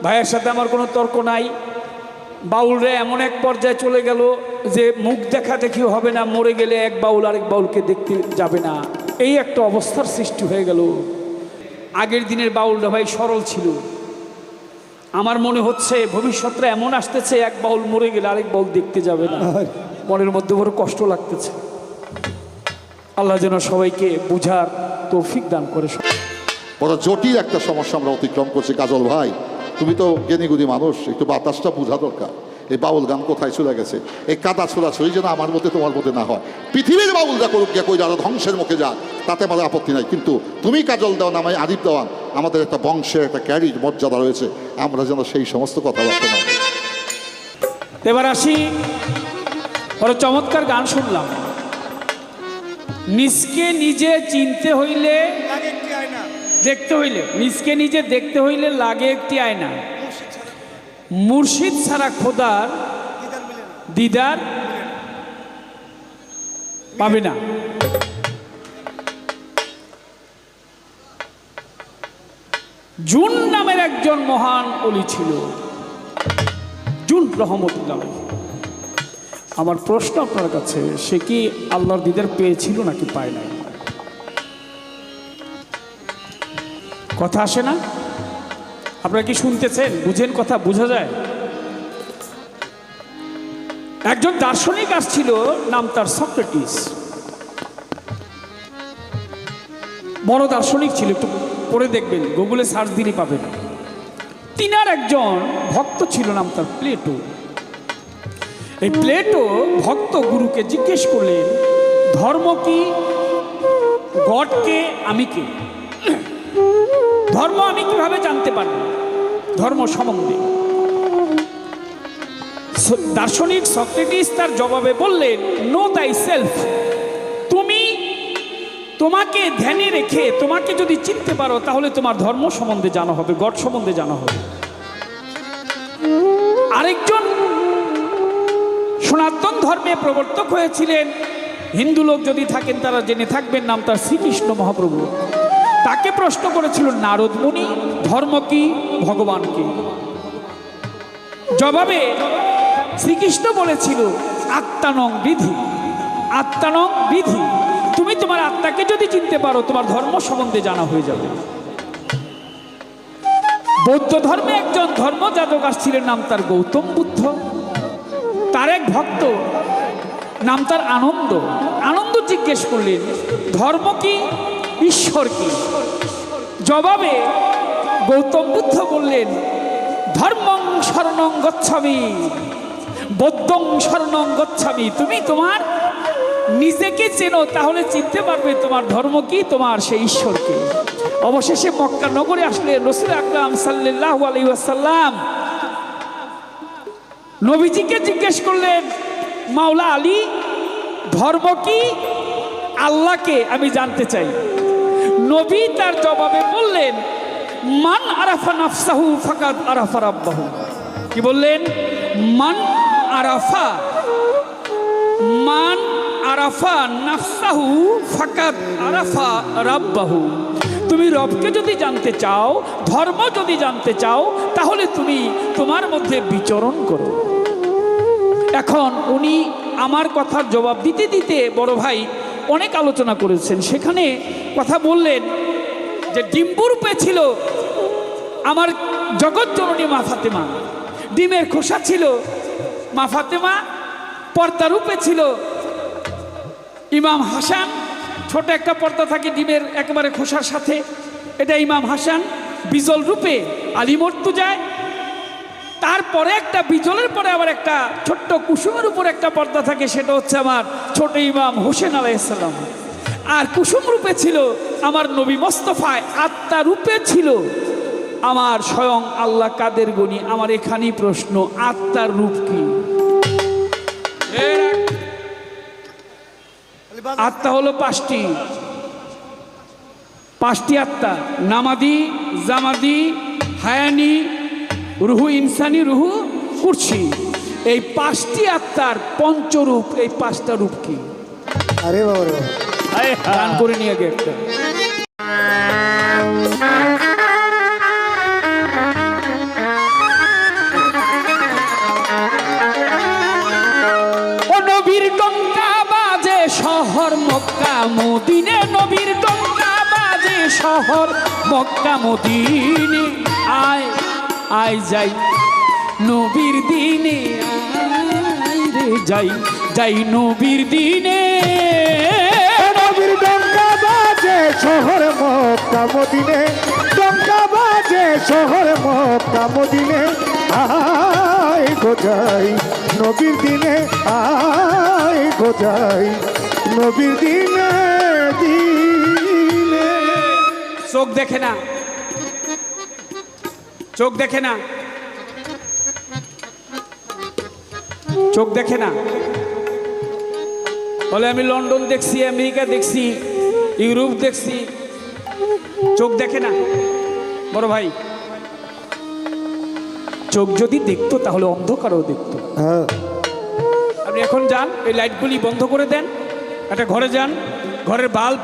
ভাইয়ের সাথে আমার কোনো তর্ক নাই। বাউলরা এমন এক পর্যায়ে চলে গেল যে মুখ দেখা দেখিও হবে না, মরে গেলে এক বাউল আরেক বাউলকে দেখতে যাবে না, এই একটা অবস্থার সৃষ্টি হয়ে গেল। আগের দিনের বাউলরা ভাই সরল ছিল। আমার মনে হচ্ছে ভবিষ্যৎটা এমন আসতেছে, এক বাউল মরে গেলে আরেক বাউল দেখতে যাবে না, মনের মধ্যে বড় কষ্ট লাগতেছে। আল্লাহ যেন সবাইকে বুঝার তৌফিক দান করে। বড় জটিল একটা সমস্যা আমরা অতিক্রম করছি। কাজল ভাই, তুমি তো জ্ঞানীগুণী মানুষ, একটু বাতাসটা বোঝা দরকার। এই বাউল গান কোথায় চলে গেছে? এই কাদা ছোড়াছড়ি যেন আমার মধ্যে তোমার মধ্যে না হয়। পৃথিবীর বাউলরা করুক গিয়া কই যারা ধ্বংসের মুখে যাক, তাতে আমার আপত্তি নাই। কিন্তু তুমি কাজল দেওয়ান, আমায় আদিব দেওয়ান, আমাদের একটা বংশের একটা ক্যারির মর্যাদা রয়েছে, আমরা যেন সেই সমস্ত কথাবার্তা না। এবার আসি, বড় চমৎকার গান শুনলাম। নিজকে নিজে চিনতে হইলে দেখতে হইলে, নিজকে নিজে দেখতে হইলে লাগে একটি আয়না, মুর্শিদ ছাড়া খোদার দিদার পাবে না। জুন নামের একজন মহান ওলি ছিল, জুন রহমতুল্লাহ। আমার প্রশ্ন আপনার কাছে, সে কি আল্লাহর দিদার পেয়েছিল নাকি পায় নাই? কথা আসে না? আপনারা কি শুনতেছেন? বুঝেন? কথা বোঝা যায়? একজন দার্শনিক আসছিল, নাম তার সক্রেটিস। বড় দার্শনিক ছিল, একটু পড়ে দেখবেন, গুগলে সার্চ দিলে পাবেন। তিনার একজন ভক্ত ছিল, নাম তার প্লেটো। এই প্লেটো ভক্ত গুরুকে জিজ্ঞেস করলেন, ধর্ম কি? গডকে? আমি কে? ধর্ম আমি কিভাবে জানতে পারব? ধর্ম সম্বন্ধে দার্শনিক সক্রেটিস তার জবাবে বললেন, নো দাই সেলফ। তুমি তোমাকে ধ্যানে রেখে তোমাকে যদি চিনতে পারো, তাহলে তোমার ধর্ম সম্বন্ধে জানা হবে, গড সম্বন্ধে জানা হবে। আরেকজন সনাতন ধর্মে প্রবর্তক হয়েছিলেন, হিন্দু লোক যদি থাকেন তারা জেনে থাকবেন, নাম তার শ্রীকৃষ্ণ মহাপ্রভু। তাকে প্রশ্ন করেছিল নারদ মুনি, ধর্ম কি? ভগবান কি? জবাবে শ্রীকৃষ্ণ বলেছিল, আত্মানং বিধি, আত্মানং বিধি। তুমি তোমার আত্মাকে যদি চিনতে পারো, তোমার ধর্ম সম্বন্ধে জানা হয়ে যাবে। বৌদ্ধ ধর্মে একজন ধর্মযাজক আসছিলেন, নাম তার গৌতম বুদ্ধ। তার এক ভক্ত, নাম তার আনন্দ। আনন্দ জিজ্ঞেস করলেন, ধর্ম কি? ঈশ্বর কি? জবাবে গৌতম বুদ্ধ বললেন, ধর্মং শরণং গচ্ছামি, বৌদ্ধং শরণং গচ্ছামি। তুমি তোমার নিজেকে চেনো, তাহলে চিনতে পারবে তোমার ধর্ম কি, তোমার সেই ঈশ্বরকে। অবশেষে মক্কা নগরে আসলেন রাসূল আকরাম সাল্লাল্লাহু আলাইহি ওয়াসাল্লাম। নবীজিকে জিজ্ঞেস করলেন, মাওলা আলী, ধর্ম কি? আল্লাহকে আমি জানতে চাই। নবী তার জবাবে বললেন, মান আরাফা নাফসাহু ফাকাদ আরাফা রাব্বাহু। কি বললেন? মান আরাফা, মান আরাফা নাফসাহু ফাকাদ আরাফা রাব্বাহু। তুমি রবকে যদি জানতে চাও, ধর্ম যদি জানতে চাও, তাহলে তুমি তোমার মধ্যে বিচরণ করো। এখন উনি আমার কথার জবাব দিতে দিতে বড় ভাই অনেক আলোচনা করেছেন। সেখানে কথা বললেন যে ডিম্বুরূপে ছিল আমার জগৎ জননী মা ফাতেমা, ডিমের খোসা ছিল মা ফাতেমা, পর্দা রূপে ছিল ইমাম হাসান। ছোট একটা পর্দা থাকে ডিমের একেবারে খোসার সাথে, এটা ইমাম হাসান। বিজল রূপে আলী মর্তুজায়, তারপরে একটা বিজলের পরে আবার একটা ছোট্ট কুসুমের উপর একটা পর্দা থাকে, সেটা হচ্ছে আমার ছোট ইমাম হোসেন আলাইহিস সালাম। আর কুসুম রূপে ছিল আমার নবী মোস্তফায়, আত্মা রূপে ছিল আমার স্বয়ং আল্লাহ কাদের গনি। আমার এখানেই প্রশ্ন, আত্মার রূপ কি? আত্মা হলো পাঁচটি আত্মা, নামাদি, জামাদি, হায়ানি, রুহু ইনসানি, রুহু কুরসি। এই পাঁচটি আত্মার পঞ্চরূপ, এই পাঁচটা রূপ কি? আরে বাবা, গান করে নিয়ে গে একটা। শহর মক্কা মদিনে, আয় আয় যাই নবীর দিনে, আয় রে যাই যাই নবীর দিনে। নবীর ডঙ্কা বাজে শহর মক্কা মদিনে, ডঙ্কা বাজে শহর মক্কা মদিনে, আয় গো যাই নবীর দিনে, আয় গো যাই নবীর দিনে দিনে। চোখ দেখে না, চোখ দেখে না, চোখ দেখে না। বলে আমি লন্ডন দেখছি, আমেরিকা দেখছি, ইউরোপ দেখছি, চোখ দেখে না। বড় ভাই, চোখ যদি দেখতো তাহলে অন্ধকারও দেখতো। হ্যাঁ, আপনি এখন যান, এই লাইটগুলি বন্ধ করে দেন, একটা ঘরে যান, ঘরের বাল্ব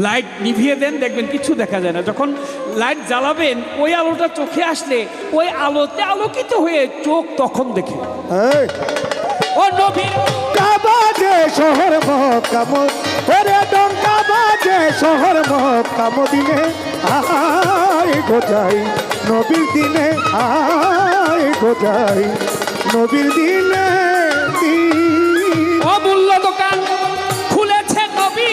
লাইট নিভিয়ে দেন, দেখবেন কিছু দেখা যায় না। যখন লাইট জ্বালাবেন ওই আলোটা চোখে আসলে ওই আলোতে আলোকিত হয়ে চোখ তখন দেখে। এই ও নবী বাজে শহর মক্কা মদিনে, ডঙ্কা বাজে শহর মক্কা মদিনে, আয় গো যাই নবীর দিনে, আয় গো যাই নবীর দিনে দিনে। অমূল্য দোকান খুলেছে নবী,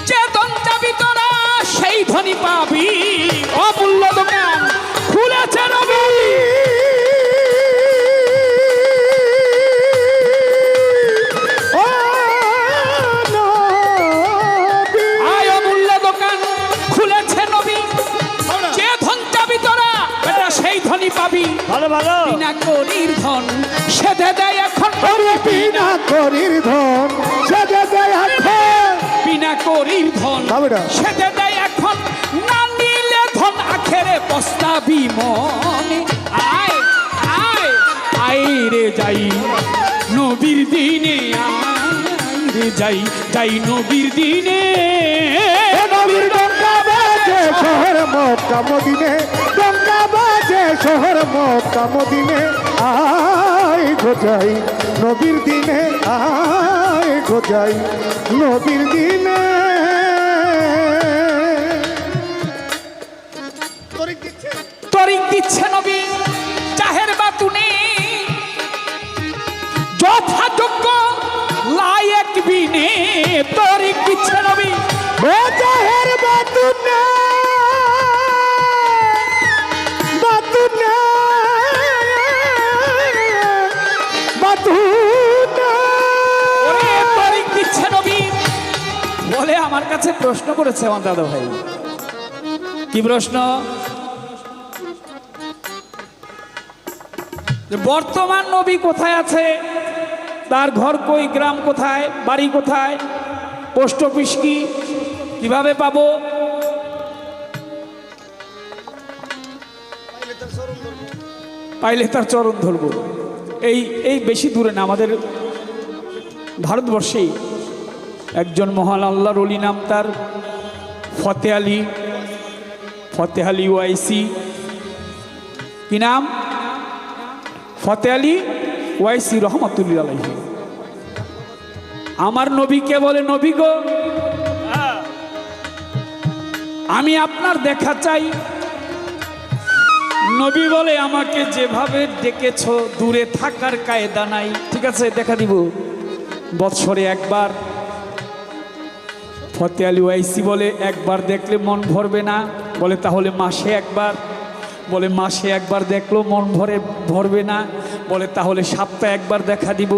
চেতন যাবি তোরা সেই ধনী পাবি। অমূল্য দোকান খুলেছে নবী, আয় অমূল্য দোকান খুলেছে নবী, যে ধন যাবি তোরা বেটা সেই ধনী পাবি। ভালো ভালো বিনা করির ধন সেধে দেয় এখন, বিনা করির ধন সেজে দেয় এখন, বিনা করির ধন বাবুরা। সেধে দেয় এখন, না নিলে ধন আখেরে পস্তাবি মনে। আয় আয় আয় রে যাই নবীর দিনে, আয় রে যাই যাই নবীর দিনে। নবীর ডঙ্কা বাজে শহর মক্কা মদিনে, ডঙ্কা বাজে শহর মক্কা মদিনে, আয় গো যাই নবীর দিনে, আয় গো যাই নবীর দিনে। তরিক দিচ্ছে নবী চাহের বাতুনে, যথাযোগ্য লায়ক বিনে তরিক দিচ্ছে নবী। ও জাহের বাতুনে, বাতুনে, বাতুনে। ওরে তরিক দিচ্ছে নবী বলে আমার কাছে প্রশ্ন করেছে আমার দাদা ভাই। কি প্রশ্ন? যে বর্তমান নবী কোথায় আছে, তার ঘর কই, গ্রাম কোথায়, বাড়ি কোথায়, পোস্ট অফিস কি, কিভাবে পাবো? পাইলে তার চরণ ধরবো। এই বেশি দূরে না, আমাদের ভারতবর্ষেই একজন মহান আল্লাহর ওলি, নাম তার ফতে আলী, ফতে আলী ওয়াইসি। কি নাম? ফতে আলী ওয়াইসি রহমতুল্লাহ আলাইহি। আমার নবীকে বলে, নবী গো আমি আপনার দেখা চাই। নবী বলে, আমাকে যেভাবে ডেকেছ দূরে থাকার কায়দা নাই। ঠিক আছে, দেখা দিব বৎসরে একবার। ফতে আলী ওয়াইসি বলে, একবার দেখলে মন ভরবে না। বলে তাহলে মাসে একবার। বলে মাসে একবার দেখলো মন ভরবে না। বলে তাহলে সপ্তাহে একবার দেখা দিব।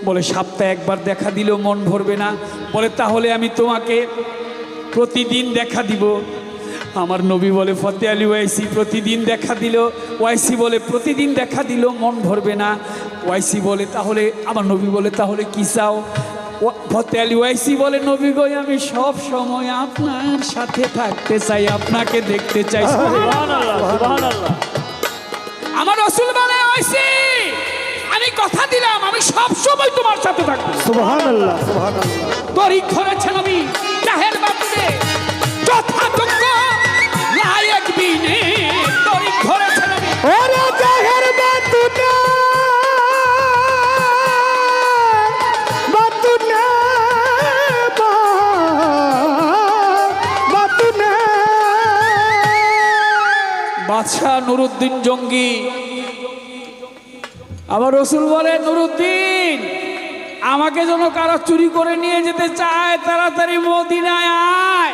বলে সপ্তাহে একবার দেখা দিলেও মন ভরবে না। বলে তাহলে আমি তোমাকে প্রতিদিন দেখা দিব। আমার নবী বলে, ফতে আলী ওয়াইসি প্রতিদিন দেখা দিল। ওয়াইসি বলে, প্রতিদিন দেখা দিল মন ভরবে না। ওয়াইসি বলে, তাহলে আমার নবী বলে, তাহলে কি চাও? ফতে আলী ওয়াইসি বলে, নবী গো আমি সব সময় আপনার সাথে থাকতে চাই, আপনাকে দেখতে চাই। আমার রাসূল বলে, ওয়াইসি আমি কথা দিলাম আমি সব সময় তোমার সাথে থাকবো। সুবহানাল্লাহ, সুবহানাল্লাহ। তরিক ধরেছে নবী জাহের বাতুনে, যথাযোগ্য লায়ক বিনে তরিক ধরেছে নবী। ওরে জাহের বাতুনে, বাতুনে, বাদশাহ নুরুদ্দিন জঙ্গি। আবার রসুল বলে, নুরুদ্দিন, আমাকে যেন কারো চুরি করে নিয়ে যেতে চায়, তাড়াতাড়ি মদিনায় আয়।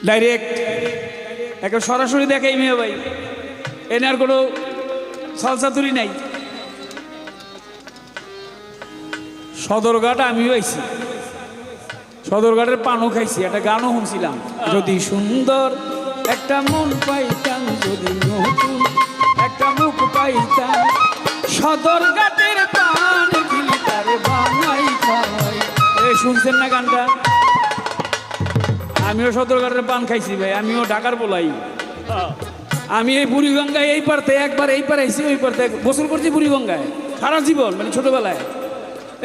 ডাইরেক্ট একটা সরাসরি দেখে মেয়ে ভাই, এনার কোনো সালসাতুরি নাই। সদরঘাট আমিও আইছি, সদরঘাটের পানও খাইছি, একটা গানও শুনছিলাম, যদি সুন্দর একটা মন পাইতাম, যদি নতুন একটা মুখ পাইতাম, সদরঘাটের পান গিলতারে বানাই খাই। এই শুনছেন না গানটা? আমিও সদরঘাটের পান খাইছি ভাই, আমিও ঢাকার বলাই। আমি এই বুড়িগঙ্গায় এই পারতে একবার এই পার আইছি, ওই পারতে গোসল করছি বুড়িগঙ্গায় সারা জীবন, মানে ছোটবেলায়।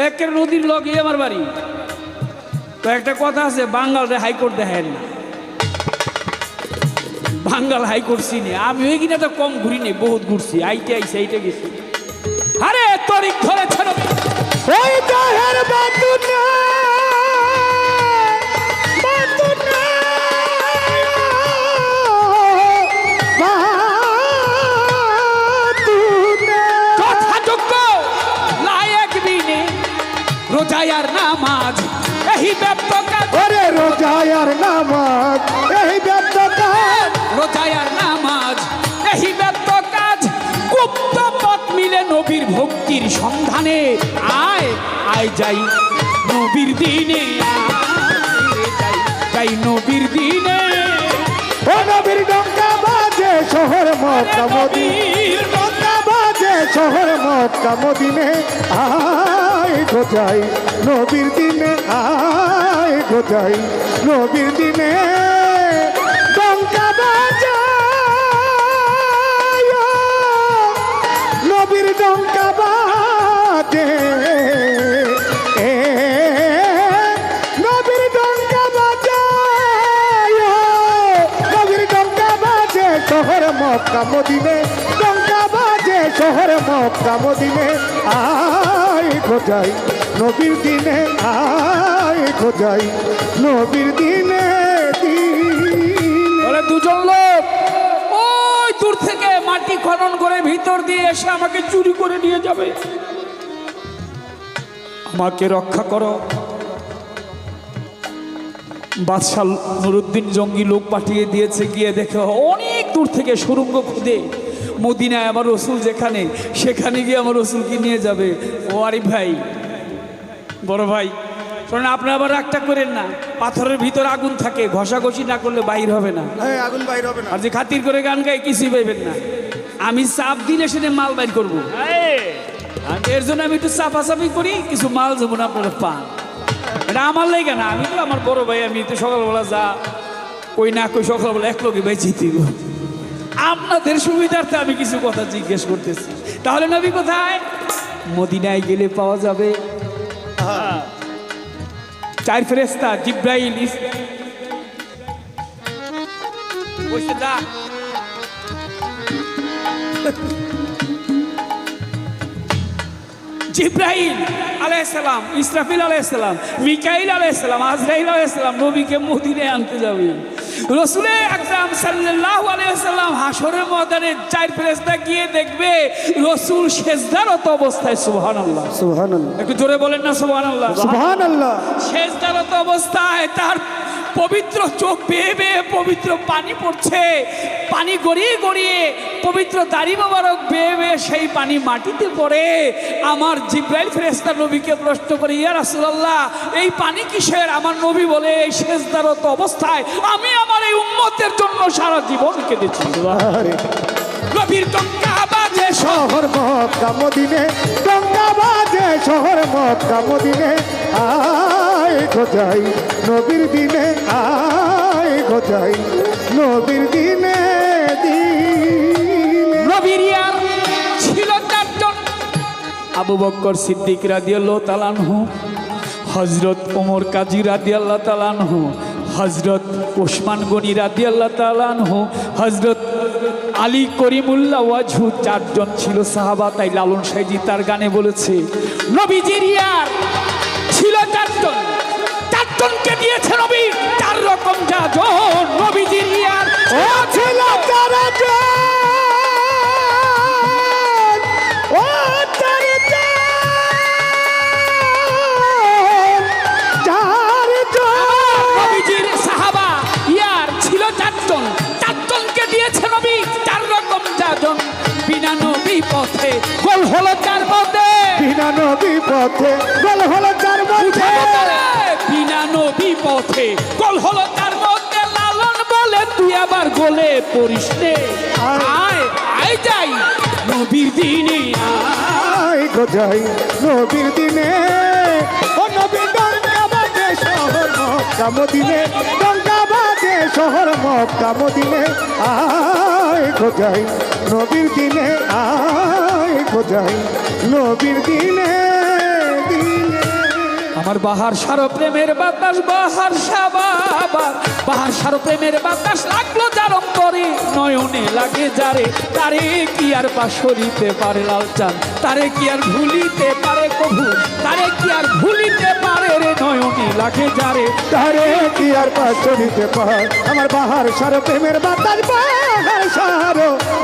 একের নদীর লগে আমার বাড়ি। তো একটা কথা আছে, বাঙ্গালরে হাইকোর্ট দেখায় না, বাঙ্গাল হাইকোর্ট চিনি। আমি ওই কিনা তো কম ঘুরি নেই, বহুত ঘুরছি, আইতে আইসি, আইতে গেছি। আরে তরিক ধরে ছাড়ো ওই দহের বাতুনা বাতুনা বাতুনা যথাযোগ্য লায়ক বিনে রোজায়ার নামাজ এই ব্যপ্ত কাজ, ওরে রোজায়ার নামাজ এই ব্যর্থতা, রোজায়ার নামাজ এই ব্যপ্ত কাজ, গুপ্ত পথ মিলে নবীর ভক্তির সন্ধানে আয় আয় যাই নবীর দিনে, আয় যাই যাই নবীর দিনে। ও নবীর ডঙ্কা বাজে শহর মক্কা মদিনা, ডঙ্কা বাজে শহর মক্কা মদিনে, আয় গো যাই নবীর দিনে, আয় গো যাই নবীর দিনে, ডঙ্কা বাজে নবীর ডঙ্কা বাজে, নবীর ডঙ্কা বাজে, নবীর ডঙ্কা বাজে শহর মক্কা মদিনে, ডঙ্কা বাজে শহর মক্কা মদিনে, আয় গো যাই নবীর দিনে, আয় গো যাই নবীর দিনে বলে দুজন লোক ওই দূর থেকে মাটি খনন করে ভিতর দিয়ে এসে আমাকে চুরি করে নিয়ে যাবে, আমাকে রক্ষা করো। বাদশাহ নুরুদ্দিন জঙ্গি লোক পাঠিয়ে দিয়েছে, গিয়ে দেখে অনেক দূর থেকে সুড়ঙ্গ খুদে মদিনায় আমার রসুল যেখানে, সেখানে গিয়ে আমার রসুলকে নিয়ে যাবে। ও আরিফ ভাই, বড় ভাই শোনেন, আপনি আবার রাগটা করেন না, পাথরের ভিতর আগুন থাকে, ঘষাঘষি না করলে বাইর হবে না, আগুন বাইর হবে না, আর যে খাতির করে গান গাই কিছুই পাইবেন না। আমি চাপ দিলে সেটা মাল বাইর করবো, এর জন্য আমি একটু চাপাচাপি করি, কিছু মাল যেমন আপনারা পান। এটা আমার লাগে না, আমি তো আমার বড় ভাই, আমি তো সকালবেলা যা কই না কই সকালবেলা এক লোকে ভাই জিতিব। আপনাদের সুবিধার্থে আমি কিছু কথা জিজ্ঞেস করতেছি। তাহলে নবী কোথায়? মদিনায় গেলে পাওয়া যাবে চার ফেরেশতা, জিব্রাইল, বসে যা জিব্রাইল আলাইহিসসালাম, ইসরাফিল আলাইহিসসালাম, মিকাইল আলাইহিসসালাম, আজরাইল আলাইহিসসালাম নবীকে মদিনায় আনতে যাবে। রাসূল আকরাম সাল্লাল্লাহু আলাইহি ওয়াসাল্লাম হাসরের ময়দানে চার ফেরেশতা গিয়ে দেখবে রাসূল সিজদারত অবস্থায়। সুবহানাল্লাহ, সুবহানাল্লাহ, একটু জোরে বলেন না সুবহানাল্লাহ। সুবহানাল্লাহ। সিজদারত অবস্থায় তার পবিত্র চোখ বেয়ে বেয়ে পবিত্র পানি পড়ছে, পানি গড়িয়ে গড়িয়ে পবিত্র দাড়ি মোবারক বেয়ে বেয়ে সেই পানি মাটিতে পড়ে। আমার জিব্রাইল ফেরেশতা নবীকে প্রশ্ন করে, ইয়া রাসূলুল্লাহ, এই পানি কিসের? আমার নবী বলে, এই সিজদারত অবস্থায় আমি আমার এই উম্মতের জন্য সারা জীবন কেঁদেছি। নবীর ডঙ্কা বাজে শহর মক্কা মদিনে, ডঙ্কা বাজে শহর মক্কা মদিনে, আয় গো যাই নবীর দিনে, আয় গো যাই নবীর দিনে, নবীর ইয়ার ছিল চারজন, আবু বকর সিদ্দিক রাদিয়াল্লাহু তাআলা আনহু, হযরত ওমর কাজী রাদিয়াল্লাহু তাআলা আনহু, হযরত ওসমান গনি রাদিয়াল্লাহু তাআলা আনহু, হযরত আলী করিমুল্লাহ ওয়াজহু, চারজন ছিল সাহাবা। তাই লালন সাইজি তার গানে বলেছে, নবীজির ইয়ার ছিল চারজন, চারজনকে দিয়েছে নবী চার রকম রকম যাজন নবীজির ইয়ার ও ছিল চারজন, ও চারজন, নবীজির সাহাবা ইয়ার ছিল চারজন, চারজনকে দিয়েছে নবী 4 রকম যাজন। বিনা নবী পথে গোল হলো 4 পথে, বিনা নবী পথে গোল হলো চার মধ্যে, বিনা নবী পথে গোল হলো 4 মধ্যে। লালন বলে তুই আবার গোলে পড়িস রে, আয় আয় যাই নবীর দিনে আয় গো যাই নবীর দিনে, ও নবী ডঙ্কা বাজে শহর মক্কা মদিনে, ডঙ্কা বাজে শহর মক্কা মদিনে, আয় গো যাই নবীর দিনে, আয় গো যাই নবীর দিনে দিনে। আমার বাহার সারো প্রেমের বাতাস, বাহার সাবাবা বাহার সারো প্রেমের বাতাস লাগলো যার অন্তরে, নয়নে লাগে যারে তারে কি আর পাশরিতে পারে লাল চাঁদ, তারে কি আর ভুলিতে পারে কভু, তারে কি আর ভুলিতে পারে রে নয়নে লাগে যারে। তারে কি আর পাশ দিতে পার, আমার বাহার সার প্রেমের বাতাস,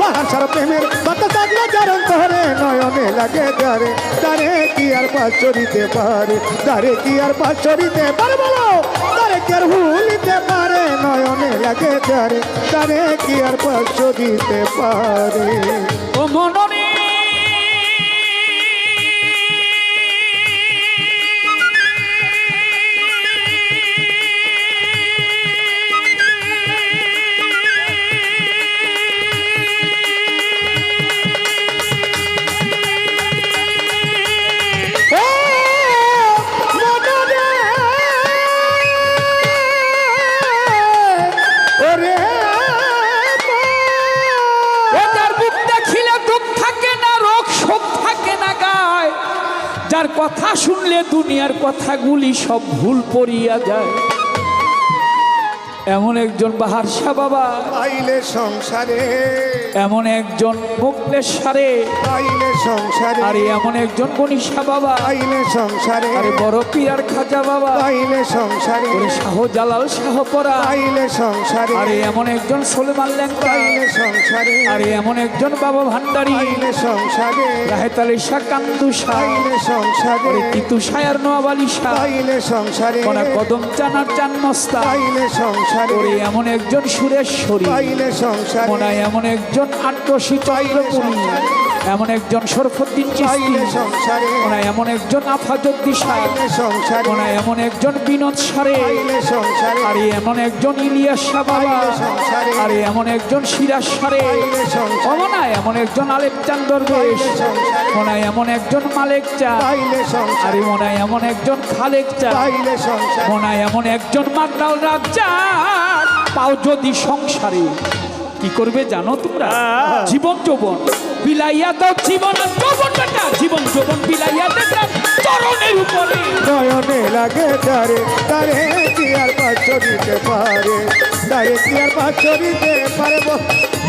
বাহার সার প্রেমের বাতাস লাগলো যার অন্তরে, নয়নে লাগে যারে তারে কি আর পাশ দিতে পারে, তারে কি আর পাশ দিতে পারে বলো, তারে কি আর ভুলিতে পারে, নয়নে লাগে যারে তারে কি আর পাশ দিতে পারে। ও মননে যার কথা শুনলে দুনিয়ার কথাগুলি সব ভুল পড়িয়া যায়, এমন একজন বাহার শাহ বাবা আইলে সংসারে, এমন একজন মুক্তেশ্বরে, আইলে সংসারে, আরে এমন একজন গণিশা বাবা, আইলে সংসারে, আরে বড় পিয়ার খাজা বাবা, আইলে সংসারে, ওরে শাহ জালাল শাহ পরা, আইলে সংসারে, আরে এমন একজন সলেমান ল্যাংটা, আইলে সংসারে, আরে এমন একজন বাবা ভান্ডারী, আইলে সংসারে, রাহেত আলী শাহ কান্দু শাহ, আইলে সংসারে, আরে তিতু শায়ার নোয়াব আলী শাহ, আইলে সংসারে, কোনা কদম চানার চান মস্তা, আইলে সংসারে, ওরে এমন একজন সুরেশ্বরী, আইলে সংসারে, মনে এমন একজন আট্রসী চন্দ্রপুরী, এমন একজন শরফুদ্দিন চিশতি, আইলে সংসারে, মনে এমন একজন আফাজুদ্দি শাহ, আইলে সংসারে, মনে এমন একজন বিনোদ সারে, আইলে সংসারে, আরে এমন একজন ইলিয়াস শাহ বাবা, আইলে সংসারে, আরে এমন একজন সিরাজ সারে, আইলে সংসারে, মনে এমন একজন আলেপ চান দরবেশ, আইলে সংসারে, মনে এমন একজন মালেক চা, আইলে সংসারে, আরে মনে এমন একজন খালেক চা, আইলে সংসারে, মনে এমন একজন মাদ্রাল রাজা, পাও যদি সংসারে কি করবে জানো তোমরা? জীবন যৌবন বিলাইয়া দাও, জীবন আর যৌবনটা, জীবন যৌবন বিলাইয়া দাও চরণের উপরে, নয়নে লাগে যারে তারে কি আর পাশ দিতে পারে, তারে কি আর পাশ দিতে পারে,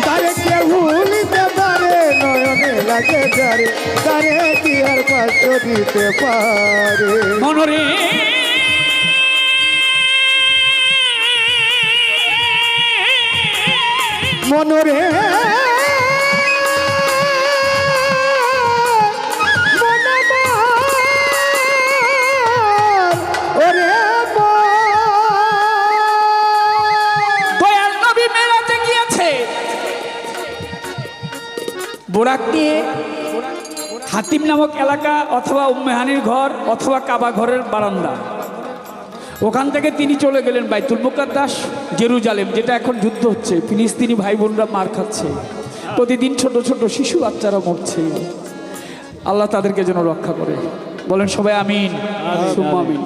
তারে কি আর ভুলিতে পারে, নয়নে লাগে যারে তারে কি আর পাশ দিতে পারে। মনরে মনরে দয়াল নবী মেরাজে গিয়েছে, বোরাক নিয়ে হাতিম নামক এলাকা অথবা উম্মেহানির ঘর অথবা কাবা ঘরের বারান্দা, ওখান থেকে তিনি চলে গেলেন বাইতুল মুকাদ্দাস জেরুজালেম, যেটা এখন যুদ্ধ হচ্ছে, ফিলিস্তিনি ভাই বোনরা মার খাচ্ছে, প্রতিদিন ছোট ছোট শিশু বাচ্চারা মরছে, আল্লাহ তাদেরকে যেন রক্ষা করে, বলেন সবাই আমিন সুম্মা আমিন।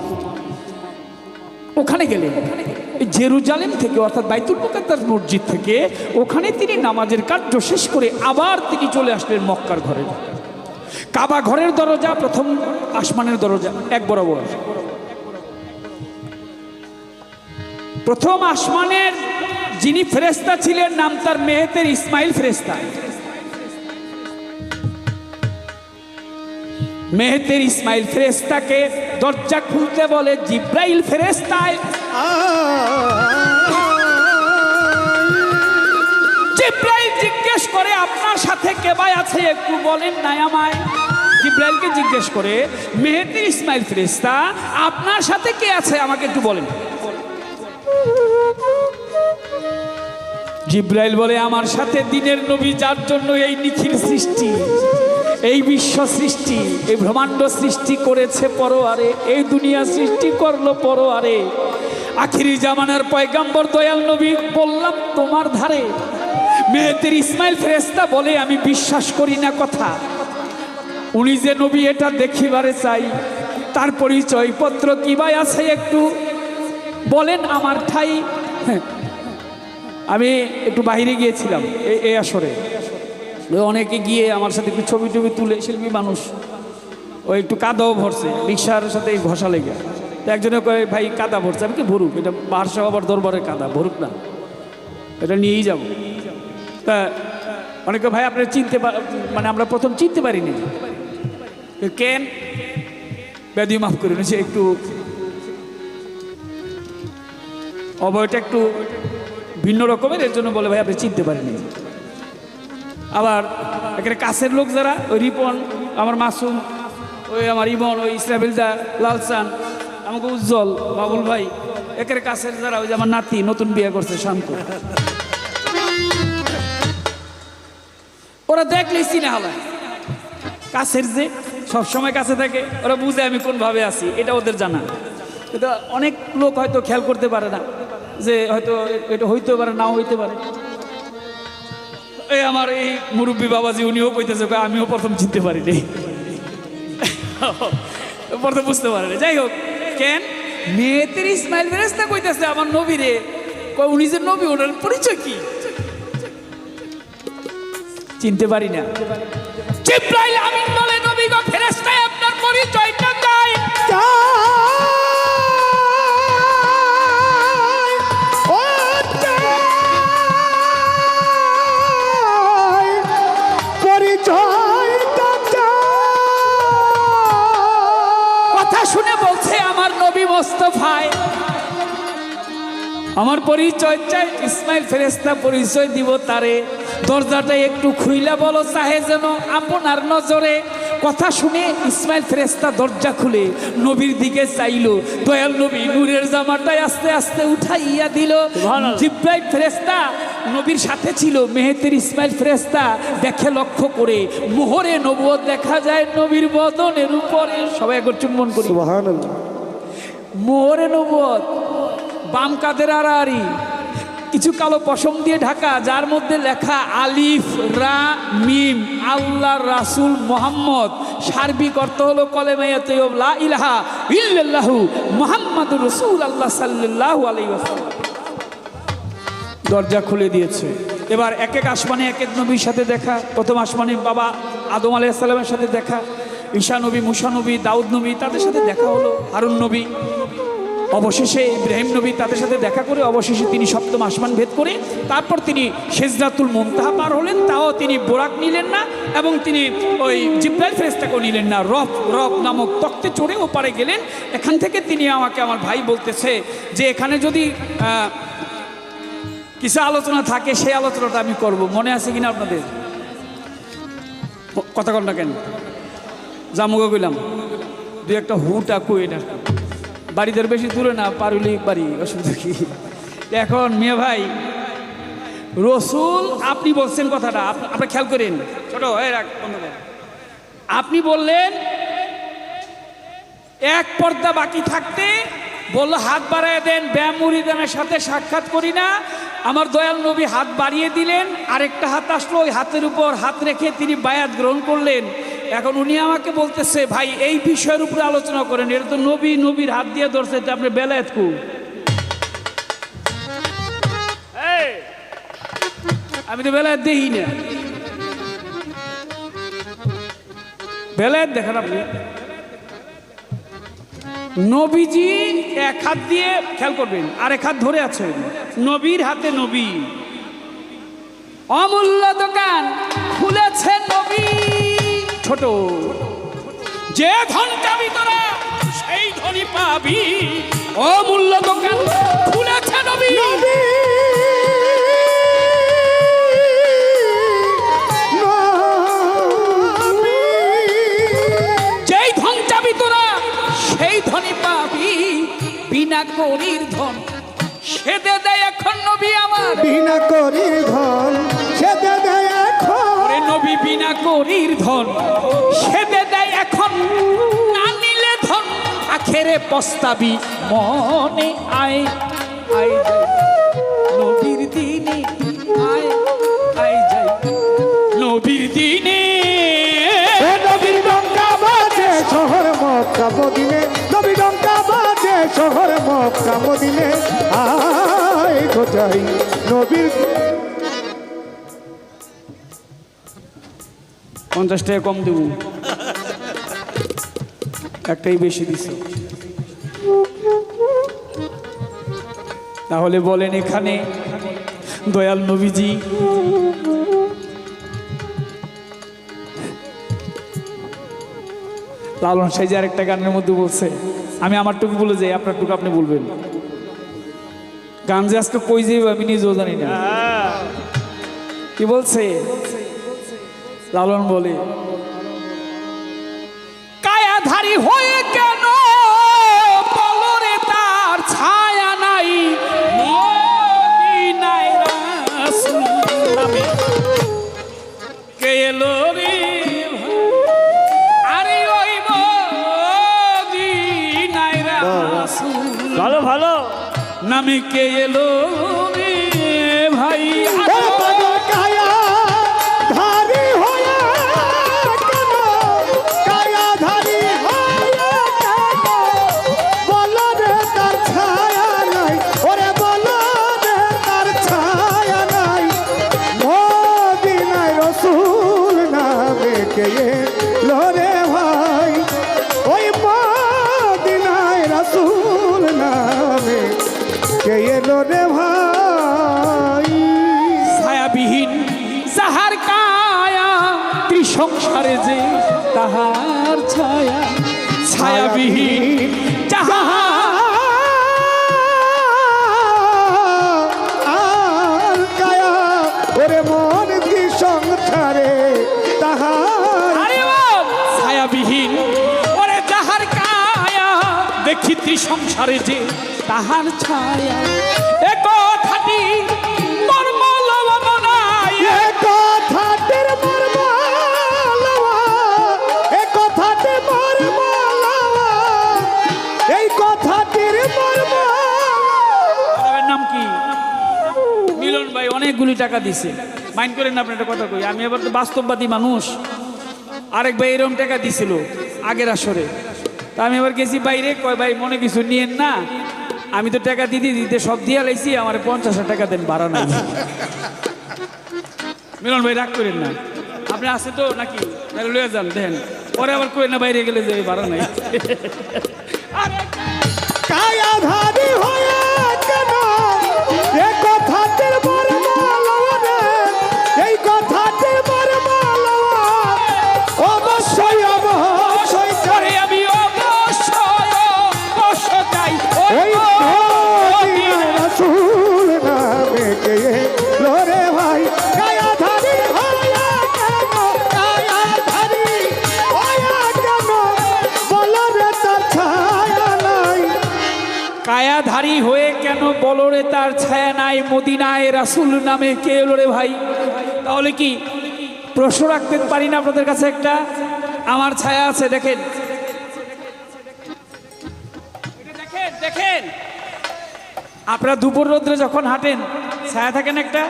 ওখানে গেলেন এই জেরুজালেম থেকে অর্থাৎ বাইতুল মুকাদ্দাস মসজিদ থেকে, ওখানে তিনি নামাজের কার্য শেষ করে আবার তিনি চলে আসলেন মক্কার ঘরে। কাবা ঘরের দরজা প্রথম আসমানের দরজা এক বরাবর, প্রথম আসমানের যিনি ফেরেশতা ছিলেন নাম তার মেহেতের ইসমাইল ফেরেশতা, মেহেতের ইসমাইল ফেরেশতাকে দরজা খুলতে বলে জিব্রাইল ফেরেশতায়, করে আপনার সাথে কে ভাই আছে একটু বলেন না আমায়। জিব্রাইলকে জিজ্ঞেস করে, মেহেদী ইসমাইল ফেরেশতা আপনার সাথে কে আছে আমাকে একটু বলেন। জিব্রাইল বলে, আমার সাথে দিনের নবী, যার জন্য এই নিখিল সৃষ্টি, এই বিশ্ব সৃষ্টি, এই ব্রহ্মাণ্ড সৃষ্টি করেছে পরোয়ারে, এই দুনিয়া সৃষ্টি করলো পরোয়ারে, আখিরি জামানার পয়গাম্বর দয়াল নবী বললাম তোমার ধারে। মেহেদী ইসমাইল ফেরেশতা বলে, আমি বিশ্বাস করি না কথা, উনি যে নবী এটা দেখিবারে চাই, তার পরিচয়পত্র কি ভাই আছে একটু বলেন আমার ঠাই। আমি একটু বাইরে গিয়েছিলাম এই আসরে, অনেকে গিয়ে আমার সাথে একটু ছবি টবি তুলে, শিল্পী মানুষ, ওই একটু কাদাও ভরছে, রিক্সার সাথে ঘষা লেগে। তো একজনে কয়, ভাই কাদা ভরছে, আমি কি ভরুক, এটা বারশো আবার দরবারের কাদা, ভরুক না, এটা নিয়েই যাব। তা অনেকে, ভাই আপনি চিনতে মানে আমরা প্রথম চিনতে পারিনি, কেন ব্যাধি মাফ করে নিয়েছে, একটু অবয়টা একটু ভিন্ন রকমের, এর জন্য বলে ভাই আপনি চিনতে পারেনি। আবার এখানে কাছের লোক যারা, ওই রিপন, আমার মাসুম, ওই আমার ইমন, ওই ইসরাফিলদা, লালসান, আমাকে উজ্জ্বল, বাবুল ভাই, একের কাছের যারা, ওই যে আমার নাতি নতুন বিয়ে করছে শান্ত, ওরা দেখলেই চিনে হালায়। কাছের যে সবসময় কাছে থাকে, ওরা বুঝে আমি কোনভাবে আছি, এটা ওদের জানা। এটা অনেক লোক হয়তো খেয়াল করতে পারে না যে হয়তো এটা হইতে পারে, নাও হইতে পারে। এই আমার এই মুরব্বী বাবাজি, উনিও কইতেছে, আমিও প্রথম চিনতে পারিনি, প্রথম বুঝতে পারিনি। যাই হোক, কেন মেহেদী ইসমাইল ফেরেশতা কইতেছে আমার নবীরে, উনি যে নবী, ওনার পরিচয় কি চিনতে পারি না। জিব্রাইল আমিন বলে, নবী গো, ফেরেশতা আপনার পরিচয়টা চাই। কথা শুনে বলছে, আমার নবী মোস্তফায় আমার পরিচয় চাই। ইসমাইল ফেরেশতা পরিচয় দিব তারে, দরজাটা একটু খুইলা বলো, চাহে যেন আপনার নজরে। কথা শুনে ইসমাইল ফেরেশতা দরজা খুলে নবীর দিকে চাইল, দয়াল নবী নূরের জামাটাই আস্তে আস্তে উঠাইয়া দিল। জিব্রাইল ফেরেশতা নবীর সাথে ছিল, মেহেদী ইসমাইল ফেরেশতা দেখে লক্ষ্য করে, মোহরে নবুয়ত দেখা যায় নবীর বদনের উপরে। সবাই একবার চুম্বন করি, সুবহানাল্লাহ। মোহরে নবুয়ত, বাম কাদের আড়াআড়ি, কিছু কালো পশম দিয়ে ঢাকা, যার মধ্যে লেখা আলিফ রা মিম, আল্লাহ রাসূল মুহাম্মদ। সার্বিক অর্থ হলো কলেমায়ে তৈয়ব লা ইলাহা ইল্লাল্লাহু মুহাম্মাদুর রাসূলুল্লাহ সাল্লাল্লাহু আলাইহি ওয়াসাল্লাম। দরজা খুলে দিয়েছে। এবার এক এক আসমানে এক এক নবীর সাথে দেখা। প্রথম আসমানে বাবা আদম আলাইহিস সালামের সাথে দেখা, ঈসা নবী, মুসা নবী, দাউদ নবী, তাদের সাথে দেখা হলো, হারুন নবী, অবশেষে ইব্রাহিম নবী, তাদের সাথে দেখা করে অবশেষে তিনি সপ্তম আসমান ভেদ করে তারপর তিনি সিদরাতুল মুনতাহা পার হলেন। তাও তিনি বোরাক নিলেন না এবং তিনি ওই জিব্রাইল ফেরেশতাকেও নিলেন না, রব নামক তখ্তে চড়ে ওপারে গেলেন। এখান থেকে তিনি আমাকে, আমার ভাই বলতেছে যে এখানে যদি কিছু আলোচনা থাকে সেই আলোচনাটা আমি করব, মনে আছে কিনা আপনাদের? কথা কন না কেন, জামুগা কইলাম, দুই একটা হুটা কই না, বাড়িদের বেশি দূরে না, পারুলি বাড়ি, অসুবিধা কি? এখন মিয়া ভাই, রসুল আপনি বলছেন কথাটা, আপনি খেয়াল করেন, ছোট আপনি বললেন এক পর্দা বাকি থাকতে বললো হাত বাড়ায় দেন, ব্যামুরিদানের সাথে সাক্ষাৎ করি না। আমার দয়াল নবী হাত বাড়িয়ে দিলেন, আরেকটা হাত আসলো, ওই হাতের উপর হাত রেখে তিনি বায়াত গ্রহণ করলেন। এখন উনি আমাকে বলতেছে, ভাই এই বিষয়ের উপরে আলোচনা করেন, এটা তো নবীর হাত দিয়ে ধরছে, এটা আপনি বেলায়েত কু। আমি তো বেলায়েত দেখি না, বেলায়েত দেখেন আপনি। নবীজি এক হাত দিয়ে, খেয়াল করবেন, আরেক হাত ধরে আছেন, নবীর হাতে নবী। অমূল্য দোকান খুলেছেন নবী, ছোট যে ধন চাবি তোরা সেই ধনী পাবি। অমূল্য দোকান খুলেছে নবী, সেদে দেয় এখন নবী আমার। বিনা করির ধন সেদে দেয় এখন, ওরে নবী বিনা করির ধন সেদে দেয় এখন, না নিলে ধন আখেরে পস্তাবি মনে। আয় আয় যাই নবীর দিনে, আয় আয় যাই নবীর দিনে। এ নবীর ডঙ্কা বাজে শহর মক্কা মদিনে, নবীর ডঙ্কা বাজে শহর মক্কা মদিনে, আয় কোথায় নবীর। 50 টাকা কম দেব, একটাই বেশি দিছে। তাহলে বলেন এখানে দয়াল নবীজি লালন সাইজি আরেকটা গানের মধ্যে বলছে, আমি আমার টুকু বলে যাই, আপনার টুকু আপনি বলবেন। গান যে আজকে কই যাইব আমি নিজেও জানি না। কি বলছে লালন? বলে কায়াধারী হয়ে কেন বলরে তার ছায়া নাই, মদিনায় রাসূল নামে কে এলো রে ভাই? আরে ওই মদিনায় রাসূল ভালো ভালো নামে কে এলো রে ভাই? ও পাগল কায়া ধারি হয়ে কেন, কায়া ধারি হয়ে কেন, বলো রে তার ছায়া নাই, ওরে বলো রে তার ছায়া নাই, মদিনায় রসুল নামে কে এলো রে ভাই, ওই মদিনায় রসুল নামে কে এলো রে ভাই। ছায়াবিহীন যাহার কায়া, ত্রিসংসারে যে তাহার ছায়া, ছায়াবিহীন আর কায়া, ওরে মন কি সংসারে তাহার। আরে বল! ছায়াবিহীন ওরে যাহার কায়া, দেখি ত্রিসংসারে যে তাহার ছায়া। এ কথাটি মর্ম লবণ নাই, এ কথাটির মর্ম লওয়া, এ কথাটির মর্ম লওয়া, এই কথাটির মর্ম। আপনার নাম কি? মিলন ভাই অনেকগুলি টাকা দিছে, মাইন্ড করেন না। আপনার একটা কথা কই, আমি এবার তো বাস্তববাদী মানুষ। আরেক ভাই এরকম টাকা দিছিল আগের আসরে, তা আমি এবার গেছি বাইরে, কয় ভাই মনে কিছু নিয়েন না, আমি তো টাকা দিতে দিতে সব দিয়া লাইছি, আমার 50,000 টাকা দেন, ভাড়া নাই। মিলন ভাই রাগ করেন না, আপনি আছে তো নাকি? তাহলে লয়ে যান, দেন। পরে আবার কই না বাইরে গেলে যে ভাড়া নাই। আরে কায়া ধারি হয়ে কেন, এ কথাটির মর্ম লওয়া রে, এই কথাটির মর্ম লওয়া, অবশ্যই অবশ্যই করে আমি অবশ্যই অবশ্যই চাই ওই মদিনায় রাসূল নামে কে এলো রে ভাই, কায়া ধারি হয়ে কেন, কায়া ধারি হয়ে কেন, বলো রে তার ছায়া নাই। কায়াধারী হয়ে কেন বলরে তার ছায়া নাই, মদিনায় রাসূল নামে কে এলো রে ভাই? তাহলে কি প্রশ্ন রাখতে পারি না আপনাদের কাছে একটা? আমার ছায়া আছে, দেখেন দেখেন দেখেন, আপনারা দুপুর রোদ্রে যখন হাঁটেন ছায়া থাকেন একটা।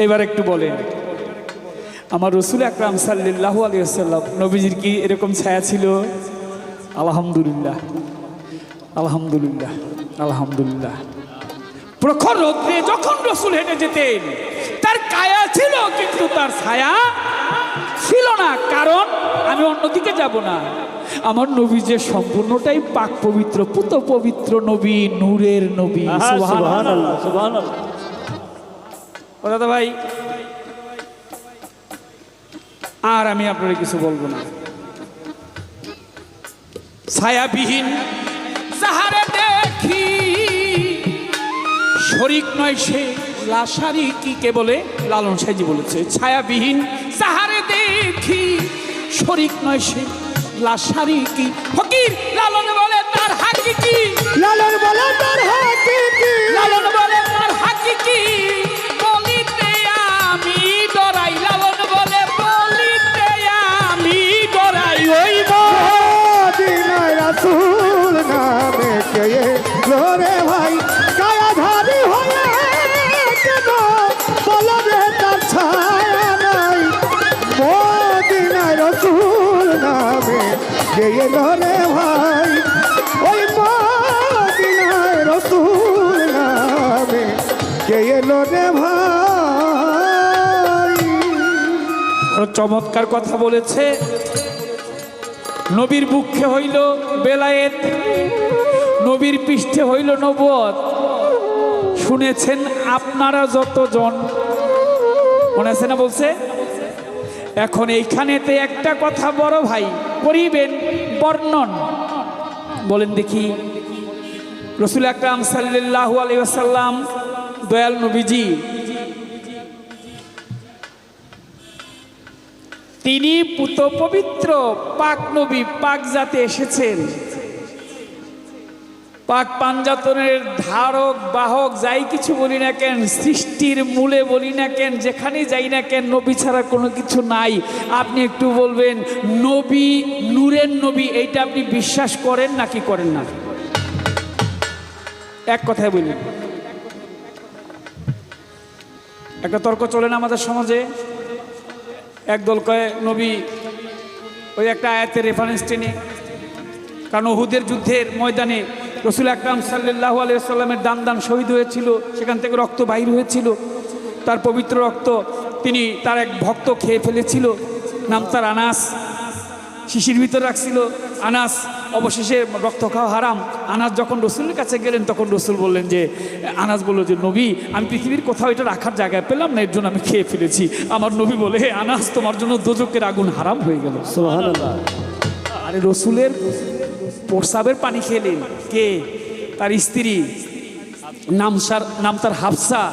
এবার একটু বলেন, আমার রসুল আকরাম সাল্লাল্লাহু আলাইহি ওয়াসাল্লাম নবীজির কি এরকম ছায়া ছিল? আলহামদুলিল্লাহ আলহামদুলিল্লাহ আলহামদুলিল্লাহ। প্রখর রৌদ্রে যখন রসুল হেঁটে যেতেন, তার কায়া ছিল কিন্তু তার ছায়া ছিল না। কারণ আমি অন্যদিকে যাব না, আমার নবী যে সম্পূর্ণটাই পাক পবিত্র, পুত পবিত্র নবী, নূরের নবী। সুবহানাল্লাহ সুবহানাল্লাহ। ও দাদা ভাই, আর আমি আপনার কিছু বলবো না। ছায়াবিহীন যাহারে দেখি, শরীক নয় সে লাশারি কি, কে বলে? লালন সাইজি বলেছে, ছায়াবিহীন যাহারে দেখি, শরীক নয় সে লাশারি কি। ফকির লালন বলে তার হাকি হাকিকি, লালন বলে তার হাকিকি, লালন বলে তার হাকিকি, বলিতে আমি ডরাই, লালন বলে বলিতে আমি ডরাই। ওই মদিনায় রাসূল নামে কে লোরে ভাই, কায়াধারী হয়ে কেন বলো রে তার ছায়া নাই। মদিনায় রাসূল নামে কে লোরে ভাই, ওই মদিনায় রাসূল নামে কে লোরে ভাই। বড় চমৎকার কথা বলেছে। নবীর বুকে হইল বেলায়েত, নবীর পৃষ্ঠে হইল নবুয়ত। শুনেছেন আপনারা যতজন, মনে আছে না বলছে? এখন এইখানেতে একটা কথা বড় ভাই করিবেন বর্ণন, বলেন দেখি। রসুল আকরাম সাল্লাল্লাহু আলাইহি ওয়াসাল্লাম দয়াল নবীজি, তিনি পুত পবিত্র পাক নবী, পাক জাতে এসেছেন। পাক পাঞ্জাতনের ধারক বাহক যাই কিছু বলি না কেন, সৃষ্টির মূলে বলি না কেন, যেখানে যাই না কেন, নবী ছাড়া কোনো কিছু নাই। আপনি একটু বলবেন নবী নূরের নবী, এইটা আপনি বিশ্বাস করেন নাকি করেন না? এক কথায় বলি, একটা তর্ক চলে না আমাদের সমাজে। একদল কয় নবী, ওই একটা আয়াতের রেফারেন্স টেনে, কারণ উহুদের যুদ্ধের ময়দানে রসুল আকরাম সাল্লাল্লাহু আলাইহি ওয়াসাল্লামের দান শহীদ হয়েছিল, সেখান থেকে রক্ত বাহির হয়েছিল। তার পবিত্র রক্ত তিনি তার এক ভক্ত খেয়ে ফেলেছিল, নাম তার আনাস, শিশির ভিতর রাখছিল আনাস। অবশেষে রক্ত খাওয়া হারাম। আনাস যখন রসুলের কাছে গেলেন তখন রসুল বললেন যে, আনাস বলল যে নবী, আমি পৃথিবীর কোথাও এটা রাখার জায়গায় পেলাম না, এর জন্য আমি খেয়ে ফেলেছি। আমার নবী বলে, হে আনাস, তোমার জন্য দোজকের আগুন হারাম হয়ে গেল। সুবহানাল্লাহ। আরে রসুলের প্রস্রাবের পানি খেলেন কে? তার স্ত্রী, নাম তার হাফসা।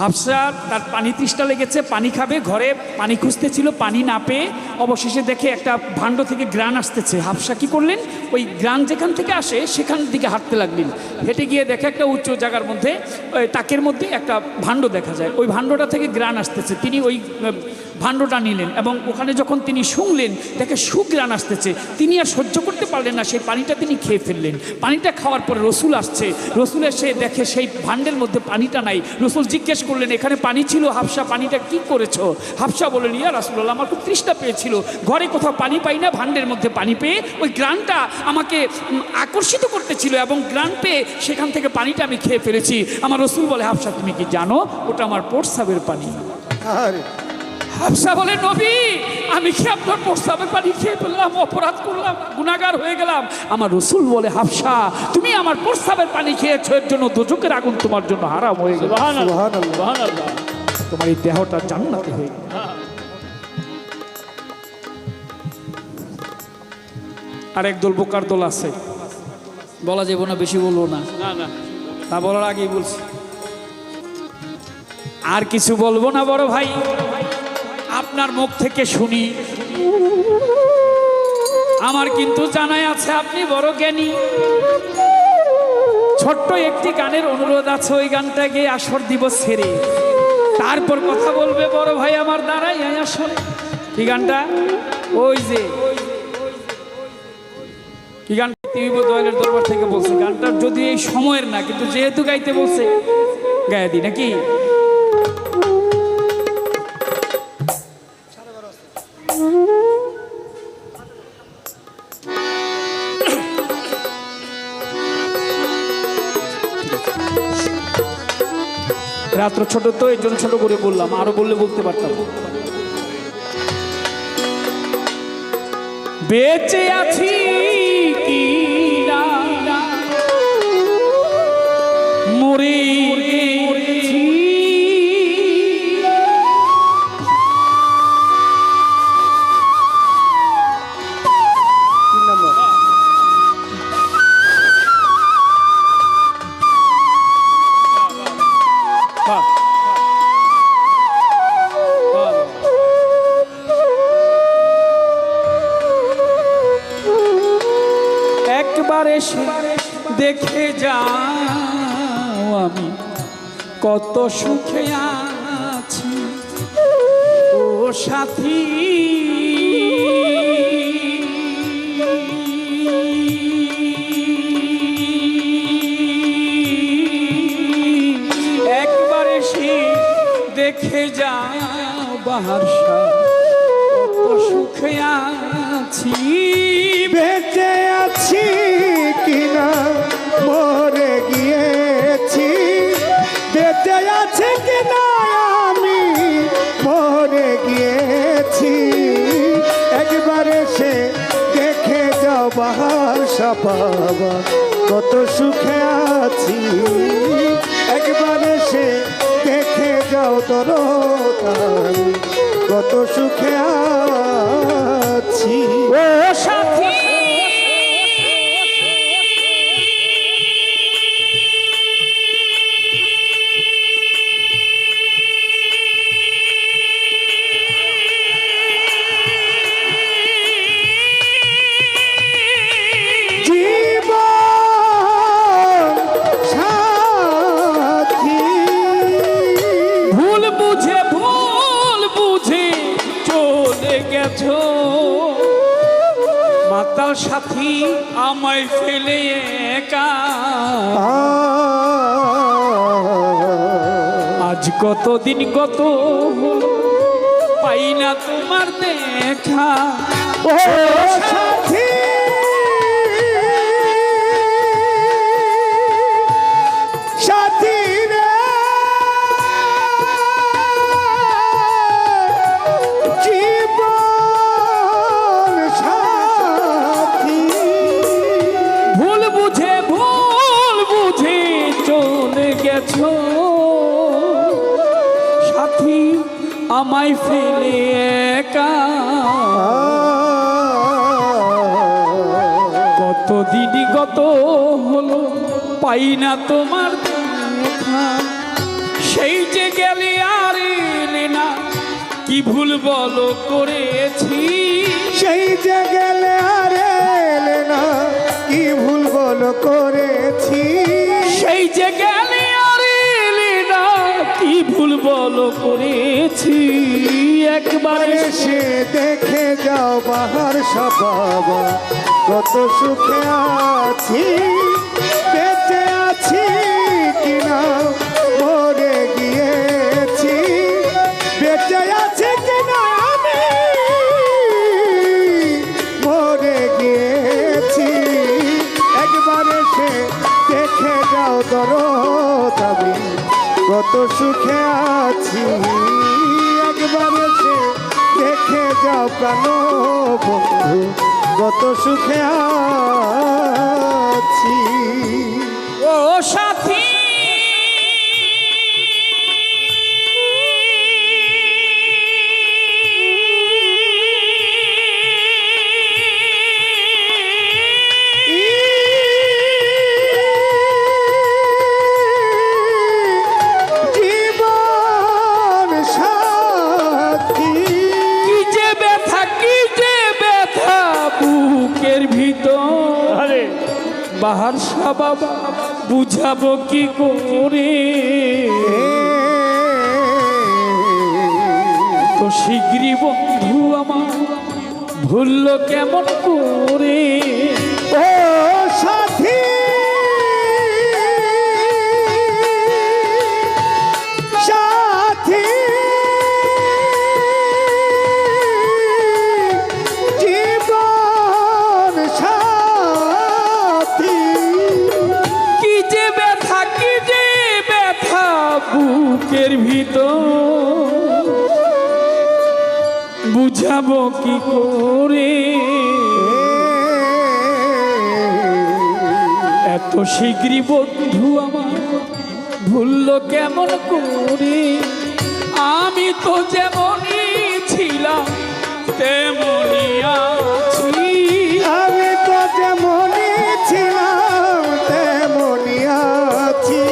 হাফসা, তার পানি তৃষ্ণা লেগেছে, পানি খাবে, ঘরে পানি খুঁজতেছিল, পানি না পেয়ে অবশেষে দেখে একটা ভাণ্ড থেকে গ্রান আসতেছে। হাফসা কি করলেন, ওই গ্রান যেখান থেকে আসে সেখান দিকে হাঁটতে লাগলেন। হেঁটে গিয়ে দেখে একটা উচ্চ জায়গার মধ্যে, ওই তাকের মধ্যে একটা ভাণ্ড দেখা যায়, ওই ভাণ্ডটা থেকে গ্রান আসতেছে। তিনি ওই ভাণ্ডটা নিলেন এবং ওখানে যখন তিনি শুংলেন দেখে সুগ্রান আসতেছে। তিনি আর সহ্য করতে পারলেন না, সেই পানিটা তিনি খেয়ে ফেললেন। পানিটা খাওয়ার পরে রসুল আসছে, রসুল এসে দেখে সেই ভাণ্ডের মধ্যে পানিটা নাই। রসুল জিজ্ঞেস করলেন, এখানে পানি ছিল হাফসা, পানিটা কি করেছো? হাফসা বললেন, ইয়া রাসূলুল্লাহ, আমার খুব তৃষ্ণা পেয়েছিল, ঘরে কোথাও পানি পাই না, ভাণ্ডের মধ্যে পানি পেয়ে ওই গ্রানটা আমাকে আকর্ষিত করতেছিল এবং গ্রান পেয়ে সেখান থেকে পানিটা আমি খেয়ে ফেলেছি। আমার রসুল বলে, হাফসা তুমি কি জানো ওটা আমার প্রস্রাবের পানি? আরে হাফসা বলে, নবী, আমি কি আপনার প্রস্রাবের পানি খেয়ে ফেললাম, অপরাধ করলাম, গুনাহগার হয়ে গেলাম? আমার রসুল বলে, হাফসা, তুমি আমার প্রস্রাবের পানি খেয়েছো, এর জন্য দোজকের আগুন তোমার জন্য হারাম হয়ে গেল। সুবহানাল্লাহ। তোমার এই দেহটা জান্নাতে হয়ে গেল। আর একদল বোকার দল আছে, বলা যাবো না, বেশি বলবো না, তা বলার আগেই বলছি, আর কিছু বলবো না বড় ভাই, আপনার মুখ থেকে শুনি। আমার কিন্তু জানাই আছে আপনি বড় জ্ঞানী। ছোট্ট একটি গানের অনুরোধ আছে, ওই গানটা গিয়ে আসর দিব ছেড়ে, তারপর কথা বলবে বড় ভাই আমার দ্বারাই আসরে। কি গানটা? ওই যে কি গানটা টিভি দয়ালের দরবার থেকে বলছে, গানটা যদি এই সময়ের না, কিন্তু যেহেতু গাইতে বলছে গায়ে দিই নাকি। রাত্র ছোট তো এই জন্য ছোট করে বললাম, আরো বললে বলতে পারতাম। বেঁচে আছি কি না মরে গেছি, একবার এসে দেখে যাও আমি কত সুখে আছি ও সাথী। একবার এসে দেখে যাও বাহার শাহ কত সুখে আছি। বেঁচে আছি কিনা মরে গিয়েছি, বেঁচে আছে কিনা আমি মরে গিয়েছি। একবার এসে দেখে যাও বাহার শাহ বাবা কত সুখে আছি। একবার এসে দেখে যাও দরকার কত সুখে আছি। ও সাথী জীবন সাথী ভুল বুঝে চলে গেছো মাতাল সাথী আমায় ফেলে একা। আজ কতদিন কত হলো পাই না তোমার দেখা। ও সাথী সাথী রে জীবন সাথী ভুল বুঝে চলে গেছো সাথী আমায় ফেলে একা। কতদিন কত হলো পাই না তোমার দেখা। সেই যে গেলে আর এলে না কি ভুল বলো করেছি। সেই যে গেলে আর এলে না কি ভুল বলো করেছি। সেই যে গেলে আর এলে না কি ভুল বলো করেছি। একবার এসে দেখে যাও বাহার শাহ বাবা কত সুখে আছি। বেঁচে আছি কিনা মরে গিয়েছি, বেঁচে আছি কিনা আমি মরে গিয়েছি। একবার এসে দেখে যাও দরদাবি কত সুখে আছি। একবার এসে দেখে যাও প্রাণ বন্ধু কত সুখে আছি। ও সাথী জীবন সাথী কি যে ব্যথা বুকের ভিতর আরে বাহার শাহ বাবা বুঝাবো কি করে। তো শীঘ্রই বন্ধু আমার ভুললো কেমন করে। ও সাথী সাথী জীবন সাথী কি যে ব্যথা বুকের ভিতর বুঝাবো কি করে। এত শীঘ্রই বন্ধু আমার ভুললো কেমন করে। আমি তো যেমনই ছিলাম তেমনই আছি। আমি তো যেমনই ছিলাম তেমনই আছি।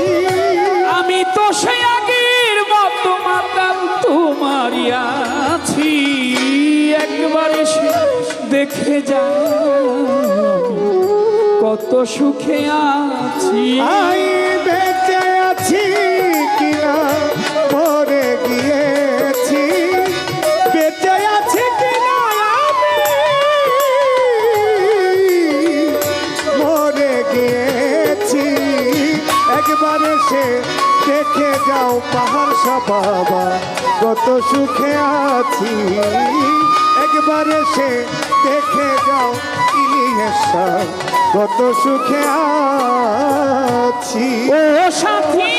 আমি তো সে আগের মতো মাতাল তোমারই আছি। একবার এসে দেখে যাও কত সুখে আছি। আই বেঁচে আছি কিনা মরে গিয়েছি, বেঁচে আছি কিনা আমি মরে গিয়েছি। একবার এসে দেখে যাও পাহাড় বাবা কত সুখে আছি। একবার এসে দেখে যাও ইলিয়াসা কত সুখে আছি। ও সাথী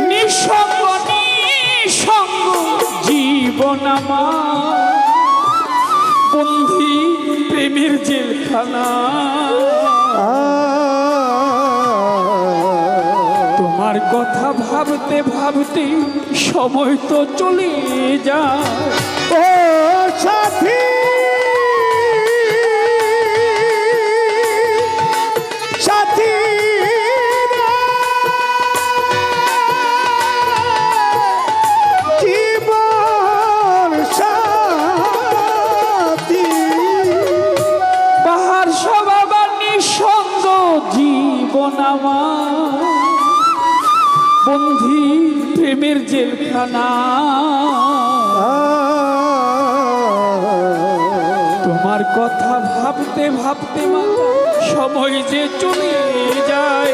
নিঃসঙ্গ নিঃসঙ্গ জীবন আমার, বন্ধি প্রেমের জেলখানা। তোমার কথা ভাবতে ভাবতে সময় তো চলে যায়। ও সাথী সাথী জীবন সাথী বাহার সবাব নিঃসঙ্গ জীবন আমার, বন্ধি প্রেমের জেলখানা। তোমার কথা ভাবতে ভাবতে সময় যে চলে যায়।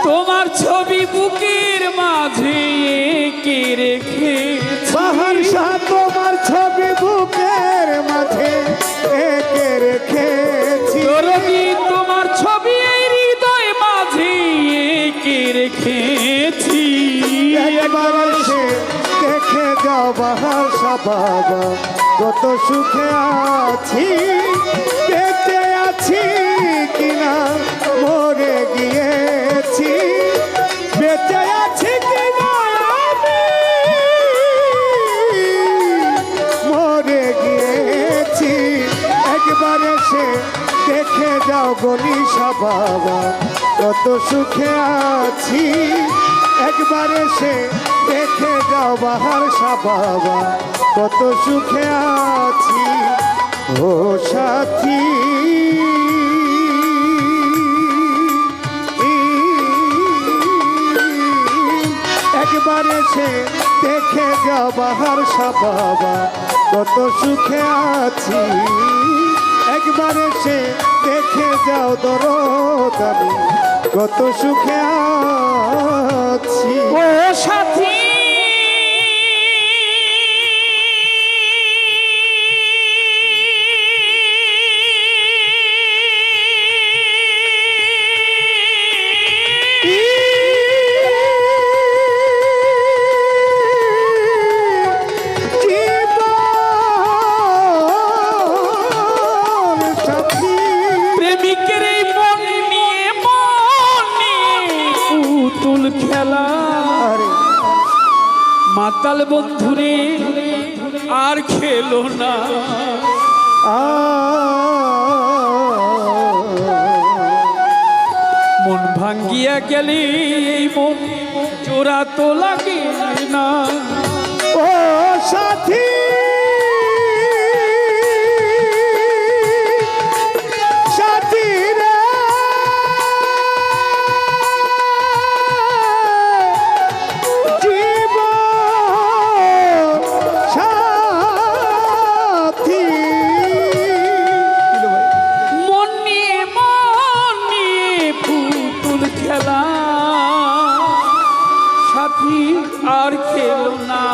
তোমার ছবি বুকের মাঝে কে রেখে বাহার শাহ তোমার ছবি বুকের মাঝে এঁকে রেখেছি। রবি তোমার ছবি এই হৃদয় মাঝে কে রেখেছি। একবার এসে দেখে যাও বাহার শাহ বাবা কত সুখে আছি। বেঁচে আছি কিনা মরে গিয়েছি, বেঁচে আছি কিনা আমি মরে গিয়েছি। একবার এসে দেখে যাও গনিশা বাবা কত সুখে আছি। একবার এসে দেখে যাও বাহার শাহ বাবা কত সুখে আছি। ও সাথী একবার এসে দেখে যাও বাহার শাহ বাবা কত সুখে আছি। একবার এসে দেখে যাও দরদ আমি কত সুখে আছি। ও সাথী জীবন সাথী প্রেমিকের এই মন নিয়ে পুতুল খেলা। আরে মাতাল বন্ধুরে আর খেলো না। মন ভাঙ্গিয়া গেলে এই মন জোড়া তো লাগে না। ও সাথী সাথী রে জীবন সাথী মন নিয়ে পুতুল খেলা, সাথী আর খেলো না।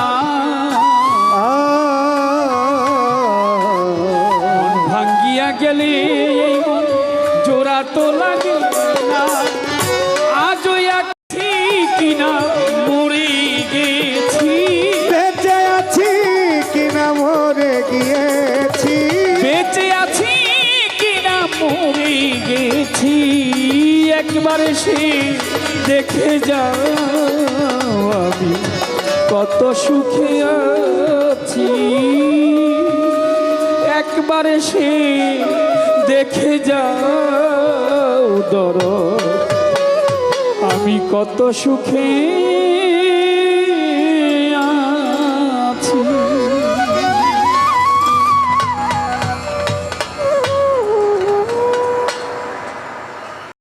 মন ভাঙ্গিয়া গেলে এই মন জোড়া তো লাগে না। আজও আছি কিনা মরে গেছি, বেঁচে আছি কিনা মরে গিয়েছি। বেঁচে আছি কিনা মরে গেছি। একবার সে দেখে যাও আমি কত সুখে আছি। একবার একবার এসে দেখে যাও দরদ, আমি কত সুখে আছি।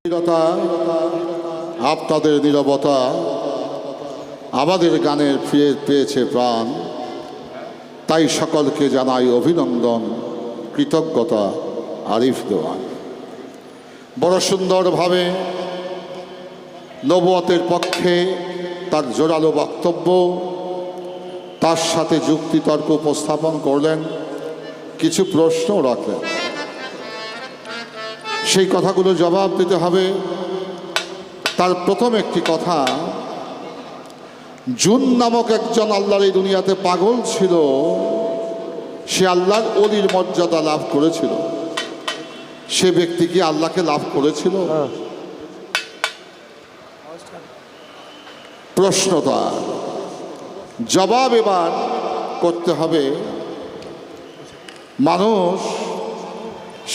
নীরবতা, আপনাদের নীরবতা আমাদের গানের ফিরে পেয়েছে প্রাণ, তাই সকলকে জানাই অভিনন্দন, কৃতজ্ঞতা। আরিফ দেওয়ান বড় সুন্দরভাবে নবুয়তের পক্ষে তার জোরালো বক্তব্য, তার সাথে যুক্তিতর্ক উপস্থাপন করলেন, কিছু প্রশ্নও রাখলেন। সেই কথাগুলো জবাব দিতে হবে। তার প্রথম একটি কথা, জুন নামক একজন আল্লাহর এই দুনিয়াতে পাগল ছিল, সে আল্লাহর ওলির মর্যাদা লাভ করেছিল। সে ব্যক্তি কি আল্লাহকে লাভ করেছিল? প্রশ্ন তার জবাব এবার করতে হবে। মানুষ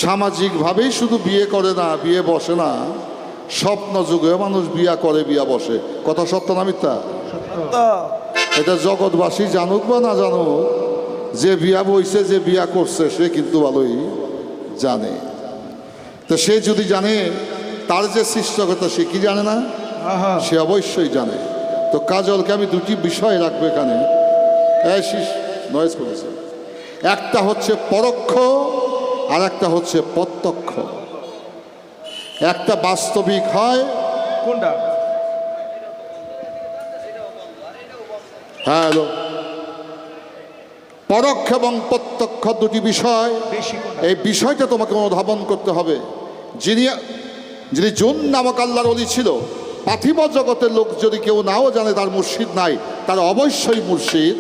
সামাজিকভাবেই শুধু বিয়ে করে না, বিয়ে বসে না, স্বপ্ন যুগে মানুষ বিয়া করে, বিয়া বসে। কথা সত্য না মিথ্যা? এটা জগৎবাসী জানুক বা না জানুক, যে বিয়া বইছে, যে বিয়া করছে, সে কিন্তু ভালোই জানে। তো সে যদি জানে, তার যে সৃষ্টিকর্তা, সে কি জানে না? সে অবশ্যই জানে। তো কাজলকে আমি দুটি বিষয় রাখবো এখানে, নয়েজ করেছে। একটা হচ্ছে পরোক্ষ, আর একটা হচ্ছে প্রত্যক্ষ। একটা বাস্তবিক হয়, কোনটা? হ্যাঁ, পরোক্ষ এবং প্রত্যক্ষ দুটি বিষয়। এই বিষয়টা তোমাকে অনুধাবন করতে হবে। যিনি জুন নামক আল্লাহর ওলি ছিল, পার্থিব জগতের লোক যদি কেউ নাও জানে তার মুর্শিদ নাই, তার অবশ্যই মুর্শিদ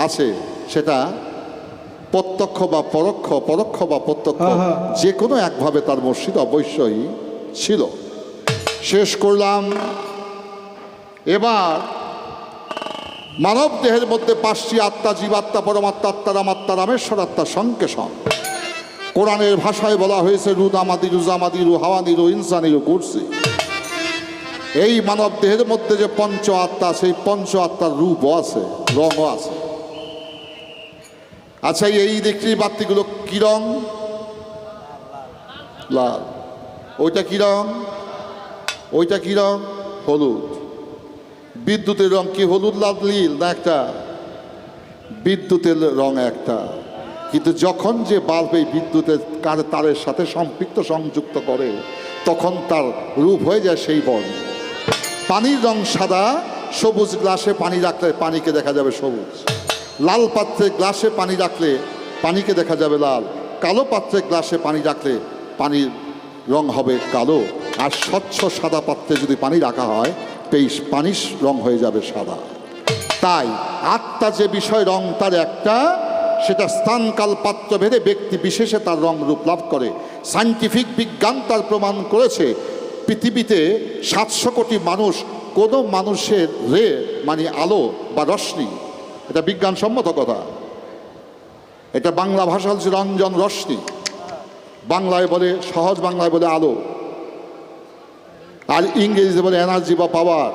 আছে। সেটা প্রত্যক্ষ বা পরোক্ষ, পরোক্ষ বা প্রত্যক্ষ, যে কোনো একভাবে তার মুর্শিদ অবশ্যই ছিল। শেষ করলাম। এবার মানব দেহের মধ্যে 5টি আত্মা, জীবাত্মা, পরমাত্মা, আত্মা, রামাত্মা, রামেশ্বর আত্মা, সংকেশন। কোরআনের ভাষায় বলা হয়েছে রুদামাদি, রুজামাদি, রু হাওয়ানি, রু ইনসানি, রু কুরসি। এই মানব দেহের মধ্যে যে পঞ্চ আত্মা, সেই পঞ্চ আত্মার রূপও আছে, রঙও আছে। আচ্ছা, এই ইলেকট্রিক বাতিগুলো কি রং? লাল। ওইটা কি রং? ওইটা কি রং? হলুদ। বিদ্যুতের রং কি হলুদ, লাল, নীল না? একটা বিদ্যুতের রং একটা। কিন্তু যখন যে বাল্ব এই বিদ্যুতের তারের সাথে সম্পৃক্ত, সংযুক্ত করে, তখন তার রূপ হয়ে যায় সেই বর্ণ। পানির রং সাদা, সবুজ গ্লাসে পানি রাখলে পানিকে দেখা যাবে সবুজ। লাল পাত্রে গ্লাসে পানি রাখলে পানিকে দেখা যাবে লাল। কালো পাত্রে গ্লাসে পানি রাখলে পানির রং হবে কালো। আর স্বচ্ছ সাদা পাত্রে যদি পানি রাখা হয়, পানির রং হয়ে যাবে সাদা। তাই আত্মা যে বিষয়, রং তার একটা, সেটা স্থানকাল পাত্র ভেদে ব্যক্তি বিশেষে তার রং রূপ লাভ করে। সায়েন্টিফিক বিজ্ঞান তার প্রমাণ করেছে, পৃথিবীতে 700 কোটি মানুষ, কোনো মানুষের রে মানে আলো বা রশ্মি, এটা বিজ্ঞানসম্মত কথা। এটা বাংলা ভাষা হচ্ছে রঞ্জন রশ্মি, বাংলায় বলে, সহজ বাংলায় বলে আলো, আর ইংরেজিতে বলে এনার্জি বা পাওয়ার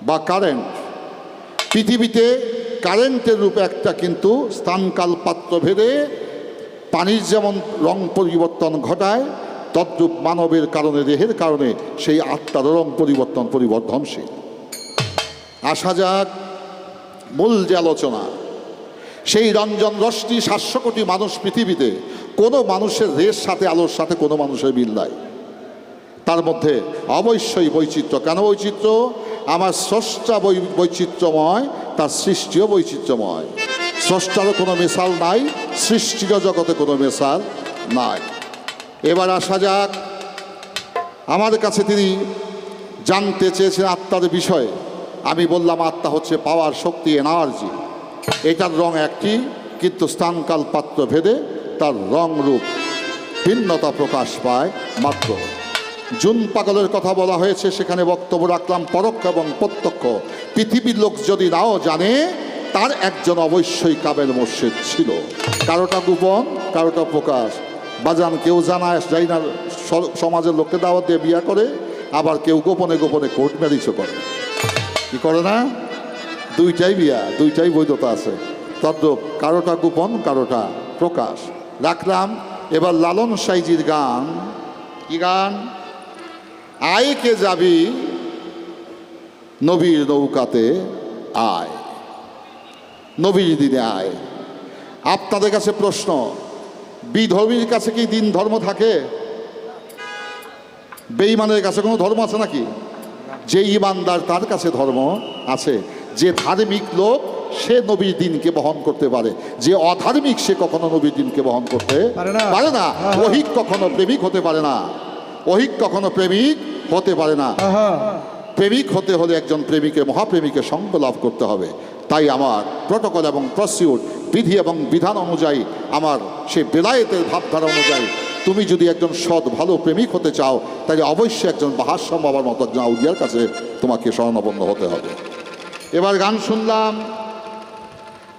বা কারেন্ট। পৃথিবীতে কারেন্টের রূপে একটা, কিন্তু স্থানকাল পাত্র ভেদে পানির যেমন রং পরিবর্তন ঘটায়, তদ্রূপ মানবের কারণে, দেহের কারণে সেই আত্মার রং পরিবর্তনশীল। আসা যাক মূল যে আলোচনা, সেই রঞ্জন রশ্মি 700 কোটি মানুষ পৃথিবীতে, কোনো মানুষের রের সাথে, আলোর সাথে কোনো মানুষের মিল নাই। তার মধ্যে অবশ্যই বৈচিত্র্য। কেন বৈচিত্র্য? আমার স্রষ্টা বৈচিত্র্যময়, তার সৃষ্টিও বৈচিত্র্যময়। স্রষ্টারও কোনো মেশাল নাই, সৃষ্টিরও জগতে কোনো মেশাল নাই। এবার আসা যাক, আমার কাছে তিনি জানতে চেয়েছেন আত্মার বিষয়ে। আমি বললাম আত্মা হচ্ছে পাওয়ার, শক্তি, এনার্জি। এটার রং একটি, কিন্তু স্থানকাল পাত্র ভেদে তার রং রূপ ভিন্নতা প্রকাশ পায় মাত্র। জুন পাগলের কথা বলা হয়েছে, সেখানে বক্তব্য রাখলাম পরোক্ষ এবং প্রত্যক্ষ। পৃথিবীর লোক যদি নাও জানে, তার একজন অবশ্যই কাবেল মুর্শিদ ছিল। কারোটা গোপন, কারোটা প্রকাশ। বাজান কেউ জানায় যাই না, সমাজের লোককে দাওয়াত দিয়ে বিয়া করে, আবার কেউ গোপনে গোপনে কোর্ট ম্যারেজও করে। কি করে না? দুইটাই বিয়া, দুইটাই বৈধতা আছে। তদ্রূপ কারোটা গোপন, কারোটা প্রকাশ। রাখলাম এবার লালন সাইজির গান। কি গান? আয় কে যাবি নবীর নৌকাতে আয়, নবীর দিনে আয়। আপনাদের কাছে প্রশ্ন, বিধর্মীর কাছে কি দিন ধর্ম থাকে? বেঈমানের কাছে কোনো ধর্ম আছে নাকি? যে ইমানদার তার কাছে ধর্ম আছে। যে ধার্মিক লোক সে নবীর দিনকে বহন করতে পারে, যে অধার্মিক সে কখনো নবীর দিনকে বহন করতে পারে না। অহিক কখনো প্রেমিক হতে পারে না, অহিক কখনো প্রেমিক হতে পারে না। প্রেমিক হতে হলে একজন প্রেমিকের, মহাপ্রেমিকের সঙ্গ লাভ করতে হবে। তাই আমার প্রটোকল এবং প্রসিউর, বিধি এবং বিধান অনুযায়ী, আমার সে বেলায়েতের ভাবধারা অনুযায়ী তুমি যদি একজন সৎ ভালো প্রেমিক হতে চাও, তাহলে অবশ্যই একজন বাহাস্যম বাবার মতো একজন আউলিয়ার কাছে তোমাকে শরণাপন্ন হতে হবে। এবার গান শুনলাম,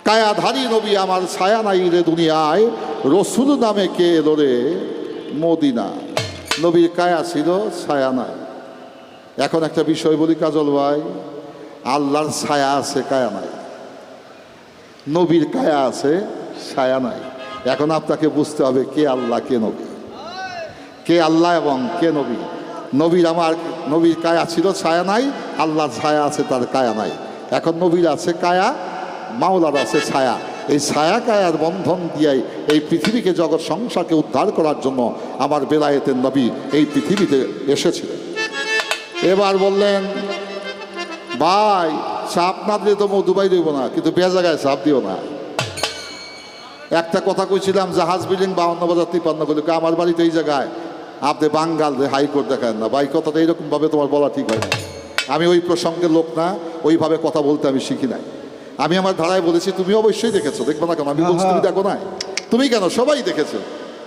কায়াধারী নবী আমার ছায়া নাই রে দুনিয়ায়, রসুল নামে কে এলো রে মদিনা। নবীর কায়া ছিল, ছায়া নাই। এখন একটা বিষয় বলি কাজল ভাই, আল্লাহর ছায়া আছে, কায়া নাই। নবীর কায়া আছে, ছায়া নাই। এখন আপনাকে বুঝতে হবে কে আল্লাহ, কে নবী, কে আল্লাহ এবং কে নবী। নবীর আমার নবীর কায়া ছিল, ছায়া নাই। আল্লাহর ছায়া আছে, তার কায়া নাই। এখন নবীর আছে কায়া, মাওলার আছে ছায়া। এই ছায়া কায়ার বন্ধন দিয়াই এই পৃথিবীকে, জগৎ সংসারকে উদ্ধার করার জন্য আমার বেলায়েতের নবী এই পৃথিবীতে এসেছিলেন। এবার বললেন, ভাই চাপ না দিলে তো মধুবাই দেব না, কিন্তু বে জায়গায় চাপ দিও না। একটা কথা কইছিলাম, জাহাজ বিল্ডিং 52,53 বলে আমার বাড়িতে এই জায়গায়, আপনি বাঙ্গাল হাইকোর্ট দেখান না। ভাই কথাটা এইরকমভাবে তোমার বলা ঠিক হয় না। আমি ওই প্রসঙ্গের লোক না, ওইভাবে কথা বলতে আমি শিখি নাই। আমি আমার ধারায় বলেছি, তুমি অবশ্যই দেখেছো, দেখবে না কেন? আমি বলছি তুমি দেখো নাই, তুমি কেন, সবাই দেখেছো।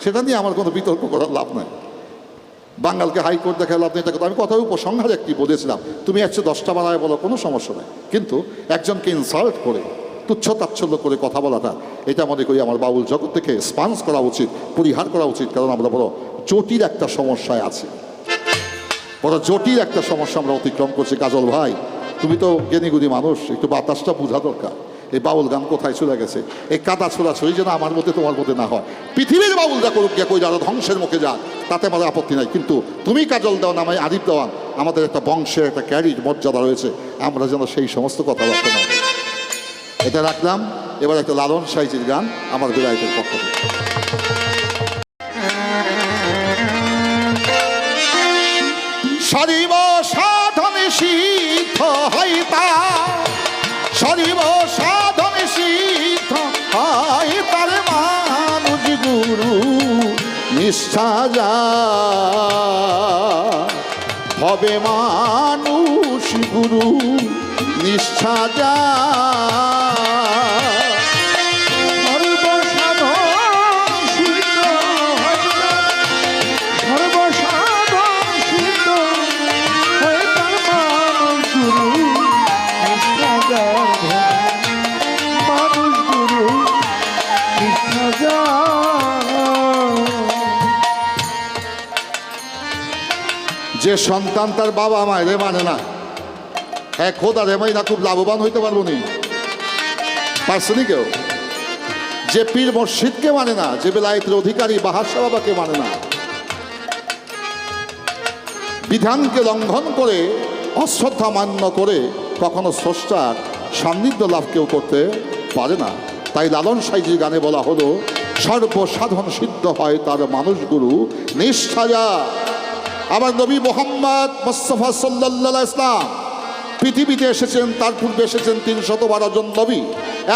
সেটা নিয়ে আমার কোনো বিতর্ক করার লাভ নাই। বাঙালকে হাইকোর্ট দেখা লাভ নেই, এটা কথা আমি কথা উপসংহার একটি বলেছিলাম। তুমি 110টা বানায় বলো, কোনো সমস্যা নেই, কিন্তু একজনকে ইনসাল্ট করে, তুচ্ছ তাচ্ছল্য করে কথা বলাটা, এটা মনে করি আমার বাউল জগৎ থেকে স্পান্স করা উচিত, পরিহার করা উচিত। কারণ আমরা বড় জটিল একটা সমস্যায় আছি, বড় জটিল একটা সমস্যা আমরা অতিক্রম করছি। কাজল ভাই, তুমি তো জ্ঞানীগুণী মানুষ, একটু বাতাসটা বোঝা দরকার। এই বাউল গান কোথায় চলে গেছে? এই কাদা ছোড়াছড়ি যেন আমার মধ্যে তোমার মধ্যে না হয়। পৃথিবীর বাউলরা করুক গিয়া, কই যারা ধ্বংসের মুখে যাক, তাতে আমার আপত্তি নাই। কিন্তু তুমি কাজল দেওয়ান, আমায় আরিফ দেওয়ান, আমাদের একটা বংশের একটা ক্যারির মর্যাদা রয়েছে, আমরা যেন সেই সমস্ত কথাবার্তা না। এটা রাখলাম। এবার একটা লালন সাইজির গান আমার বেলায়েতের পক্ষ থেকে। সরিব সাধনে সিদ্ধ হইতা, সরিব সাধনে সিদ্ধ হয় তার মানুষ গুরু নিষ্ঠা যা হবে, মানুষ গুরু নিষ্ঠা যা। যে সন্তান তার বাবা মায়ের মানে না, এক খোদা রে মাই না, খুব লাভবান হইতে পারবো নি, পারছেনি কেউ? যে পীর মসজিদকে মানে না, যে বেলায়েতের অধিকারী বাহাশা বাবাকে মানে না, বিধানকে লঙ্ঘন করে, অশ্রদ্ধা মান্য করে কখনো স্রষ্টার সান্নিধ্য লাভ কেউ করতে পারে না। তাই লালন সাইজির গানে বলা হলো, সর্বসাধন সিদ্ধ হয় তার মানুষ গুরু নিষ্ঠা যা। আমার নবী মোহাম্মদ মুস্তাফা সাল্লাল্লাহু ইসলাম পৃথিবীতে এসেছেন, তার পূর্বে এসেছেন 312 জন নবী,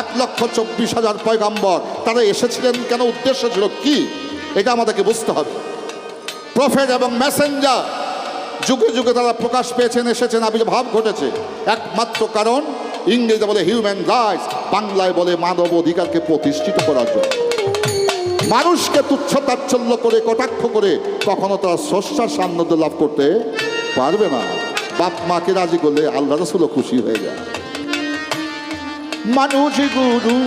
1,24,000 পয়গাম্বর। তারা এসেছিলেন কেন, উদ্দেশ্য ছিল কি, এটা আমাদেরকে বুঝতে হবে। প্রফেট এবং মেসেঞ্জার যুগে যুগে তারা প্রকাশ পেয়েছেন, এসেছেন, আবির্ভাব ঘটেছে। একমাত্র কারণ, ইংরেজি বলে হিউম্যান রাইটস, বাংলায় বলে মানব অধিকারকে প্রতিষ্ঠিত করার জন্য। মানুষকে তুচ্ছ তাচ্ছল্য করে, কটাক্ষ করে কখনো তারা স্রষ্টার সান্নিধ্য লাভ করতে পারবে না। বাপ মাকে রাজি করলে আল্লাহ রাসূলও খুশি হয়ে যায়। মানুষ গুরু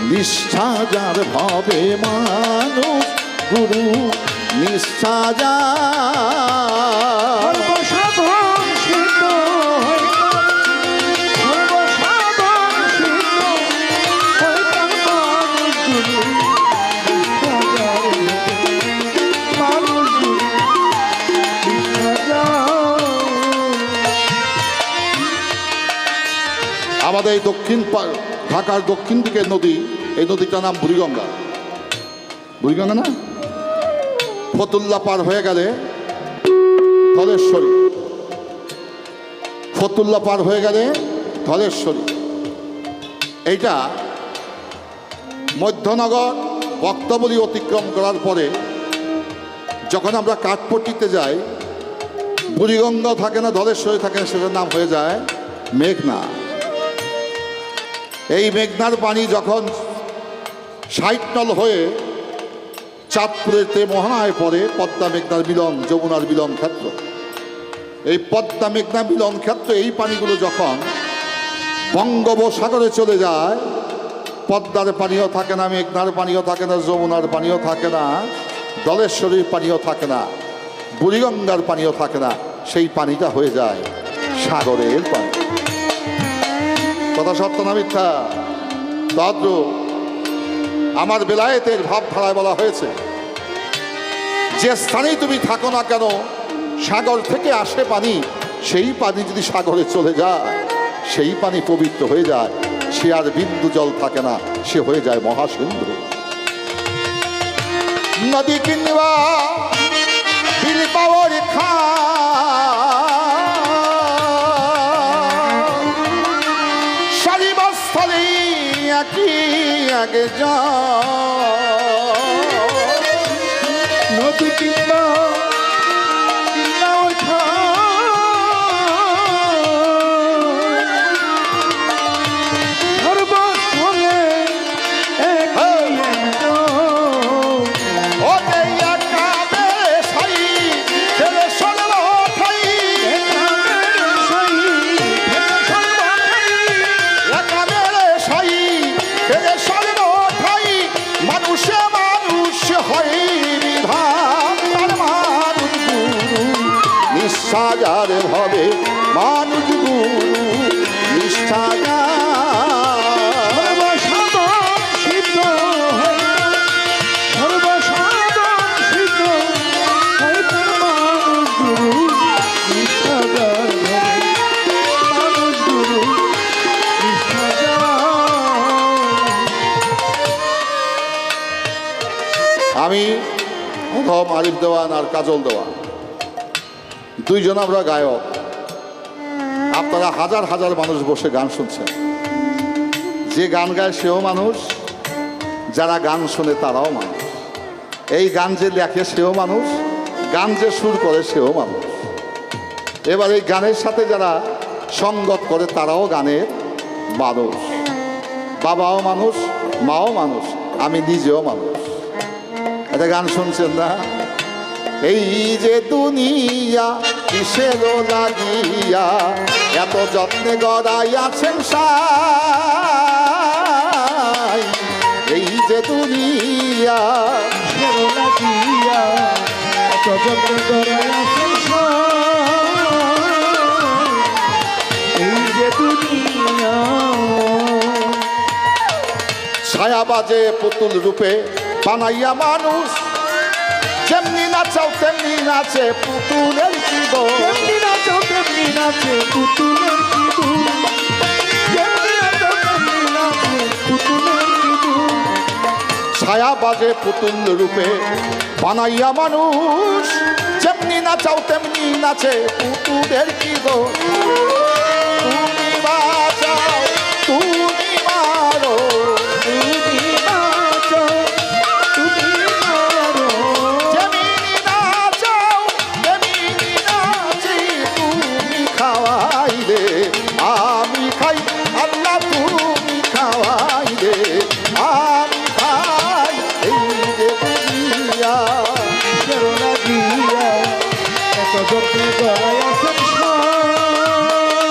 নিষ্ঠা যার ভাবে, মানুষ গুরু নিষ্ঠা যার। সর্বসাধন সিদ্ধ সর্বসাধন সিদ্ধ হইতাম মানুষ গুরু মানুষ গুরু আমাদের এই ঢাকার দক্ষিণ দিকের নদী, এই নদীটার নাম বুড়িগঙ্গা। বুড়িগঙ্গা না? ফতুল্লা পার হয়ে গেলে ধলেশ্বরী, ফতুল্লা পার হয়ে গেলে ধলেশ্বরী। এইটা মধ্যনগর বক্তাবলী অতিক্রম করার পরে যখন আমরা কাঠপট্টিতে যাই, বুড়িগঙ্গা থাকে না, ধলেশ্বরী থাকে না, সেটার নাম হয়ে যায় মেঘনা। এই মেঘনার পানি যখন ৬০ নল হয়ে চাঁদপুরেতে মোহনায় পড়ে, পদ্মা মেঘনার মিলন, যমুনার মিলন ক্ষেত্র, এই পদ্মা মেঘনা মিলন ক্ষেত্র, এই পানিগুলো যখন বঙ্গোপসাগরে চলে যায়, পদ্মার পানিও থাকে না, মেঘনার পানিও থাকে না, যমুনার পানিও থাকে না, ধলেশ্বরীর পানিও থাকে না, বুড়িগঙ্গার পানিও থাকে না, সেই পানিটা হয়ে যায় সাগরের পানি। কথা সত্য না মিথ্যা? তদ্রূপ আমার বেলায়েতের ভাবধারায় বলা হয়েছে, যে স্থানেই তুমি থাকো না কেন, সাগর থেকে আসে পানি, সেই পানি যদি সাগরে চলে যায়, সেই পানি পবিত্র হয়ে যায়, সে আর বিন্দু জল থাকে না, সে হয়ে যায় মহাসিন্ধু। নদী কিনবা বিল পাওয়ার খা, সারিবস্থলে একই আগে যা, নদী কিংবা কিংবা ওঠা সর্বস্থলে একই ওতে একাবে সাই ফেলে সর্বঠাই, একাবে সাই ফেলে সর্বঠাই, মানুষে মানুষ হয় বিধান, তার মানুষ গুরু নিষ্ঠা যার হবে, মানুষ গুরু নিষ্ঠা যার। সর্বসাধন সিদ্ধ সর্বসাধন সিদ্ধ হইতাম মানুষ গুরু নিষ্ঠাগার, মানুষ গুরু নিষ্ঠাগার। আমি অধম আরিফ দেওয়ান আর কাজল দেওয়ান, দুইজন আমরা গায়ক। আপনারা হাজার হাজার মানুষ বসে গান শুনছেন। যে গান গায় সেও মানুষ, যারা গান শোনে তারাও মানুষ। এই গান যে লেখে সেও মানুষ, গান যে সুর করে সেও মানুষ। এবার এই গানের সাথে যারা সঙ্গত করে তারাও গানের মানুষ। বাবাও মানুষ, মাও মানুষ, আমি নিজেও মানুষ। একটা গান শুনছেন না? এই যে দুনিয়া কিসের লাগিয়া, এত যত্নে গড়াইয়াছেন সাই, এই যে দুনিয়া ফেরো লাগিয়া এত যত্ন করাইয়াছেন সাই, এই যে দুনিয়া। ছায়া বাজে পুতুল রূপে বানাইয়া মানুষ, যেমনি নাচাও তেমনি নাচে পুতুলের জীবন। তেমনি নাচো তেমনি নাচে পুতুলের সিঁদুর, তেমনি নাচো তেমনি নাচে পুতুলের সিঁদুর। ছায়া বাজে পুতুল রূপে বানাইয়া মানুষ, যেমনি নাচাও তেমনি নাচে পুতুলের কি গো। তুমি বাঁচাও তুমি মারো, তুমি নাচো তুমি মারো, যেমনি নাচাও তেমনি নাচি, তুমি খাওয়াইলে আমি খাই, আল্লাহ তুমি খাওয়াইলে আমি খাই, এই যে দুনিয়া। ফেরো লাগিয়া এত যত্ন করাইয়াছেন সাই,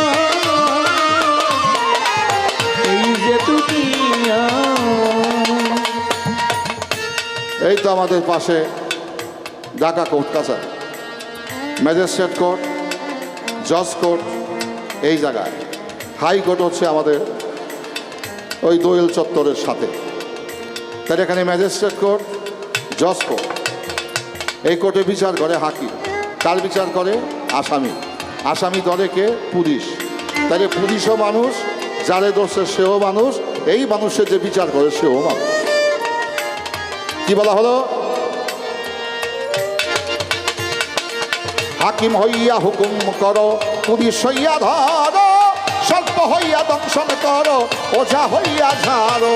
তো আমাদের পাশে ঢাকা কোর্ট কাছারি, ম্যাজিস্ট্রেট কোর্ট, জজ কোর্ট এই জায়গায়। হাইকোর্ট হচ্ছে আমাদের ওই দোয়েল চত্বরের সাথে। তাই এখানে ম্যাজিস্ট্রেট কোর্ট, জজ কোর্ট, এই কোর্টে বিচার করে হাকিম, তার বিচার করে আসামি, আসামি ধরে কে? পুলিশ। তাহলে পুলিশও মানুষ, যারে দোষে সেও মানুষ, এই মানুষের যে বিচার করে সেও মানুষ। কি বলা হলো? হাকিম হইয়া হুকুম করো, পুলিশ হইয়া ধরো, সর্প হইয়া দংশন করো, ওঝা হইয়া ঝাড়ো।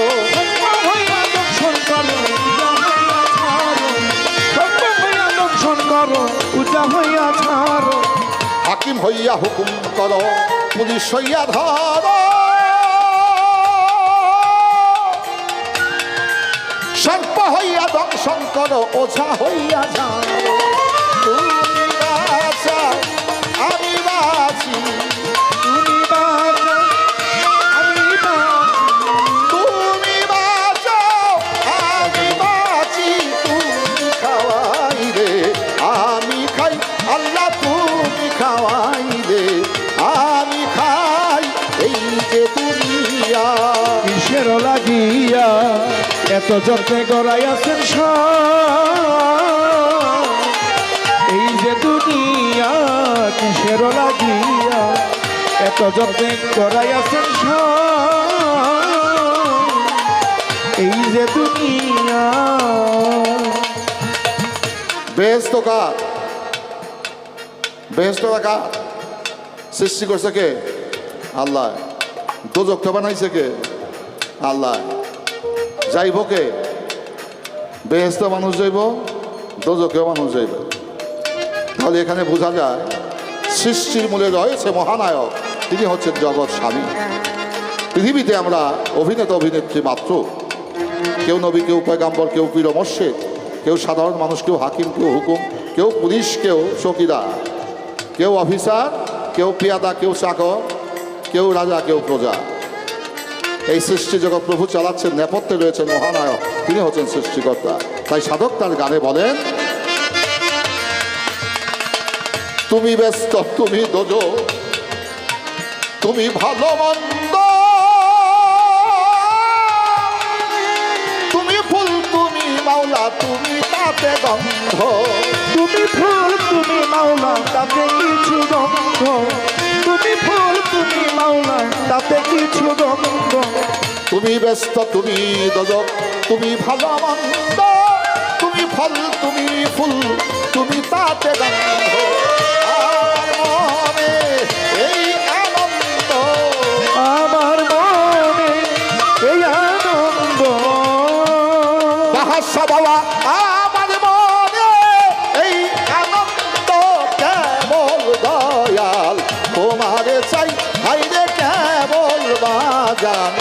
হাকিম হইয়া হুকুম করো, পুলিশ হইয়া ধরো, সর্প হইয়া দংশন করো, ওঝা হইয়া ঝাড়ো। তুমি বাঁচাও, আমি বাঁচি, তুমি বাঁচাও, আমি বাঁচি, তুমি বাঁচাও, আমি বাঁচি, তুমি খাওয়াই রে আমি খাই, আল্লাহ তুমি খাওয়াই রে আমি খাই, এই যে দুনিয়া। কিসের লাগিয়া এত যত্নে গড়াইয়াছেন এই যে দুনিয়া, কিসের লাগিয়া এত যত্নে গড়াইয়াছেন এই যে দুনিয়া। বেহেশত কার? বেহেশত কার? সৃষ্টি করছে কে? আল্লাহ। দোজখটা বানাইছে কে? আল্লাহ। যাইব কে? বেহেশতে মানুষ যাইব, দোজখেও মানুষ যাইব। তাহলে এখানে বোঝা যায় সৃষ্টির মূলে রয়েছে মহানায়ক, তিনি হচ্ছেন জগৎ স্বামী। পৃথিবীতে আমরা অভিনেতা অভিনেত্রী মাত্র, কেউ নবী, কেউ পয়গাম্বর, কেউ পীর মুর্শিদ, কেউ সাধারণ মানুষ, কেউ হাকিম, কেউ হুকুম, কেউ পুলিশ, কেউ চকিদার, কেউ অফিসার, কেউ পেয়াদা, কেউ চাকর, কেউ রাজা, কেউ প্রজা। এই সৃষ্টি জগৎ প্রভু চালাচ্ছেন, নেপথ্যে রয়েছেন মহানায়ক, তিনি হচ্ছেন সৃষ্টিকর্তা। তাই সাধক তার গানে বলেন, তুমি ব্যস্ত, তুমি দোজো, তুমি ভালো মন্দ, তুমি ফুল, তুমি মাওলা, তুমি তাতে গন্ধ, তুমি ফুল, তুমি মাওলা, তাতে কিছু গন্ধ, তুমি ফুল, তুমি মাওলা, তাতে কিছু গন্ধ। তুমি ব্যস্ত, তুমি দোজক, তুমি ভালো মন্দ, তুমি ফল, তুমি ফুল, তুমি তাতে গন্ধ। আমার মনে এই আনন্দ, আমার মনে এই আনন্দ, বাহাসা বাবা, আমার মনে এই আনন্দ, কেবল দয়াল তোমারে চাই, হাইরে কেবল বাজান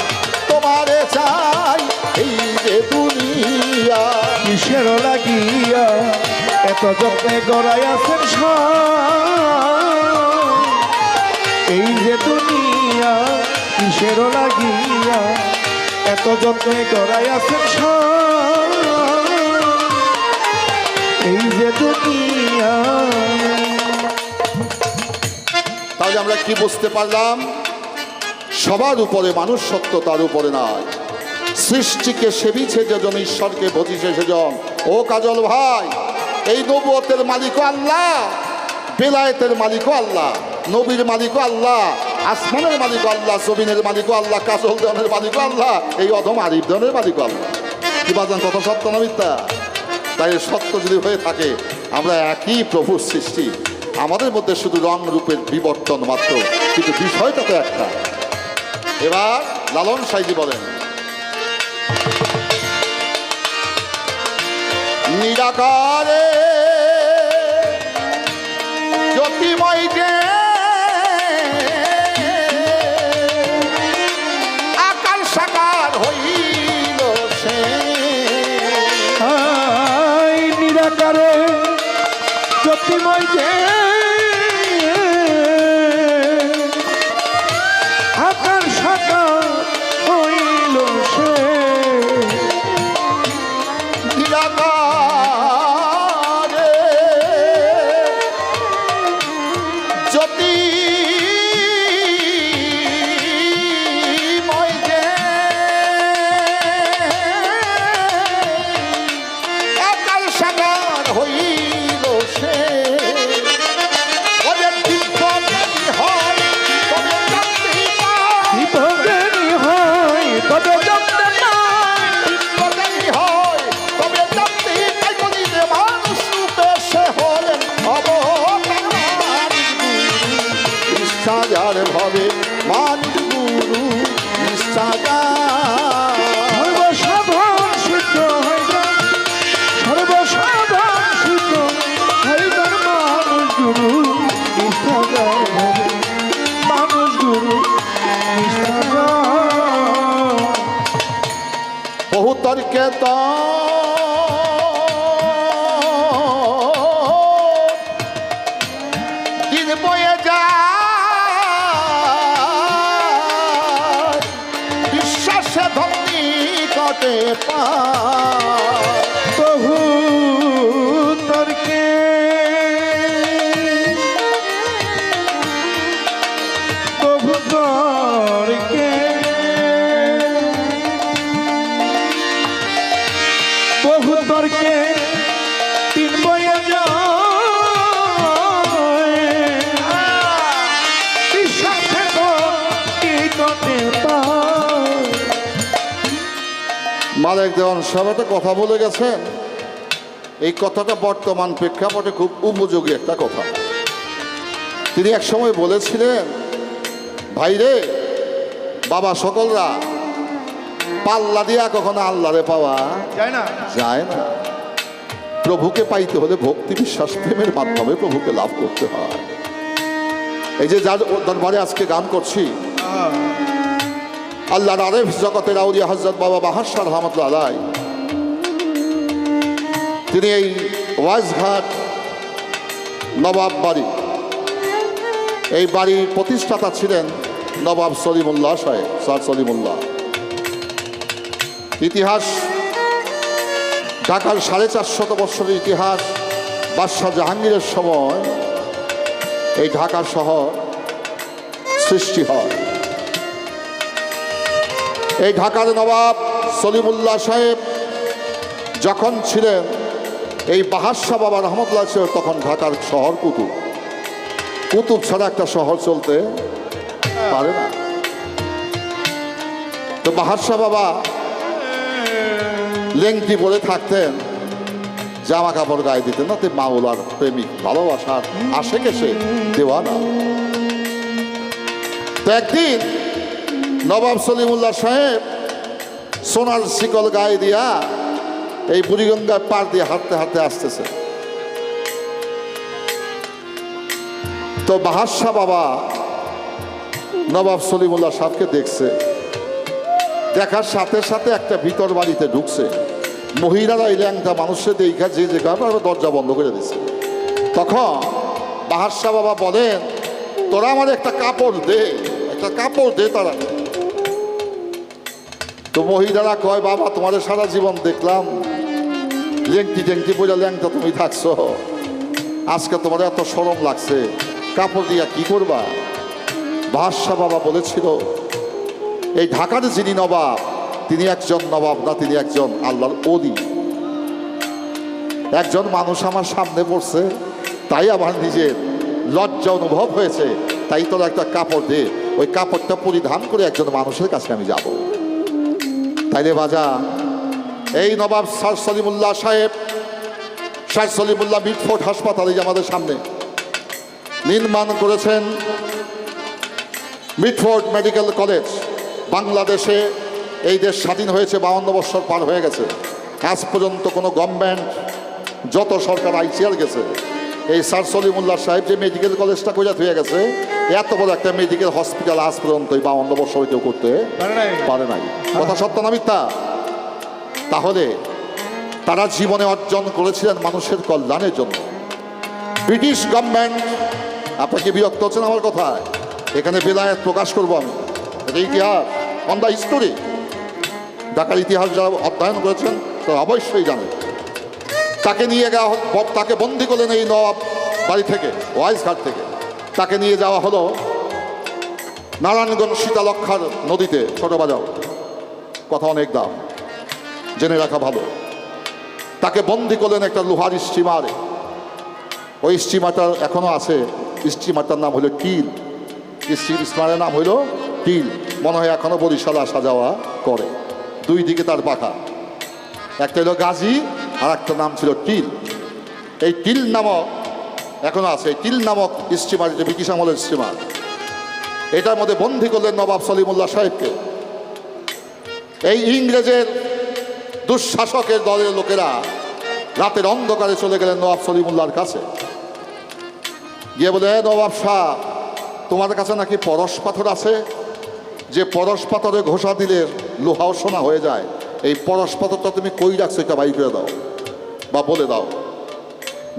তোমারে চাই, এই যে দুনিয়া। কিসের লাগিয়া এত যত্নে গড়াইয়াছেন এই যে দুনিয়া, কিসের লাগিয়া এত যত্নে গড়াইয়াছেন এই যে দুনিয়া। তাহলে আমরা কি বুঝতে পারলাম? সবার উপরে মানুষ সত্য, তার উপরে নয়। সৃষ্টিকে সেবিছে যেজন, ঈশ্বরকে বুঝিছে সেজন। ও কাজল ভাই, এই নবুয়তের মালিকও আল্লাহ, বেলায়েতের মালিকও আল্লাহ, নবীর মালিকও আল্লাহ, আসমানের মালিকও আল্লাহ, জমিনের মালিকও আল্লাহ, কাজল দেওয়ানের মালিকও আল্লাহ, এই অধম আরিফ দেওয়ানের মালিকও আল্লাহ। কি বাজান, কথা সত্য না মিথ্যা? তাই সত্য যদি হয়ে থাকে, আমরা একই প্রভুর সৃষ্টি, আমাদের মধ্যে শুধু রং রূপের বিবর্তন মাত্র, কিন্তু বিষয়টা তো একটা। এবার লালন সাইজি বলেন, নিরাকারে জ্যোতিময় যে আকার সাকার হইল সে, নিরাকারে জ্যোতিময় যে আকার সাকার হইল সে, নিরাকার হবে মানুষ গুরু নিষ্ঠাগার। সর্বসাধন সিদ্ধ হইবে, সর্বসাধন সিদ্ধ হইবে মানুষ গুরু নিষ্ঠাগার হবে, মানুষ গুরু নিষ্ঠাগার। বহু তর্কে তো দিন বয়ে যায়, বিশ্বাসে ধনী কটে পায়। বহু তর্কে বহু তর্কে বহু তর্কে তিন বয়ে যায়, বিশ্বাসে কি করতে পায়। মালিক দেওয়ান সাহেব একটা কথা বলে গেছেন, এই কথাটা বর্তমান প্রেক্ষাপটে খুব উপযোগী একটা কথা। তিনি এক সময় বলেছিলেন, ভাইরে বাবা সকলরা, পাল্লা দিয়া কখনো আল্লাহরে পাওয়া যায় না, যায় না। প্রভুকে পাইতে হলে ভক্তি বিশ্বাস প্রেমের মাধ্যমে প্রভুকে লাভ করতে হয়। এই যে যার দরবারে আজকে গান করছি, আল্লাহর আরেফ জগতের আউলিয়া হযরত বাবা বাহাশার রহমতুল্লাহ আলাইহ, তিনি এই ওয়াজঘাট নবাব বাড়ি, এই বাড়ির প্রতিষ্ঠাতা ছিলেন নবাব সলিমুল্লাহ সাহেব, স্যার সলিমুল্লাহ। ইতিহাস ঢাকার 450 বছরের ইতিহাস, বাদশাহ জাহাঙ্গীরের সময় এই ঢাকা শহর সৃষ্টি হয়। এই ঢাকার নবাব সলিমুল্লাহ সাহেব যখন ছিলেন, এই বাহাশাহ বাবা রহমতুল্লাহ ছিল তখন ঢাকার শহর কুতুব। কুতুব ছাড়া একটা শহর চলতে পারে না। তো বাহাশাহ বাবা লেংটি পরে থাকতেন, জামা কাপড় গায়ে দিতেন না। তে মাওলার প্রেমিক, ভালোবাসার আশেক এসে দেওয়ানা। তো একদিন নবাব সলিমুল্লাহ সাহেব সোনার শিকল গায়ে দিয়া এই বুড়িগঙ্গার পার দিয়ে হাঁটতে হাঁটতে আসতেছে। তো বাহাশাহ বাবা নবাব সলিমুল্লাহ সাহেবকে দেখছে, দেখার সাথে সাথে একটা ভিতর বাড়িতে ঢুকছে। মহিলারা এই ল্যাংটা মানুষের দেখা যে দরজা বন্ধ করে দিচ্ছে। তখন বাহাশাহ বাবা বলেন, তোরা আমার একটা কাপড় দে, একটা কাপড় দে তারা। তো মহিলারা কয়, বাবা তোমাদের সারা জীবন দেখলাম লেংটি টেংটি বলে ল্যাংটা তুমি থাকছো, আজকে তোমার এত শরম লাগছে, কাপড় দিয়া কি করবা? বাদশাহ বাবা বলেছিল, এই ঢাকার যিনি নবাব, তিনি একজন নবাব না, তিনি একজন আল্লাহর ওলি। একজন মানুষ আমার সামনে পড়ছে, তাই আমার নিজের লজ্জা অনুভব হয়েছে, তাই তোর একটা কাপড় দে, ওই কাপড়টা পরিধান করে একজন মানুষের কাছে আমি যাব। তাইলে বাজা, এই নবাব স্যার সলিমুল্লাহ সাহেব, স্যার সলিমুল্লাহ মিটফোর্ড হাসপাতালে যে আমাদের সামনে নির্মাণ করেছেন মিটফোর্ড মেডিকেল কলেজ। বাংলাদেশে এই দেশ স্বাধীন হয়েছে 52 বছর পার হয়ে গেছে, আজ পর্যন্ত কোনো গভর্নমেন্ট, যত সরকার আইসিআর গেছে, এই স্যার সলিমুল্লাহ সাহেব যে মেডিকেল কলেজটা করে হয়ে গেছে, এত বড় একটা মেডিকেল হসপিটাল আজ পর্যন্ত এই 52 বছর কেউ করতে পারে নাই। কথা সত্য না মিথ্যা? তাহলে তারা জীবনে অর্জন করেছিলেন মানুষের কল্যাণের জন্য। ব্রিটিশ গভর্নমেন্ট, আপনাকে বিরক্ত হচ্ছেন আমার কথায়, এখানে বেলায়েত প্রকাশ করবো আমি, এটা ইতিহাস, অন দ্য হিস্টোরি। ঢাকার ইতিহাস যারা অধ্যয়ন করেছেন তারা অবশ্যই জানেন। তাকে নিয়ে যাওয়া, তাকে বন্দি করলেন এই নবাব বাড়ি থেকে, ওয়াইজঘাট থেকে। তাকে নিয়ে যাওয়া হলো নারায়ণগঞ্জ শীতলক্ষার নদীতে, ছোট বাজাও, কথা অনেক দাম, জেনে রাখা ভালো। তাকে বন্দি করলেন একটা লোহার স্টিমারে। ওই স্টিমারটা এখনো আছে, স্টিমারটার নাম হলো টিল। স্টিমারের নাম হইল টিল, মনে হয় এখনো বরিশালে আসা যাওয়া করে। দুই দিকে তার পাখা, একটা হলো গাজী আর একটা নাম ছিল টিল। এই টিল নামক এখনো আছে, এই টিল নামক স্টিমার, ব্রিটিশ আমলের স্টিমার। এটার মধ্যে বন্দী করলেন নবাব সলিমুল্লাহ সাহেবকে। এই ইংরেজের দুঃশাসকের দলের লোকেরা রাতের অন্ধকারে চলে গেলেন নবাব সলিমুল্লাহর কাছে, গিয়ে বলে, নবাব শাহ, তোমার কাছে নাকি পরশ পাথর আছে, যে পরশ পাথরে ঘষা দিলে লোহাও সোনা হয়ে যায়, এই পরশ পাথরটা তুমি কই রাখছো, এটা বাই করে দাও বা বলে দাও।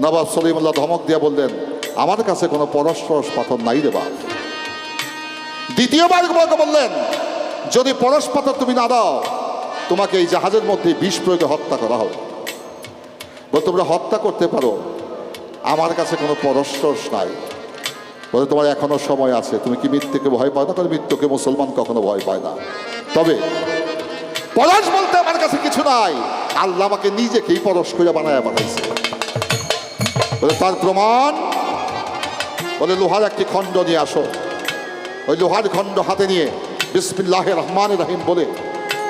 নবাব সলিমুল্লাহ ধমক দিয়ে বললেন, আমার কাছে কোনো পরশ পাথর নাই রে বাপ। দ্বিতীয়বার বললেন, যদি পরশ পাথর তুমি না দাও, তোমাকে এই জাহাজের মধ্যে বিষ প্রয়োগে হত্যা করা হবে। বলে, তোমরা হত্যা করতে পারো, আমার কাছে কোনো পরশ নাই। বলে, তোমার এখনো সময় আছে, তুমি কি মৃত্যুকে ভয় পাও না? কারণ মৃত্যুকে মুসলমান কখনো ভয় পায় না। তবে পরশ বলতে আমার কাছে কিছু নাই, আল্লাহ আমাকে নিজেকেই পরশ করে বানায় বানাইছে। বলে, তার প্রমাণ? বলে, লোহার একটি খণ্ড নিয়ে আসো। ওই লোহার খণ্ড হাতে নিয়ে বিসমিল্লাহির রহমানির রহিম বলে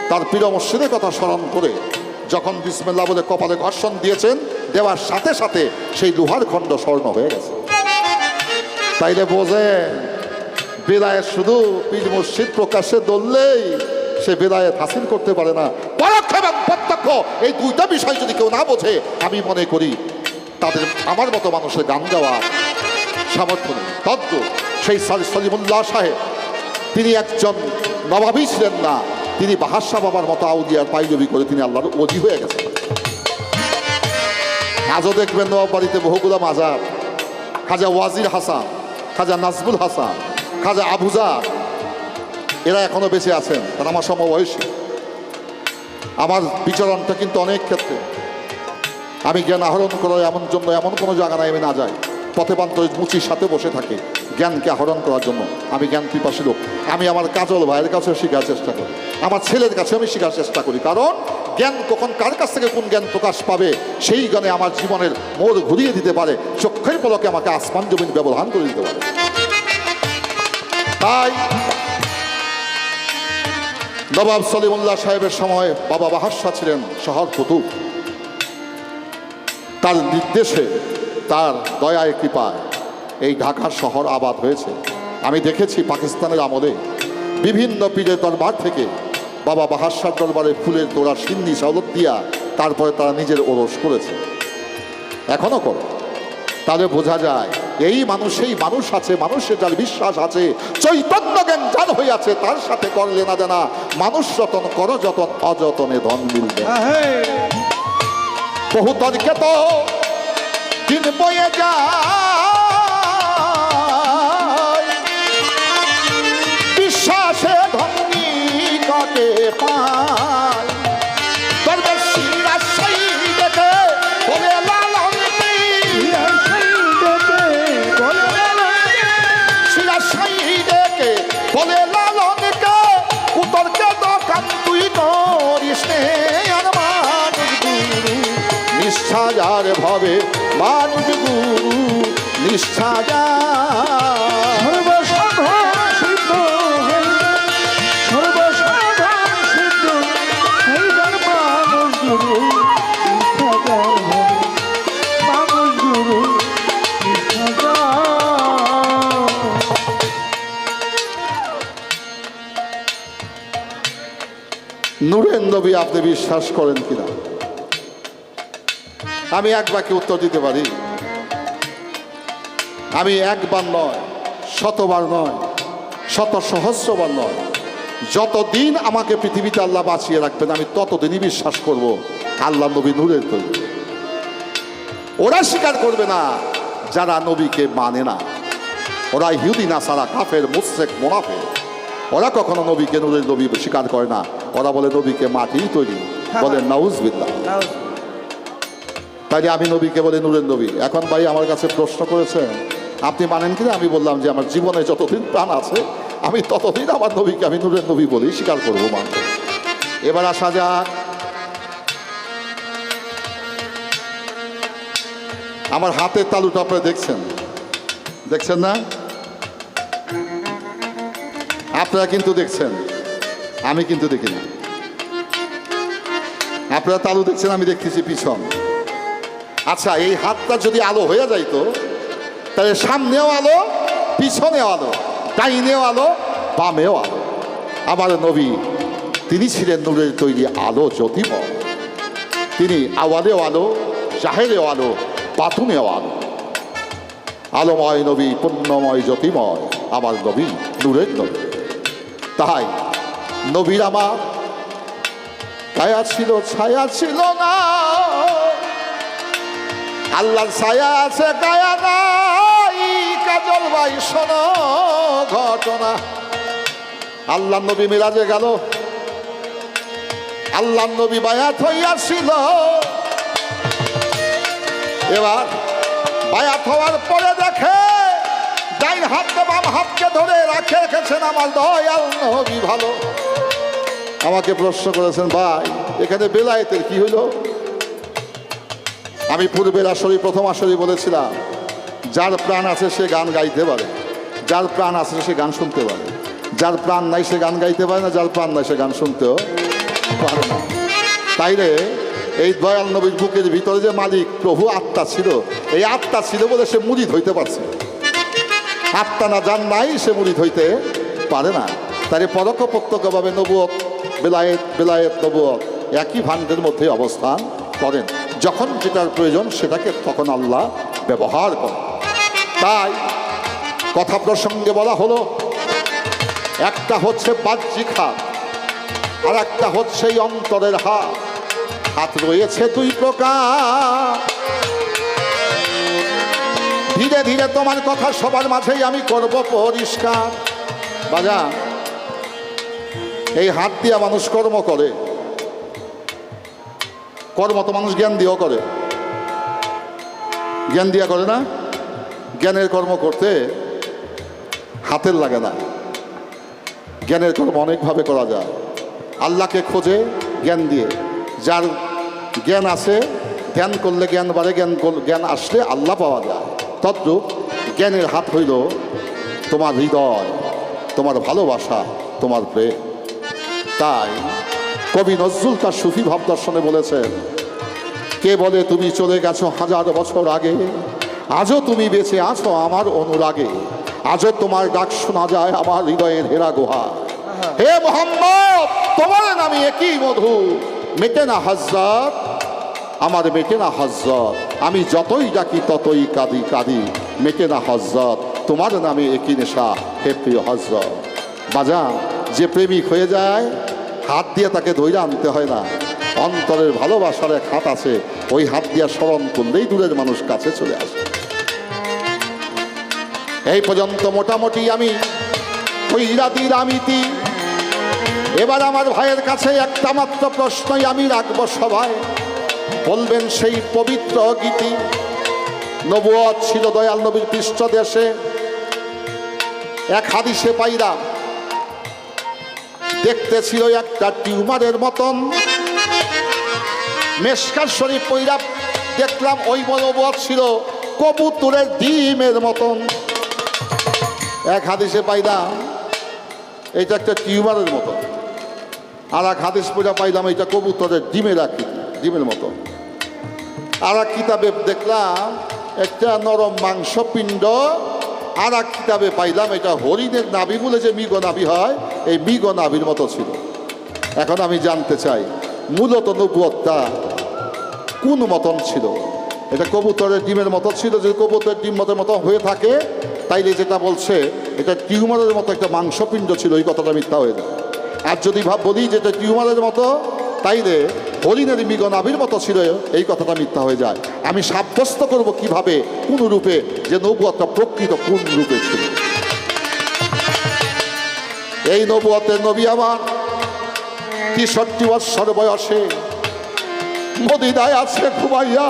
তার প্রিয় মসজিদের কথা স্মরণ করে যখন বিসমিল্লাহ বলে কপালে ঘর্ষণ দিয়েছেন, দেওয়ার সাথে সাথে সেই লোহার খণ্ড স্বর্ণ হয়ে গেছে। তাইলে বোঝে, বেলায়েত শুধু পীর মুর্শিদ প্রকাশ্যে ধরলেই সে বেলায়েত হাসিল করতে পারে না। পরোক্ষ এবং প্রত্যক্ষ এই দুইটা বিষয় যদি কেউ না বোঝে, আমি মনে করি তাদের আমার মতো মানুষের গান গাওয়া সামর্থ্য নেই। তদ্রূপ সেই সলিমুল্লাহ সাহেব, তিনি একজন নবাবী ছিলেন না, তিনি বাহাশা বাবার মতো আউলিয়ার পাইজবি করে তিনি আল্লাহর ওলি হয়ে গেছেন। আজও দেখবেন নবাব বাড়িতে বহুগুলা মাজার, খাজা ওয়াজির হাসান, খাজা নাজমুল হাসান, খাজা আবুজার, এরা এখনো বেঁচে আছেন। তারা আমার সমবয়সী। আমার বিচরণটা কিন্তু অনেক ক্ষেত্রে আমি জ্ঞান আহরণ করার এমন কোনো জায়গা নাই আমি না যাই। পথে প্রান্তরে মুচির সাথে বসে থাকি জ্ঞানকে আহরণ করার জন্য। আমি জ্ঞান পিপাসী লোক। আমি আমার কাজল ভাইয়ের কাছেও শেখার চেষ্টা করি, আমার ছেলের কাছে আমি শেখার চেষ্টা করি। কারণ জ্ঞান কখন কার কাছ থেকে কোন জ্ঞান প্রকাশ পাবে, সেই জ্ঞানে আমার জীবনের মোড় ঘুরিয়ে দিতে পারে, চক্ষের পলকে আমাকে আসমান জমিন ব্যবধান করে দিতে পারে। তাই নবাব সলিমুল্লাহ সাহেবের সময় বাবা বাহাশা ছিলেন শহর কুতুব। তার নির্দেশে, তার দয়ায় কৃপায় এই ঢাকার শহর আবাদ হয়েছে। আমি দেখেছি পাকিস্তানের আমলে বিভিন্ন পীরের দরবার থেকে বাবা বাহাশার দরবারে ফুলের তোড়া সিন্নি সওলত দিয়া তারপরে তারা নিজের ওরস করেছে, এখনো করে। তাহলে বোঝা যায় এই মানুষ আছে, মানুষের যার বিশ্বাস আছে, চৈতন্য জ্ঞান যার হইয়াছে, তার সাথে করলে না জানা মানুষ যতন কর যতন, অযতনে ধন মিলবে। বহু তর্কে তো দিন বয়ে যায়, বিশ্বাসে ধনী কটে পায়। দরবেশিরা সেই দেখে বলে লালন কি, শিরা সেই দেখে বলে লালন কে, কুতর্কে দোকান তুই করিস নে। আর মানুষ গুরু নিষ্ঠাজার ভাবে, মানুষ গুরু নিষ্ঠাজার। নূরের নবী আপনি বিশ্বাস করেন কিনা? আমি এক বাক্যে উত্তর দিতে পারি। আমি একবার নয়, শতবার নয়, শত সহস্রবার নয়, যতদিন আমাকে পৃথিবীতে আল্লাহ বাঁচিয়ে রাখবেন আমি ততদিনই বিশ্বাস করব আল্লাহ নবী নূরের তৈরি। ওরা স্বীকার করবে না যারা নবীকে মানে না, ওরা ইহুদি নাসারা, কাফের, মুশরিক, মুনাফিক, ওরা কখনো নবীকে নূরের নবী স্বীকার করে না। ওরা বলে নবীকে মাটিই তৈরি, বলে নাউজুবিল্লাহ। তাই আমি নবীকে বলে নূরের নবী। এখন ভাই আমার কাছে প্রশ্ন করেছেন আপনি মানেন কিনা, আমি বললাম যে আমার জীবনে যতদিন প্রাণ আছে আমি ততদিন আমার নবীকে আমি নূরের নবী বলি স্বীকার করবো, মানব। এবার আসা যাক আমার হাতের তালুটা, আপনারা দেখছেন না? আপনারা কিন্তু দেখছেন, আমি কিন্তু দেখি না। আপনারা তালু দেখছেন, আমি দেখতেছি পিছন। আচ্ছা, এই হাতটা যদি আলো হয়ে যাইতো তাহলে সামনেও আলো, পিছনেও আলো, ডাইনেও আলো, বামেও আলো। আমার নবী তিনি ছিলেন নূরের তৈরি আলো, জ্যোতিময়। তিনি আওয়ালেও আলো, জাহেরেও আলো, বাতুনেও আলো। আলোময় নবী, পুণ্যময়, জ্যোতিময় আমার নবী, নূরের নবী। তাই নবীর আমার ছায়া ছিল, ছায়া ছিল না। আল্লাহর ছায়া আছে, গায়া নাই। কাজল ভাই শোনো ঘটনা। আল্লাহ নবী মিরাজে গেল, আল্লাহ নবী বায়াত হইয়াছিল। এবার বায়াত হওয়ার পরে দেখে ডাইন হাতকে বাম হাতকে ধরে রেখেছেন আমার দয়াল নবী। ভালো আমাকে প্রশ্ন করেছেন, ভাই এখানে বেলায়েতের কি হইল? আমি পূর্বের আসরে, প্রথম আসরে বলেছিলাম, যার প্রাণ আছে সে গান গাইতে পারে, যার প্রাণ আছে সে গান শুনতে পারে, যার প্রাণ নাই সে গান গাইতে পারে না, যার প্রাণ নাই সে গান শুনতেও পারে না। তাইলে এই দয়াল নবীর বুকের ভিতরে যে মালিক প্রভু আত্মা ছিল, এই আত্মা ছিল বলে সে মুরিদ হইতে পারছে। আত্মা না যার নাই সে মুরিদ হইতে পারে না। তাই পরোক্ষ প্রত্যক্ষভাবে নবুয়ত, বেলায়েত, বেলায়েত নবুয়ত একই ভাণ্ডের মধ্যে অবস্থান করেন। যখন যেটার প্রয়োজন সেটাকে তখন আল্লাহ ব্যবহার করেন। তাই কথা প্রসঙ্গে বলা হলো, একটা হচ্ছে বাহ্যিক হাত, আর একটা হচ্ছে এই অন্তরের হাত। হাত রয়েছে দুই প্রকার। ধীরে ধীরে তোমার কথা সবার মাঝেই আমি করব পরিষ্কার। বাজান, এই হাত দিয়া মানুষ কর্ম করে। কর্ম তো মানুষ জ্ঞান দিয়েও করে, জ্ঞান দিয়া করে না? জ্ঞানের কর্ম করতে হাতের লাগে না। জ্ঞানের কর্ম অনেকভাবে করা যায়। আল্লাহকে খোঁজে জ্ঞান দিয়ে। যার জ্ঞান আছে, ধ্যান করলে জ্ঞান বাড়ে, জ্ঞান আসলে আল্লাহ পাওয়া যায়। তদ্রূপ জ্ঞানের হাত হইল তোমার হৃদয়, তোমার ভালোবাসা, তোমার প্রেম। তাই কবি নজরুল তার সুফি ভাব দর্শনে বলেছেন, কে বলে তুমি চলে গেছো 1000 বছর আগে, আজও তুমি বেঁচে আছো আমার অনুরাগে, আজও তোমার ডাক শোনা যায় আমার হৃদয়ের হেরা গুহা। হে মোহাম্মদ, তোমার নামে একই মধু, মেটে না হযরত, আমার মেটে না হযরত। আমি যতই ডাকি ততই কাঁদি কাঁদি, মেটে না হযরত, তোমার নামে একই নেশা হে প্রিয় হযরত। বাজান, যে প্রেমিক হয়ে যায় হাত দিয়ে তাকে ধৈর্য আনতে হয় না। অন্তরের ভালোবাসার এক হাত আছে, ওই হাত দিয়া স্মরণ করলেই দূরের মানুষ কাছে চলে আসে। এই পর্যন্ত মোটামুটি আমি ওই রাতির আমিতি। এবার আমার ভাইয়ের কাছে একটা মাত্র প্রশ্নই আমি রাখবো, সবাই বলবেন সেই পবিত্র গীতি। নবুয়ত ছিল দয়াল নবীর পৃষ্ঠদেশে। এক হাদিসে পাইলাম, দেখতে ছিল একটা টিউমারের মতন। মেশকাত শরীফ পইরা দেখলাম ওই নবুয়ত ছিল কবুতরের ডিমের মতন। এক হাদিসে পাইলাম এটা একটা টিউমারের মতো, আর এক হাদিস পড়া পাইলাম এটা কবুতরের ডিমের মতো। আর এক কিতাবে দেখলাম একটা নরম মাংসপিণ্ড, আর এক কিতাবে পাইলাম এটা হরিণের নাভি বলে যে মৃগ নাভি হয়, এই মৃগ নাভির মতো ছিল। এখন আমি জানতে চাই মূলত নবুয়তটা কোন মতন ছিল? এটা কবুতরের ডিমের মতো ছিল। যদি কবুতরের ডিম মতো হয়ে থাকে তাইলে যেটা বলছে এটা টিউমারের মতো একটা মাংসপিণ্ড ছিল, এই কথাটা মিথ্যা হয়ে যায়। আর যদি বলি যেটা টিউমারের মতো, তাইলে হরিণের মৃগ নাভির মতো ছিল, এই কথাটা মিথ্যা হয়ে যায়। আমি সাব্যস্ত করব কিভাবে, কোন রূপে, যে নবুয়তটা প্রকৃত কোন রূপে ছিল। এই নবুয়তের নবী আমার 63 বৎসর বয়সে মদিনায় আছে ঘুমাইয়া,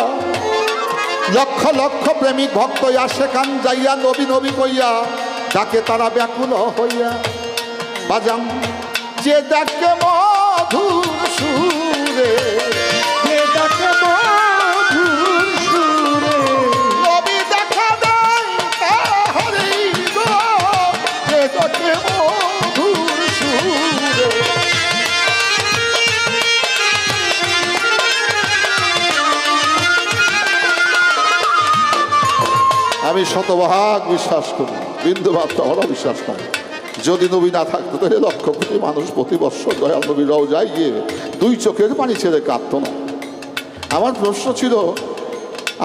লক্ষ লক্ষ প্রেমিক ভক্ত আসে কান যাইয়া নবী নবী কইয়া ডাকে তারা ব্যাকুল হইয়া। বাজাম যে ডাকে মধুর সুরে, যে ডাকে মধুর সুরে, নবী দেখা দেয় তাহারই গো, যে ডাকে মধুর সুরে। আমি আমি শতভাগ বিশ্বাস করি, বিন্দুমাত্র আমরা বিশ্বাস করি। যদি নবী না থাকতো তাহলে লক্ষ কোটি মানুষ প্রতি বছর দয়াল নবী রওজায় গিয়ে দুই চোখের পানি ছেড়ে কাঁদতো না। আমার প্রশ্ন ছিল,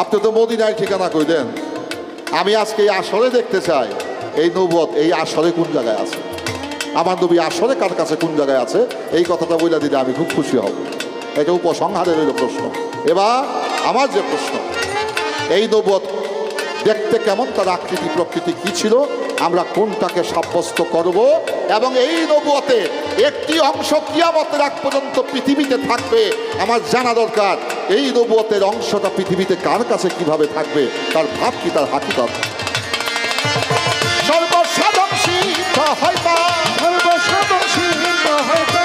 আপনি তো মদিনায় ঠিকানা কইলেন, আমি আজকে এই আসরে দেখতে চাই এই নবুয়ত এই আসরে কোন জায়গায় আছে, আমার নবী আসরে কার কাছে কোন জায়গায় আছে, এই কথাটা বলে দিলে আমি খুব খুশি হব। এটা উপসংহারের হইল প্রশ্ন। এবার আমার যে প্রশ্ন, এই নবুয়ত দেখতে কেমন, তার আকৃতি প্রকৃতি কি ছিল, আমরা কোনটাকে সাব্যস্ত করব, এবং এই নবুয়তে একটি অংশ কিয়ামতের আগ পর্যন্ত পৃথিবীতে থাকবে, আমার জানা দরকার এই নবুয়তের অংশটা পৃথিবীতে কার কাছে কিভাবে থাকবে, তার ভাব কি, তার হাকিকত। সর্বসাধন সিদ্ধ হয় তা, সর্বসাধন সিদ্ধ হয় তা,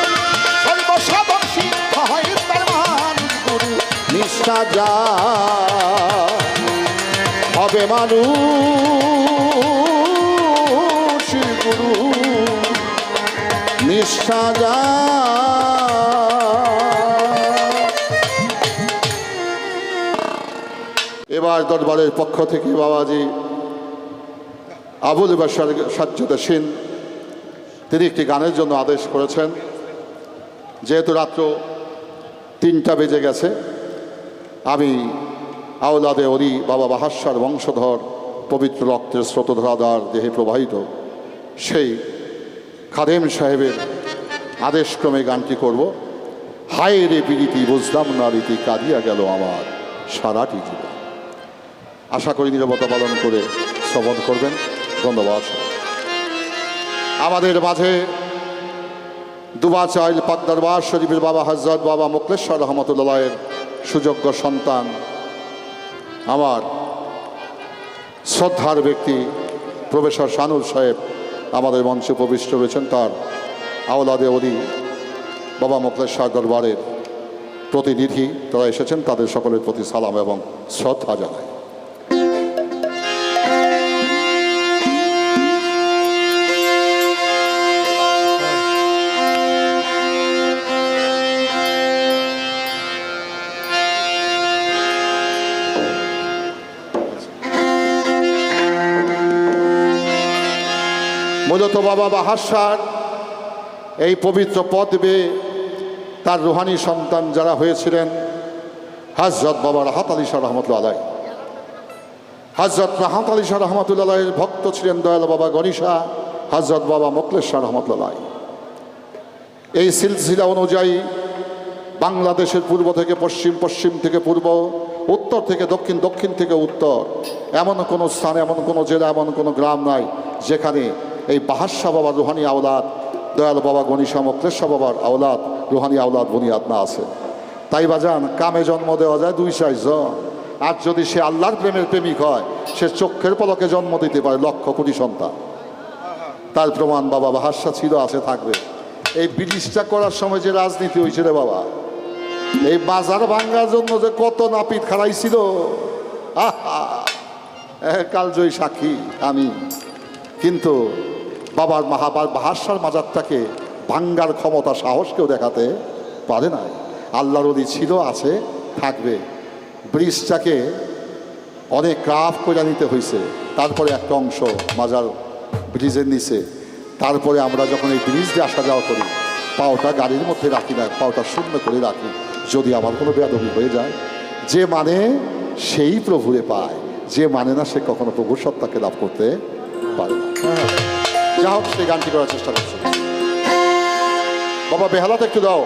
সর্বসাধন সিদ্ধ হয় তার মানুষ গুরু নিষ্ঠা যা হবে মানুষ গুরু নিষ্ঠা যা। এবার দরবারের পক্ষ থেকে বাবাজি আবুল বাশার সাজ্জাদ সেন তিনি একটি গানের জন্য আদেশ করেছেন। যেহেতু রাত্র 3টা বেজে গেছে, আমি আওলাদে ওলি বাবা বাহাশার বংশধর পবিত্র রক্তের স্রোতধারাদার দেহে প্রবাহিত সেই খাদেম সাহেবের আদেশক্রমে গানটি করব। হায় রে পিরিতি বুঝলাম না রীতি, কাঁদিয়া গেল আমার সারাটি জীবন। আশা করি নীরবতা পালন করে শ্রবণ করবেন। ধন্যবাদ। আমাদের মাঝে দুবাচাইল পাক দরবার শরীফের বাবা হযরত বাবা মুখলেশ্বর রহমতুল্লাহের সুযোগ্য সন্তান, আমার শ্রদ্ধার ব্যক্তি প্রফেসর শানুর সাহেব আমাদের মঞ্চে উপবিষ্ট রয়েছেন। তার আওলাদে ওলি বাবা মুখলেশ্বর দরবারের প্রতিনিধি তারা এসেছেন, তাদের সকলের প্রতি সালাম এবং শ্রদ্ধা জানাই। মূলত বাবা বাহাশার এই পবিত্র পদ বেয়ে তার রুহানি সন্তান যারা হয়েছিলেন, হযরত বাবা রাহাত আলী শাহ রহমতুল্লাহ, হযরত রাহাত আলী শাহ রহমতুল্লাহের ভক্ত ছিলেন দয়াল বাবা গণিশা হযরত বাবা মুখলেশ্বর রহমতুল্লাহ। এই সিলসিলা অনুযায়ী বাংলাদেশের পূর্ব থেকে পশ্চিম, পশ্চিম থেকে পূর্ব, উত্তর থেকে দক্ষিণ, দক্ষিণ থেকে উত্তর, এমন কোনো স্থান, এমন কোনো জেলা, এমন কোনো গ্রাম নাই যেখানে এই বাহাশা বাবার রুহানি আওলাদ, দয়াল বাবা গণিশা মুখলেশ্বর বাবার আওলাদ, রুহানি আওলাদ বুনিয়াদ না আছে। তাই বাজান, কামে জন্ম দেওয়া যায় 2-4 জন, আর যদি সে আল্লাহর প্রেমের প্রেমিক হয়, সে চোখের পলকে জন্ম দিতে পারে লক্ষ কোটি সন্তান। তার প্রমাণ বাবা বাহাশা ছিল, আছে, থাকবে। এই ব্রিটিশটা করার সময় যে রাজনীতি হয়েছে রে বাবা, এই বাজার ভাঙ্গার জন্য যে কত নাপিত খাড়াইছিল, কালজয়ী সাক্ষী আমি। কিন্তু বাবার বাহাশার মাজারটাকে ভাঙ্গার ক্ষমতা, সাহস কেউ দেখাতে পারে না। আল্লাহর ওলি ছিল, আছে, থাকবে। ব্রিজটাকে অনেক ক্রাফ করে নিতে হয়েছে, তারপরে একটা অংশ মাজার ব্রিজের নিচে। তারপরে আমরা যখন এই ব্রিজ দিয়ে আসা যাওয়া করি, পাওটা গাড়ির মধ্যে রাখি না, পাওটা শূন্য করে রাখি, যদি আমার কোনো বেয়াদবি হয়ে যায়। যে মানে সেই প্রভুরে পায়, যে মানে না সে কখনো প্রভুর সত্তাকে লাভ করতে পারে না। যা হোক, সেই গানটি করার চেষ্টা করছি। বাবা বেহালাতে একটু দাও।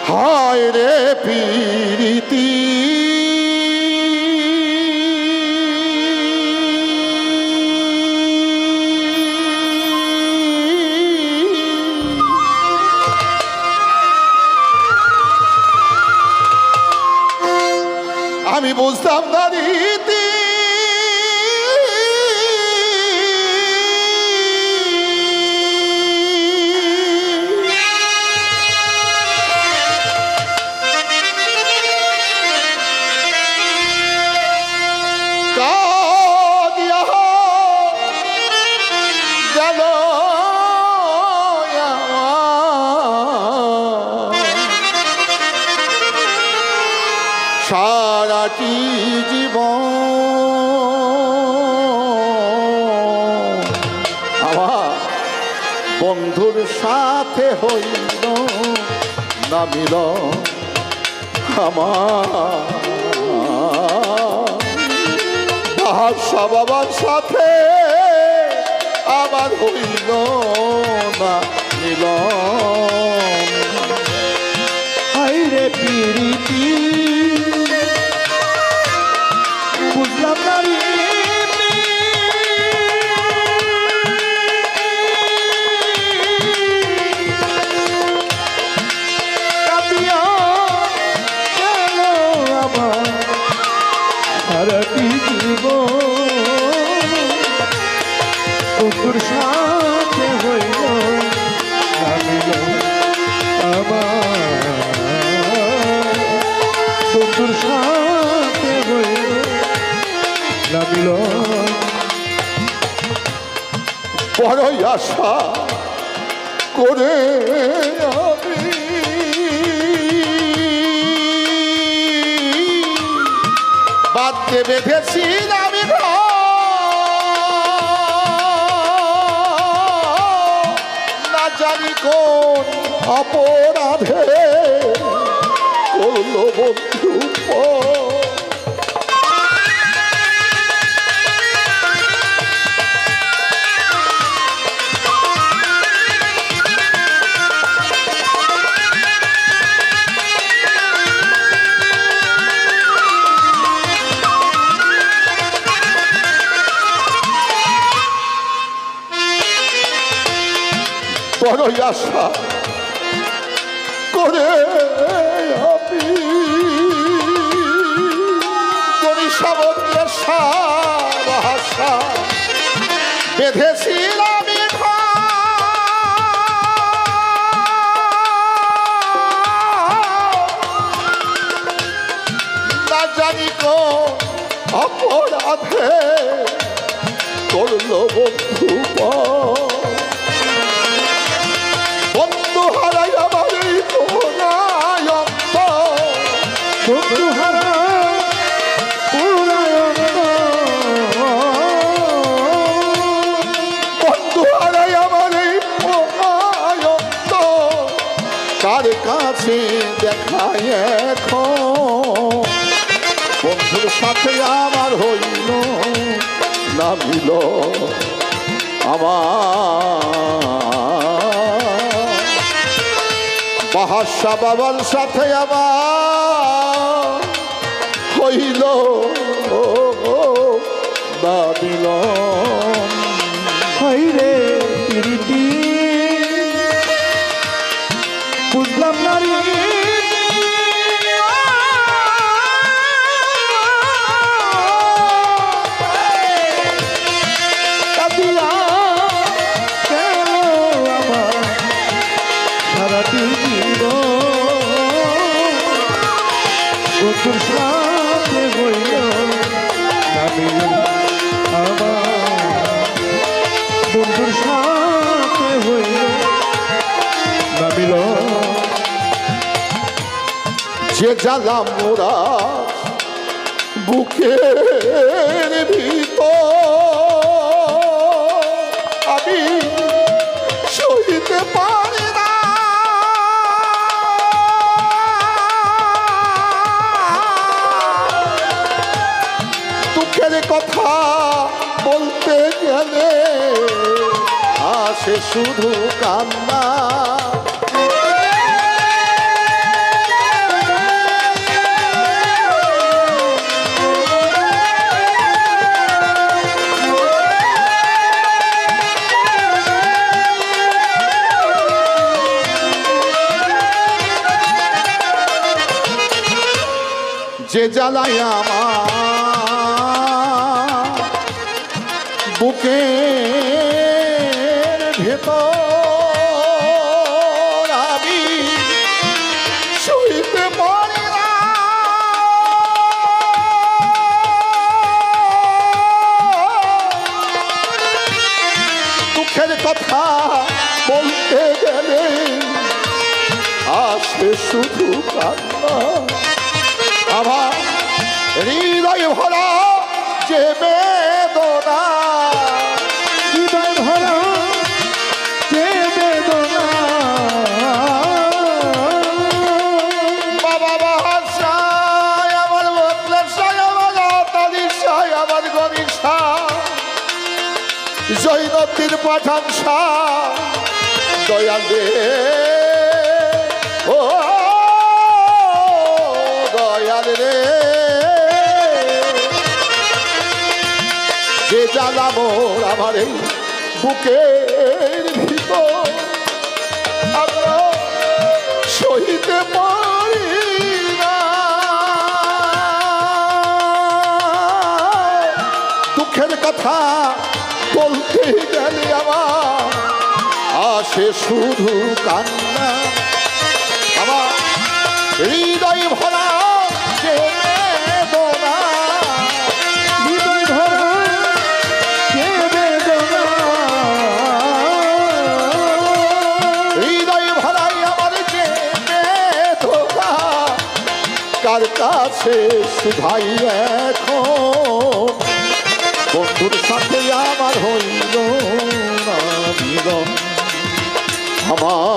হায় রে পিরিতি আমি বুঝতাম না রীতি কাঁদিয়া গেল সারাটি জীবন আমার বন্ধুর সাথে হইল না মিলন আমার বাসা বাবার সাথে আমার হইল না মিলন। হাইরে পিরিতি বুঝলাম না রীতি কাঁদিয়া গেল আমার সারাটি জীবন বন্ধুর সাথে হইল না মিলন আমার বন্ধুর সাথে হইল না মিলন। বড়ই আশা করে আমি বাঁধতে বেঁধেছিলাম না জানি কোন অপরাধে করল বন্ধু বড়ই আশা করে আমি করি সাবনের ভাষা বেঁধেছিলাম না জানি কো অপরাধে করল বন্ধু বন্ধু হারাই আমার এই পুরায়ন্ত বন্ধু হারা পুরায়ন্ত বন্ধু হারাই আমার এই পুরায়ন্ত কার কাছে দেখায় এখন বন্ধুর সাথে আমার হইল না মিল আমার বাহাসা বাবার সাথে আমার হইল না মিলন। হাইরে পিরিতি বুঝলাম না রীতি কাঁদিয়া গেল আমার সারাটি বন্ধুর সাথে হইল না মিলন আমার বন্ধুর সাথে হইল না মিলন। যে জ্বালা মোরা বুকের ভিতর আমি সইতে পারি না দুঃখের কথা বলতে গেলে আসে শুধু কান্না যে জ্বালায় আমার বুকের ভেতর আমি সইতে পারি না। দুঃখের কথা বলতে গেলে আসে শুধু কান্না। আমার হৃদয় ভরা যে বেদনা, হৃদয় ভরা যে বেদনা, বাবা বাহাশায় আমার বদলাশায় আমার তালিশায় আমার গরিশা জৈনতির পাঠান শাহ দয়াল দে ও দয়াল রে, যে জ্বালা মোর আমার এই বুকের ভিতর আমরা সহিতে পারি না। দুঃখের কথা বলতে গেলে আমার আসে শুধু কান্না। আমার হৃদয় ভরা যে বেদনা, হৃদয় ভরা যে বেদনা, হৃদয় ভরাই আমার যে বেদনা কার কাছে শুধাই এখন। বন্ধুর সাথে আমার হইল না মিলন, আমার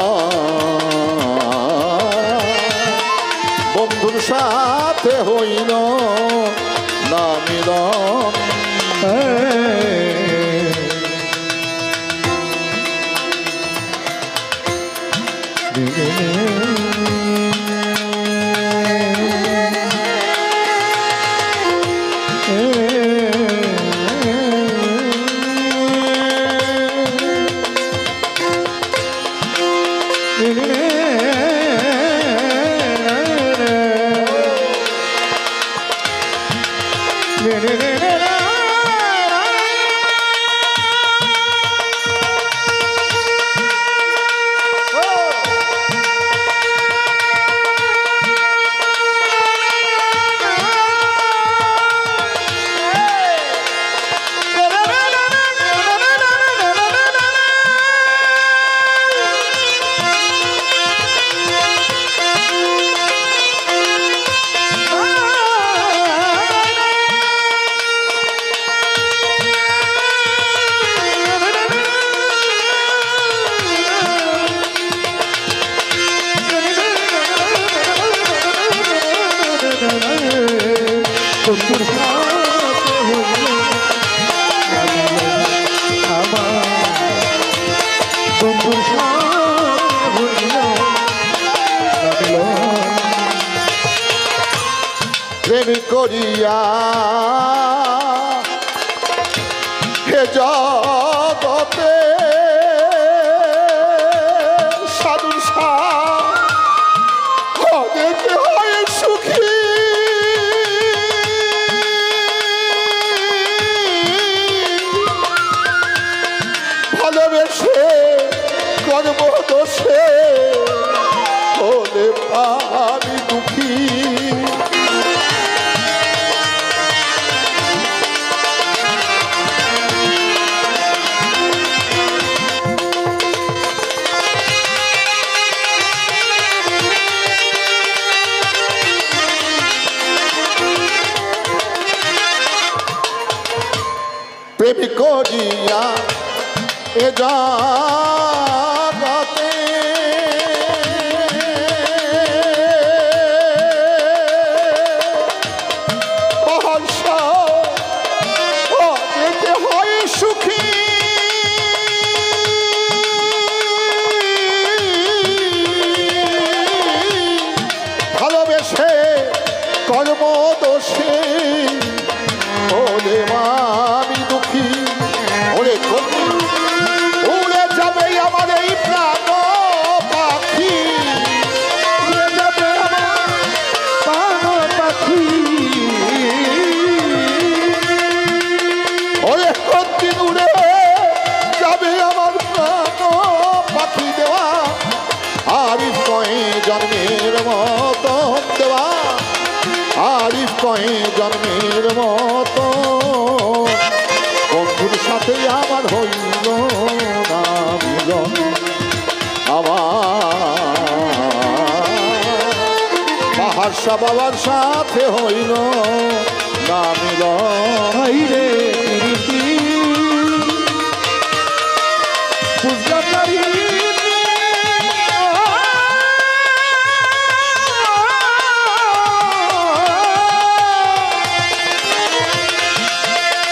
বন্ধুর সাথে হইল না মিলন। বন্ধুর সাথে হইল না মিলন, আমার বন্ধুর সাথে হইল না মিলন। প্রেম করিয়া হে জগতে সাধু অনেকে হয় সুখী, ভালোবেসে কর্ম দোষে হলে আমি দুঃখী। প্রেম করিয়া এ জগতে বহর্ষা অনেকে হয় সুখী, ভালোবেসে কর্ম দোষে ওরে আমি দুঃখী। ওরে উড়ে যাবে আমার এই প্রাণ পাখি, উড়ে যাবে আমার প্রাণ পাখি, কয়ে জন্মের মতো বন্ধুর সাথে আমার হইল না মিলন আমার বাহারশা বাবার সাথে হইল না মিলন হাইরে প্রীতি বুঝলাম না রে।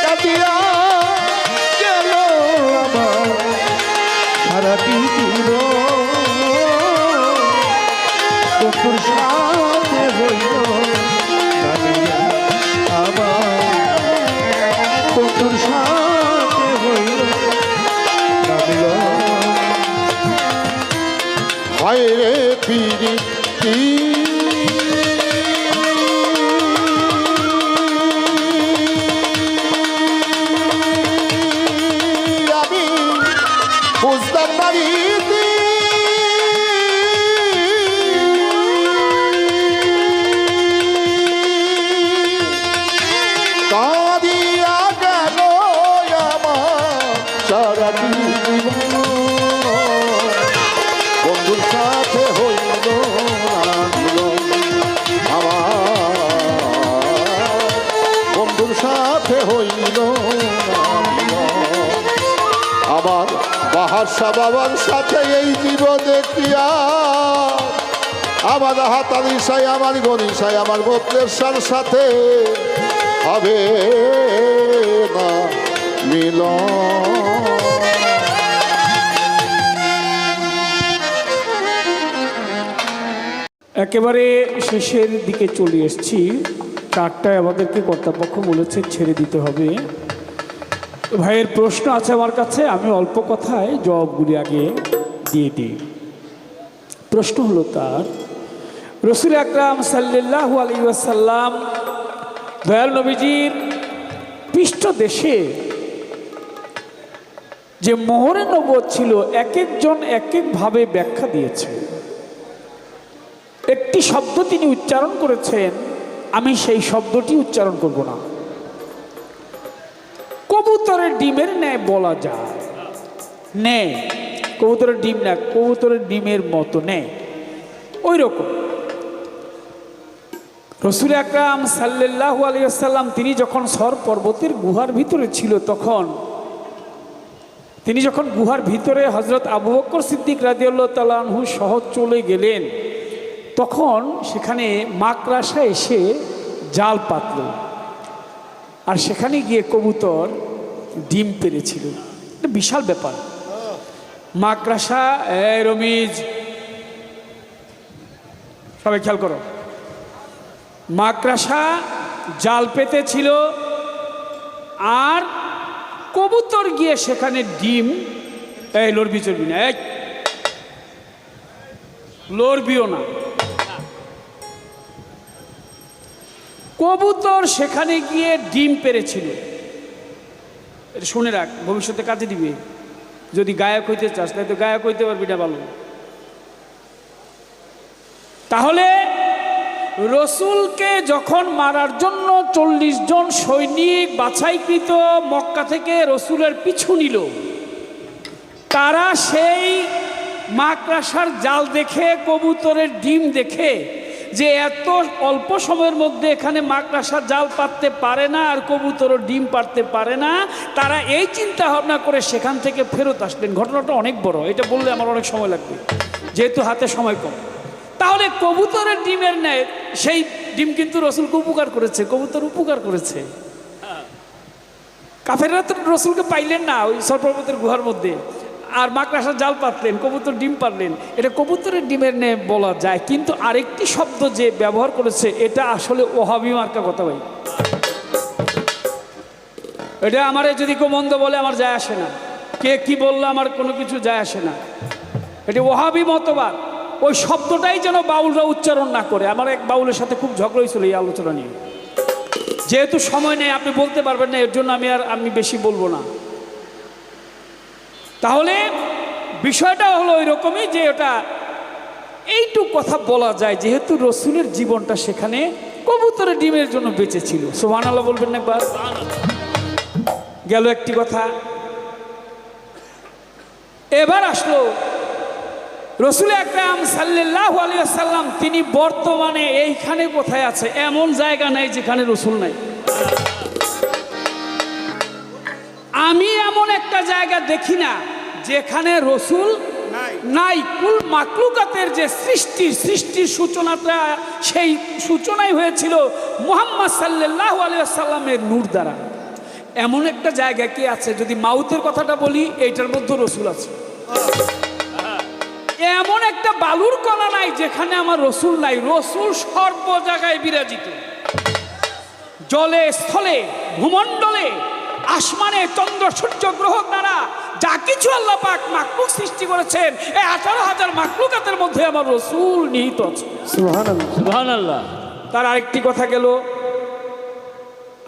কাঁদিয়া গেল আমার সারাটি জীবন বন্ধুর সাথে হইল না মিলন আমার বন্ধুর সাথে হইল না মিলন হায়রে প্রীতি আমি বুঝতাম না রীতি কাঁদিয়া গেল আমার সারাটি জীবন বন্ধুর সাথে হইল না মিলন আমার বন্ধুর সাথে হইল না মিলন আমার বাহারশা বাবার সাথে এই জীবন দেখিয়া আমার হাতালিশাই আমার গনিশাই আমার বত্রেশ্বর সাথে হবে না মিলন একেবারে শেষের দিকে চলে এসেছি। 4টায় আমাদেরকে কর্তৃপক্ষ বলেছে ছেড়ে দিতে হবে। ভাইয়ের প্রশ্ন আছে আমার কাছে, আমি অল্প কথায় জবাবগুলি আগে দিয়ে দিই। প্রশ্ন হলো তার, রসুল আকরাম সাল্লাল্লাহু আলাইহি ওয়াসাল্লাম দয়াল নবীজির পৃষ্ঠদেশে যে মোহরে নবুয়ত ছিল এক একজন এক একভাবে ব্যাখ্যা দিয়েছে। একটি শব্দ তিনি উচ্চারণ করেছেন, আমি সেই শব্দটি উচ্চারণ করব না। কবুতরের ডিমের ন্যায় বলা যায়, ন্যায় কবুতরের ডিম না, কবুতরের ডিমের মতো ন্যায়, ওই রকম। রসুল আকরাম সাল্লাল্লাহু আলাইহি ওয়াসাল্লাম তিনি যখন সর পর্বতের গুহার ভিতরে ছিল, তখন তিনি যখন গুহার ভিতরে হযরত আবু বকর সিদ্দিক রাদিয়াল্লাহু তাআলা আনহু সহ চলে গেলেন, তখন সেখানে মাকড়াসা এসে জাল পাতল, আর সেখানে গিয়ে কবুতর ডিম পেড়েছিল। এটা বিশাল ব্যাপার। মাকড়াসা, রমিজ সবাই খেয়াল করো, মাকড়াসা জাল পেতেছিল আর কবুতর গিয়ে সেখানে ডিম, লড়বি চড়বি না, লড়বিও না, কবুতর সেখানে গিয়ে ডিম পেড়েছিল। এটা শুনে রাখ, ভবিষ্যতে কাজে দিবে। যদি গায়ক হইতে চাস তাই তো গায়ক হইতে পারবি না ভালো। তাহলে রসুলকে যখন মারার জন্য 40 জন সৈনিক বাছাইকৃত মক্কা থেকে রসুলের পিছু নিল, তারা সেই মাকড়াসার জাল দেখে, কবুতরের ডিম দেখে যে এত অল্প সময়ের মধ্যে এখানে মাকড়াসার জাল পাততে পারে না আর কবুতরও ডিম পারতে পারে না, তারা এই চিন্তা ভাবনা করে সেখান থেকে ফেরত আসলেন। ঘটনাটা অনেক বড়, এটা বললে আমার অনেক সময় লাগবে, যেহেতু হাতে সময় কম। তাহলে কবুতরের ডিমের ন্যায় সেই ডিম কিন্তু রসুলকে উপকার করেছে, কবুতর উপকার করেছে। কাফেররা তো রসুলকে পাইলেন না ওই সর পর্বতের গুহার মধ্যে, আর মাকড়াসার জাল পাতলেন, কবুতর ডিম পারলেন। এটা কবুতরের ডিমের ন্যায় বলা যায়, কিন্তু আরেকটি শব্দ যে ব্যবহার করেছে এটা আসলে ওহাবি মার্কা কথা। ভাই, এটা আমারে যদি কেউ মন্দ বলে আমার যায় আসে না, কে কি বললো আমার কোনো কিছু যায় আসে না। এটা ওহাবি মতবাদ। ওই শব্দটাই যেন বাউলরা উচ্চারণ না করে। আমার এক বাউলের সাথে খুব ঝগড়া হয়েছিল এই আলোচনা নিয়ে। যেহেতু সময় নেই, আপনি বলতে পারবেন না, এর জন্য আমি বেশি বলবো না। তাহলে বিষয়টা হলো ওই রকমই যে ওটা এইটুকু কথা বলা যায়, যেহেতু রসুলের জীবনটা সেখানে কবুতরের ডিমের জন্য বেঁচে ছিল। সুবহানাল্লাহ বলবেন না একবার? গেল একটি কথা। এবার আসলো রসুল আকরাম সাল্লাল্লাহু আলাইহি ওয়াসাল্লাম, তিনি বর্তমানে এইখানে কোথায় আছে? এমন জায়গা নাই যেখানে রসুল নাই। আমি এমন একটা জায়গা দেখি না যেখানে রসুল নাই। কুল মাকলুকাতের যে সৃষ্টির সূচনাটা, সেই সূচনাই হয়েছিল মুহাম্মদ সাল্লাল্লাহু আলাইহি ওয়াসাল্লামের নূর দ্বারা। এমন একটা জায়গা কি আছে? যদি মাউতের কথাটা বলি, এইটার মধ্যে রসুল আছে। এমন একটা বালুর কণা নাই যেখানে আমার রসুল নাই। রসুল সর্ব জায়গায় বিরাজিত, জলে স্থলে ভূমণ্ডলে আসমানে চন্দ্র সূর্য গ্রহ দ্বারা যা কিছু আল্লাহ পাক মাকলুক সৃষ্টি করেছেন, এই 18,000 মাকলুকাতের মধ্যে আমার রসুল নিহিত আছে। সুবহানাল্লাহ। সুবহানাল্লাহ। তার আরেকটি কথা গেল,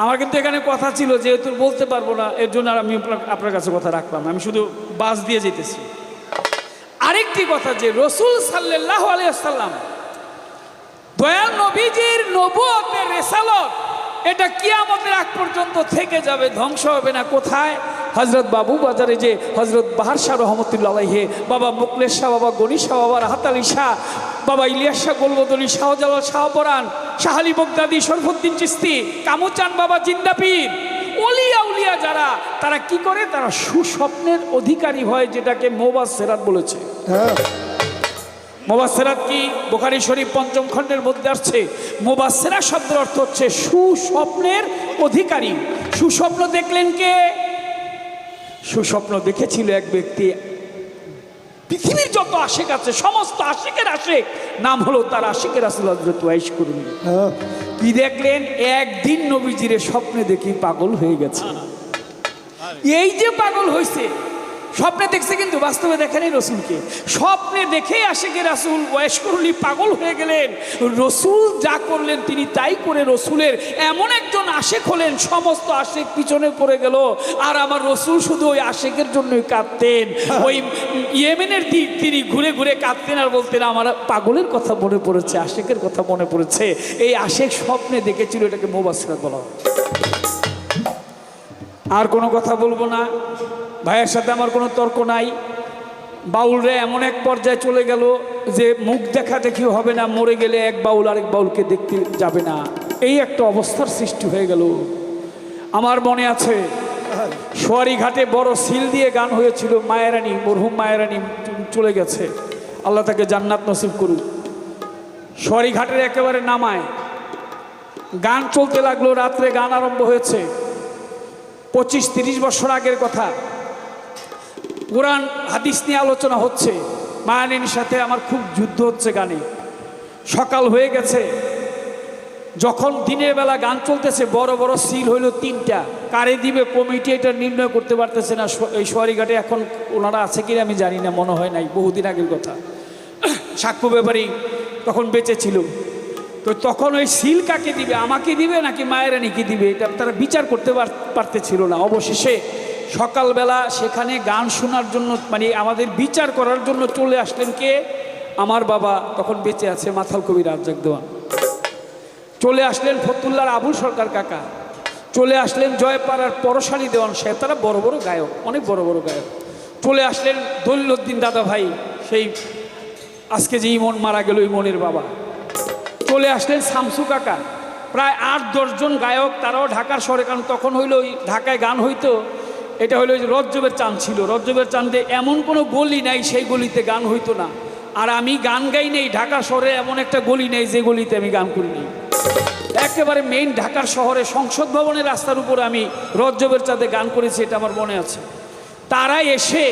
আমার কিন্তু এখানে কথা ছিল, যেহেতু বলতে পারবো না, এর জন্য আর আমি আপনার কাছে কথা রাখলাম, আমি শুধু বাস দিয়ে যেতেছি। আরেকটি কথা, যে রসুল সাল্লাল্লাহু আলাইহি ওয়াসাল্লাম দয়াল নবীজির নবুয়তের রিসালাত, এটা কিয়ামতের আগ পর্যন্ত থেকে যাবে, ধ্বংস হবে না। কোথায়? হযরত বাবু বাজারে যে হযরত বাহার শাহ রহমতুল্লাহ আলাইহি, বাবা মুকলেশ শাহ, বাবা গনি শাহ, বাবা রাহাত আলী শাহ, বাবা ইলিয়াস শাহ গোলবদলী, শাহজালাল শাহপরান, শাহ আলী বগদাদি, শরফুদ্দিন চিশতি, কামুচান বাবা জিন্দাপীর, ওলিয়া উলিয়া যারা, তারা কি করে? তারা সুস্বপ্নের অধিকারী হয়, যেটাকে মুবাসসিরাত বলেছে। মুবাসসিরাত কি? বুখারী শরীফ 5ম খণ্ডের মধ্যে আসছে। মুবাসসিরা শব্দের অর্থ হচ্ছে সুস্বপ্নের অধিকারী। সুস্বপ্ন দেখলেন কে? সুস্বপ্ন দেখেছিল এক ব্যক্তি। পৃথিবীর যত আশিক আছে, সমস্ত আশিকের আশিক, নাম হলো তার আশিকের রাসূল হযরত ওয়াইস করুন। কি দেখলেন? একদিন নবীজিরে স্বপ্নে দেখি পাগল হয়ে গেছে। এই যে পাগল হয়েছে, স্বপ্নে দেখছে কিন্তু বাস্তবে দেখেনি রসুলকে। স্বপ্নে দেখেই আশিকের রাসূল ওয়াইস করুনি পাগল হয়ে গেলেন। রসুল যা করলেন তিনি তাই করে রসুলের এমন একজন আশিক হলেন, সমস্ত আশিক পিছনে পড়ে গেল। আর আমার রসুল শুধু ওই আশিকের জন্যই কাঁদতেন। ওই ইয়েমেনের দিক তিনি ঘুরে ঘুরে কাঁদতেন আর বলতেন, আমার পাগলের কথা মনে পড়েছে, আশিকের কথা মনে পড়েছে। এই আশিক স্বপ্নে দেখেছিল, এটাকে মুবাসসিরাত বলা হয়। আর কোনো কথা বলবো না, ভাইয়ের সাথে আমার কোনো তর্ক নাই। বাউলরা এমন এক পর্যায়ে চলে গেল যে মুখ দেখা দেখি হবে না, মরে গেলে এক বাউল আরেক বাউলকে দেখতে যাবে না, এই একটা অবস্থার সৃষ্টি হয়ে গেল। আমার মনে আছে সোয়ারি ঘাটে বড় সিল দিয়ে গান হয়েছিল। মায়েরানী, মরহুম মায়েরানী চলে গেছে, আল্লাহ তাকে জান্নাত নসিব করুক। সোয়ারি ঘাটের একেবারে নামায় গান চলতে লাগলো, রাত্রে গান আরম্ভ হয়েছে। 25-30 বছর আগের কথা। কোরআন হাদিস নিয়ে আলোচনা হচ্ছে, মায়ানির সাথে আমার খুব যুদ্ধ হচ্ছে গানে। সকাল হয়ে গেছে, যখন দিনের বেলা গান চলতেছে, বড় বড় সিল হইল 3টা। কারে দিবে কমিটি এটা নির্ণয় করতে পারতেছে না। এই সোয়ারিঘাটে এখন ওনারা আছে কিনা আমি জানি না, মনে হয় নাই, বহুদিন আগের কথা। সাক্ষ্য ব্যাপারী তখন বেঁচে ছিল। তো তখন ওই সিল কাকে দিবে, আমাকে দিবে নাকি মায়েরানিকে দিবে, এটা তারা বিচার করতে পারতেছিল না। অবশেষে সকালবেলা সেখানে গান শোনার জন্য, মানে আমাদের বিচার করার জন্য চলে আসলেন কে? আমার বাবা, তখন বেঁচে আছে, মাথাল কবি রাজ্জাক দেওয়ান। চলে আসলেন ফতুল্লার আবু সরকার কাকা, চলে আসলেন জয়পাড়ার পরশালী দেওয়ান সাহেব, তারা বড় বড় গায়ক, অনেক বড় বড় গায়ক। চলে আসলেন দলিলউদ্দিন দাদা ভাই, সেই আজকে যে ইমন মারা গেল ইমনের বাবা। চলে আসলেন শামসু কাকা, প্রায় 8-10 জন গায়ক, তারাও ঢাকার শহরে। কারণ তখন হইলো ওই ঢাকায় গান হইতো, এটা হইলো রজ্জবের চাঁদ ছিল। রজ্জবের চাঁদে এমন কোনো গলি নাই সেই গলিতে গান হইতো না। আর আমি গান গাই নেই, ঢাকা শহরে এমন একটা গলি নেই যে গলিতে আমি গান করি নেই। একেবারে মেইন ঢাকার শহরে সংসদ ভবনের রাস্তার উপরে আমি রজ্জবের চাঁদে গান করেছি, এটা আমার মনে আছে। তারা এসে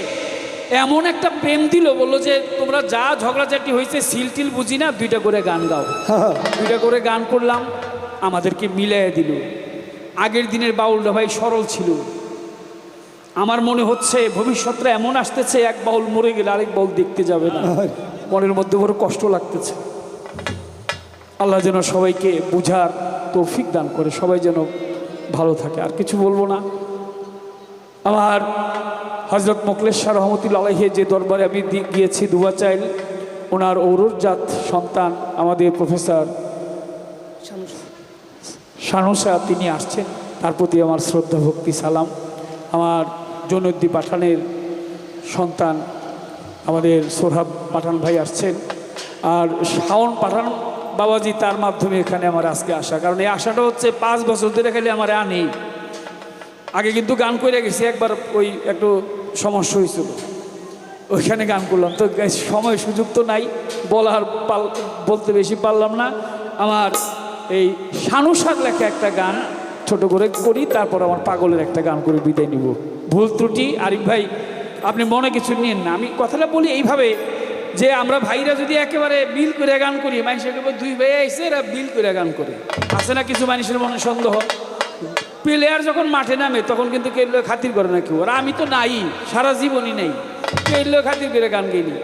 এমন একটা প্রেম দিল, বললো যে তোমরা যা ঝগড়াঝাটি হয়েছে সিলটিল বুঝি না, 2টা করে গান গাও। 2টা করে গান করলাম, আমাদেরকে মিলাই দিল। আগের দিনের বাউলরা ভাই সরল ছিল। আমার মনে হচ্ছে ভবিষ্যৎটা এমন আসতেছে, এক বাউল মরে গেলে আরেক বাউল দেখতে যাবে না। মনের মধ্যে বড় কষ্ট লাগতেছে। আল্লাহ যেন সবাইকে বুঝার তৌফিক দান করে, সবাই যেন ভালো থাকে। আর কিছু বলবো না। আমার হযরত মুকলেশ শাহ রহমতুল্লাহ আলাইহি যে দরবারে আমি গিয়েছি দুয়া চাইল, ওনার ঔরজাত সন্তান আমাদের প্রফেসর শানুসা, তিনি আসছেন। তার প্রতি আমার শ্রদ্ধা ভক্তি সালাম। আমার জৈনুদ্দিন পাঠানের সন্তান আমাদের সোহরাব পাঠান ভাই আসছেন। আর শাওন পাঠান বাবাজি, তার মাধ্যমে এখানে আমার আজকে আসা। কারণ এই আশাটা হচ্ছে 5 বছর ধরে খালি আমার আনি। আগে কিন্তু গান করে গেছি, একবার ওই একটু সমস্যা হয়েছিল, ওইখানে গান করলাম। তো সময় সুযোগ তো নাই, বলতে বেশি পারলাম না। আমার এই শানুসার লেখা একটা গান ছোট করে করি, তারপর আমার পাগলের একটা গান করে বিদায় নিব। ভুল ত্রুটি আরিফ ভাই আপনি মনে কিছু নিন না। আমি কথাটা বলি এইভাবে যে আমরা ভাইরা যদি একেবারে বিল করে গান করি, মানুষের দুই ভাই আইসে এরা বিল করে গান করে, আছে না কিছু মানুষের মনে সন্দেহ। প্লেয়ার যখন মাঠে নামে তখন কিন্তু কেউ খাতির করে না কেউ। আর আমি তো নাই, সারা জীবনই নেই, কেউ খাতির করে গান গেলি।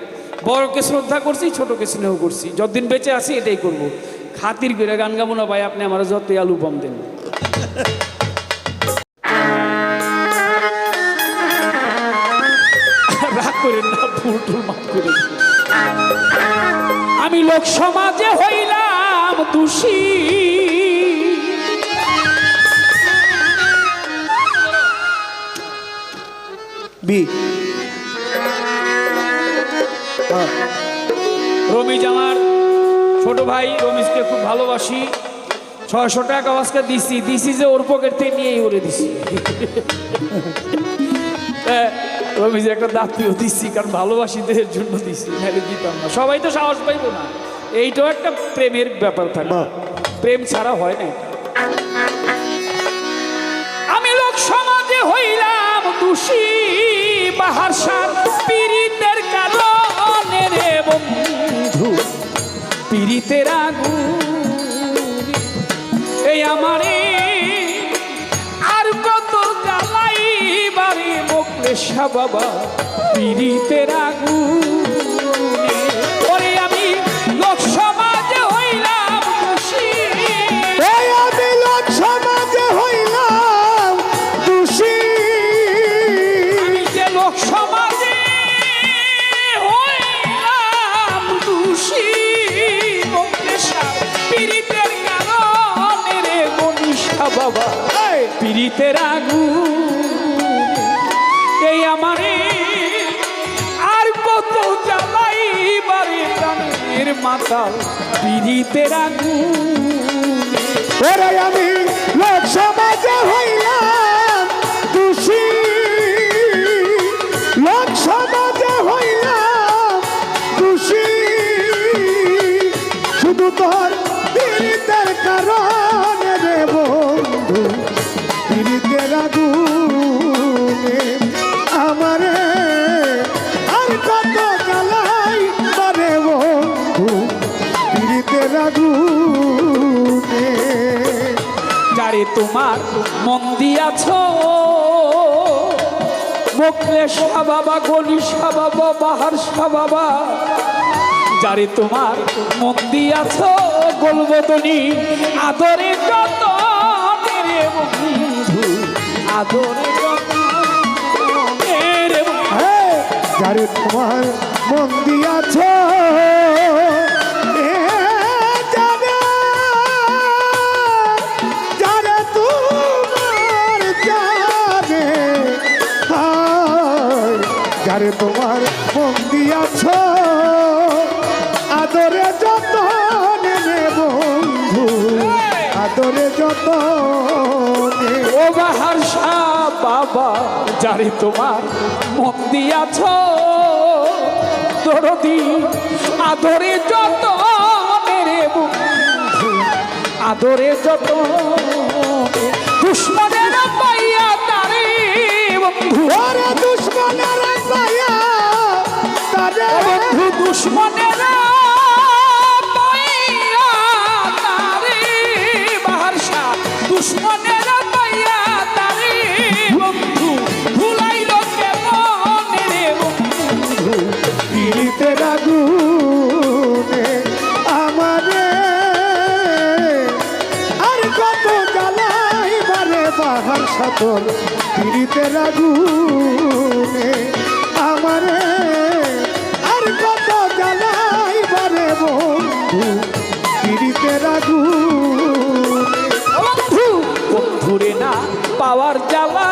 বড়কে শ্রদ্ধা করছি, ছোটকে স্নেহ করছি, যতদিন বেঁচে আছি এটাই করব। খাতির করে গান গাবো না ভাই, আপনি আমার যতই আলু পাম দেন। রাগ করেন না, ফুল টুল মাফ করে। আমি লোক সমাজে হইলাম দোষী, বি রমিজ আমার ছোট ভাই, রমিজকে খুব ভালোবাসি। 600 টাকা আজকে দিছি যে ওর পকেট থেকে নিয়েই ওরে দিছি। রমিজ একটা দাঁতিও দিচ্ছি, কারণ ভালোবাসিদের জন্য দিচ্ছি, নাহলে দিতাম না। সবাই তো সাহস পাইব না, এইটাও একটা প্রেমের ব্যাপার থাকে, প্রেম ছাড়া হয় না। আমি লোক সমাজে হইলাম দোষী, বাহার সার পীড়িতের কারণে রে বন্ধু, পীড়িতের আগুন এই আমারে আর কত জ্বালাই বারে মোকলেশা বাবা, পীড়িতের আগুন। ওরে আমি লোক সমাজে হইলাম দোষী, আমি লোক সমাজে হইলাম দোষী, আমি যে লোক সমাজে হইলাম দোষী, মোকলেশা পীড়িতের কারণে রে মনীষা বাবা, পীড়িতের আগুন এই আমারে আর কত জ্বালাই বারে প্রাণের মাতাল, পীড়িতের আগুন। ওরে আমি লোক সমাজে হইলাম দোষী, লোক সমাজে হইলাম দোষী, শুধু তোর পীড়িতের কারণে রে বন্ধু, পীড়িতের আগুনে আমারে আর কত জ্বালাই বারে বন্ধু, পীড়িতের আগুনে। যারে তোমার মন দিয়াছ মোকলেশা বাবা, গলিশা বাবা, বাহারশা বাবা, যারে তোমার মন দিয়াছ গোলবদনি, আদরে যত রে বন্ধু, আদরে যত রে বন্ধু। যারে তোমার মন দিয়াছ, যারে তোমার জানে, যারে তোমার মন দিয়াছ, আদরে যত নে বন্ধু, আদরে যত ও বাহারশা বাবা, যারে তোমার মন দিয়াছ দরদি, আদরে যত রে বন্ধু, আদরে যত। দুশ্মনের পাইয়া তারে বন্ধু, ওরে দুশ্মনের পাইয়া তারে বন্ধু, দুশ্মনের পাইয়া তারে বাহারশা, দুশ্মনের পাইয়া তারে বন্ধু, ভুলাইল কেমন রে বন্ধু, পীড়িতের আগুনে আমারে আর কত জ্বালাই বারে বাহার সাতর, পীড়িতের আগুনে আমারে আর কত জ্বালাই বন্ধু পীড়িতের আগুন। বন্ধু বন্ধুরে না পাওয়ার জ্বালা,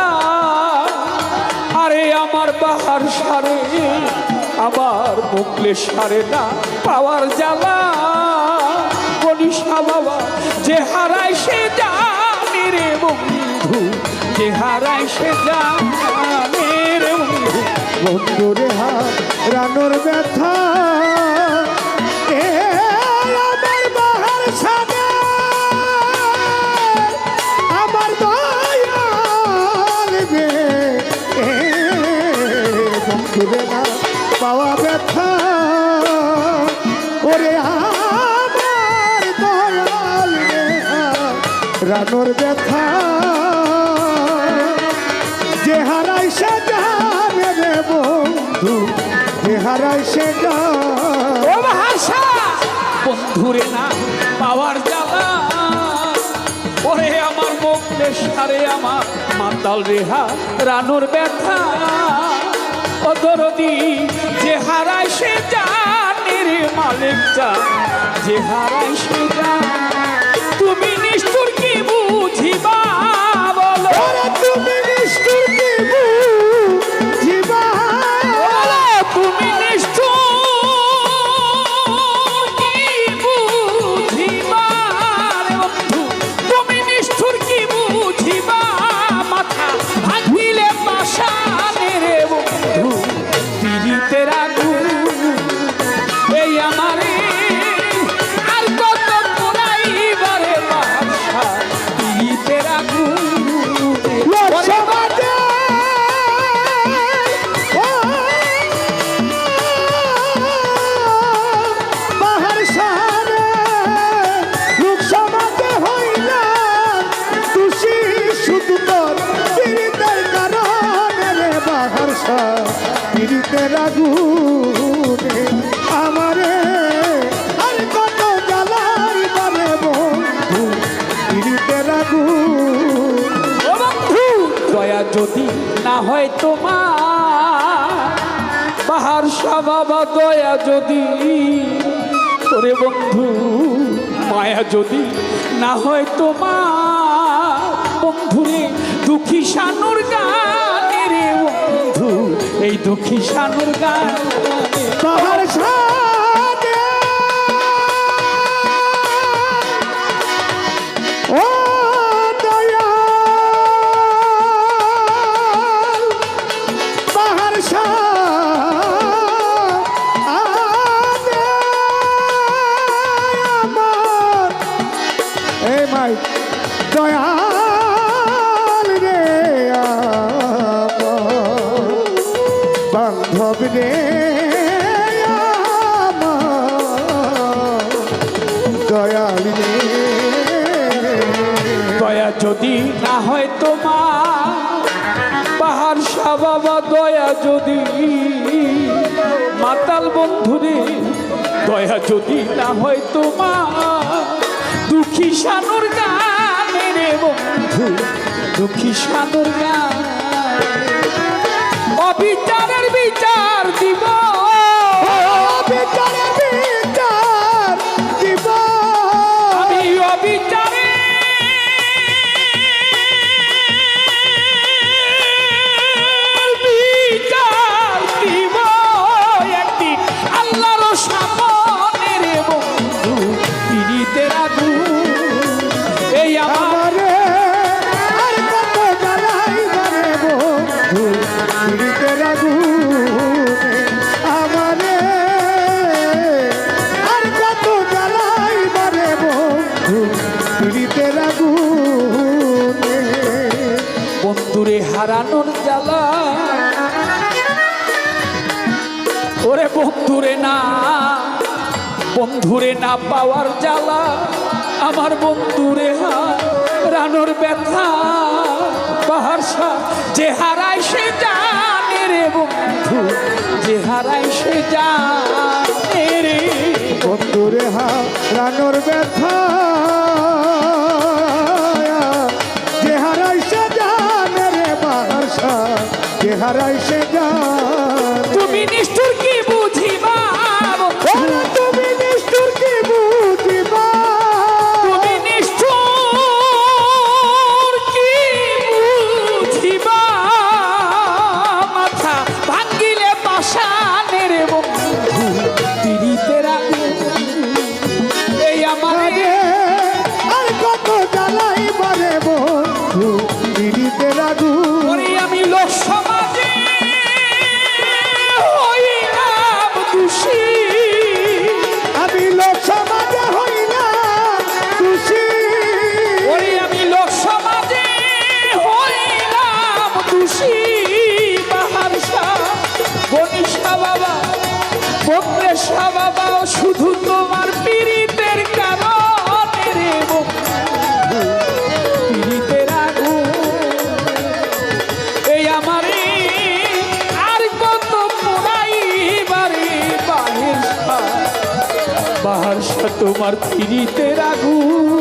আরে আমার বাহার সারে আমার মুখলে সারে না পাওয়ার জ্বালা। বনিশা বাবা যে হারায় সে জানে রে বন্ধু, যে হারায় সে জানে রে বন্ধু। বন্ধুরে হারানোর ব্যথা এ আমার বাহার সাদে আমার দয়াল রে এ বন্ধুরে না পাওয়া ব্যথা ওরে আমার দয়াল রে হারানোর ব্যথা। যে হারাই সে জানে রে বন্ধু, যে হারাই সে জানে। ও ভাষা বন্ধুরে না পাওয়ার জ্বালা, ওরে আমার মুখলে সারে আমার মাতাল রেহা রানুর ব্যথা। ও দরদি যে হারায় সে জানে রে মালিক যা, যে হারায় সে জানে। তুমি নিষ্ঠুর কি বুঝিবা বলো, ওরে তুমি নিষ্ঠুর কি বুঝিবা, বলো তুমি নিষ্ঠুর কি বুঝিবা রে বন্ধু, তুমি নিষ্ঠুর কি বুঝিবা। মাথা ভাঙিলে পাশানে রে বন্ধু, পীড়িতের আগুন এই আমারে আর কত পোড়াইবারে বাসা। পীড়িতের আগুন সমাজে বাহার সারে লোক সমাজে হইলা খুশি শুধু তোর পীড়িতের কারণে রে বাহার সার পীড়িতের আগুনে আমারে আর কত জ্বালাই বারে বন্ধু পীড়িতের আগুন। ও বন্ধু দয়া যদি না হয় তোমার, বাহার বাবা দয়া যদি তোরে বন্ধু, মায়া যদি না হয় তোমার বন্ধুরে, দুঃখী শানুর গানে রে বন্ধু, এই দুঃখী শানুর গানে বাহার সাথে ও দয়াল বাহার সাথে আমার এই মাই দয়াল রে আমার বান্ধব রে আমার দয়াল রে। দয়া যদি না হয় তোমার, পাহাড় বাবা দয়া যদি, মাতাল বন্ধুরে দয়া যদি না হয় তোমার, দুঃখী শানুর গানে রে বন্ধু, দুঃখী শানুর গান। অবিচারের বিচার দিব, বিচারের বিচার দিব আমি অবিচারে বিচার দিব একদিন আল্লাহর সামনে রে বন্ধু, পীড়িতের আগুন এই আমার। আমারে আর কত জ্বালাই বারে বন্ধু পীড়িতের আগুনে আমারে আর কত জ্বালাই বারে বন্ধু পীড়িতের আগুনে। বন্ধুরে হারানোর জ্বালা, ওরে বন্ধুরে না, বন্ধুরে না পাওয়ার জ্বালা, আমার বন্ধুরে হারানোর ব্যথা। বাহারসা যে হারায় সে জানে রে বন্ধু, যে হারায় সে জানে রে বন্ধুরে হারানোর ব্যথা যে হারাইছে জানে রে বাহারসা, যে হারাইছে জানে। তুমি নিষ্ঠুর কি বুঝিবা ওরে তুমি নিষ্ঠুর বাহারসা তোমার পিরিতের আগুন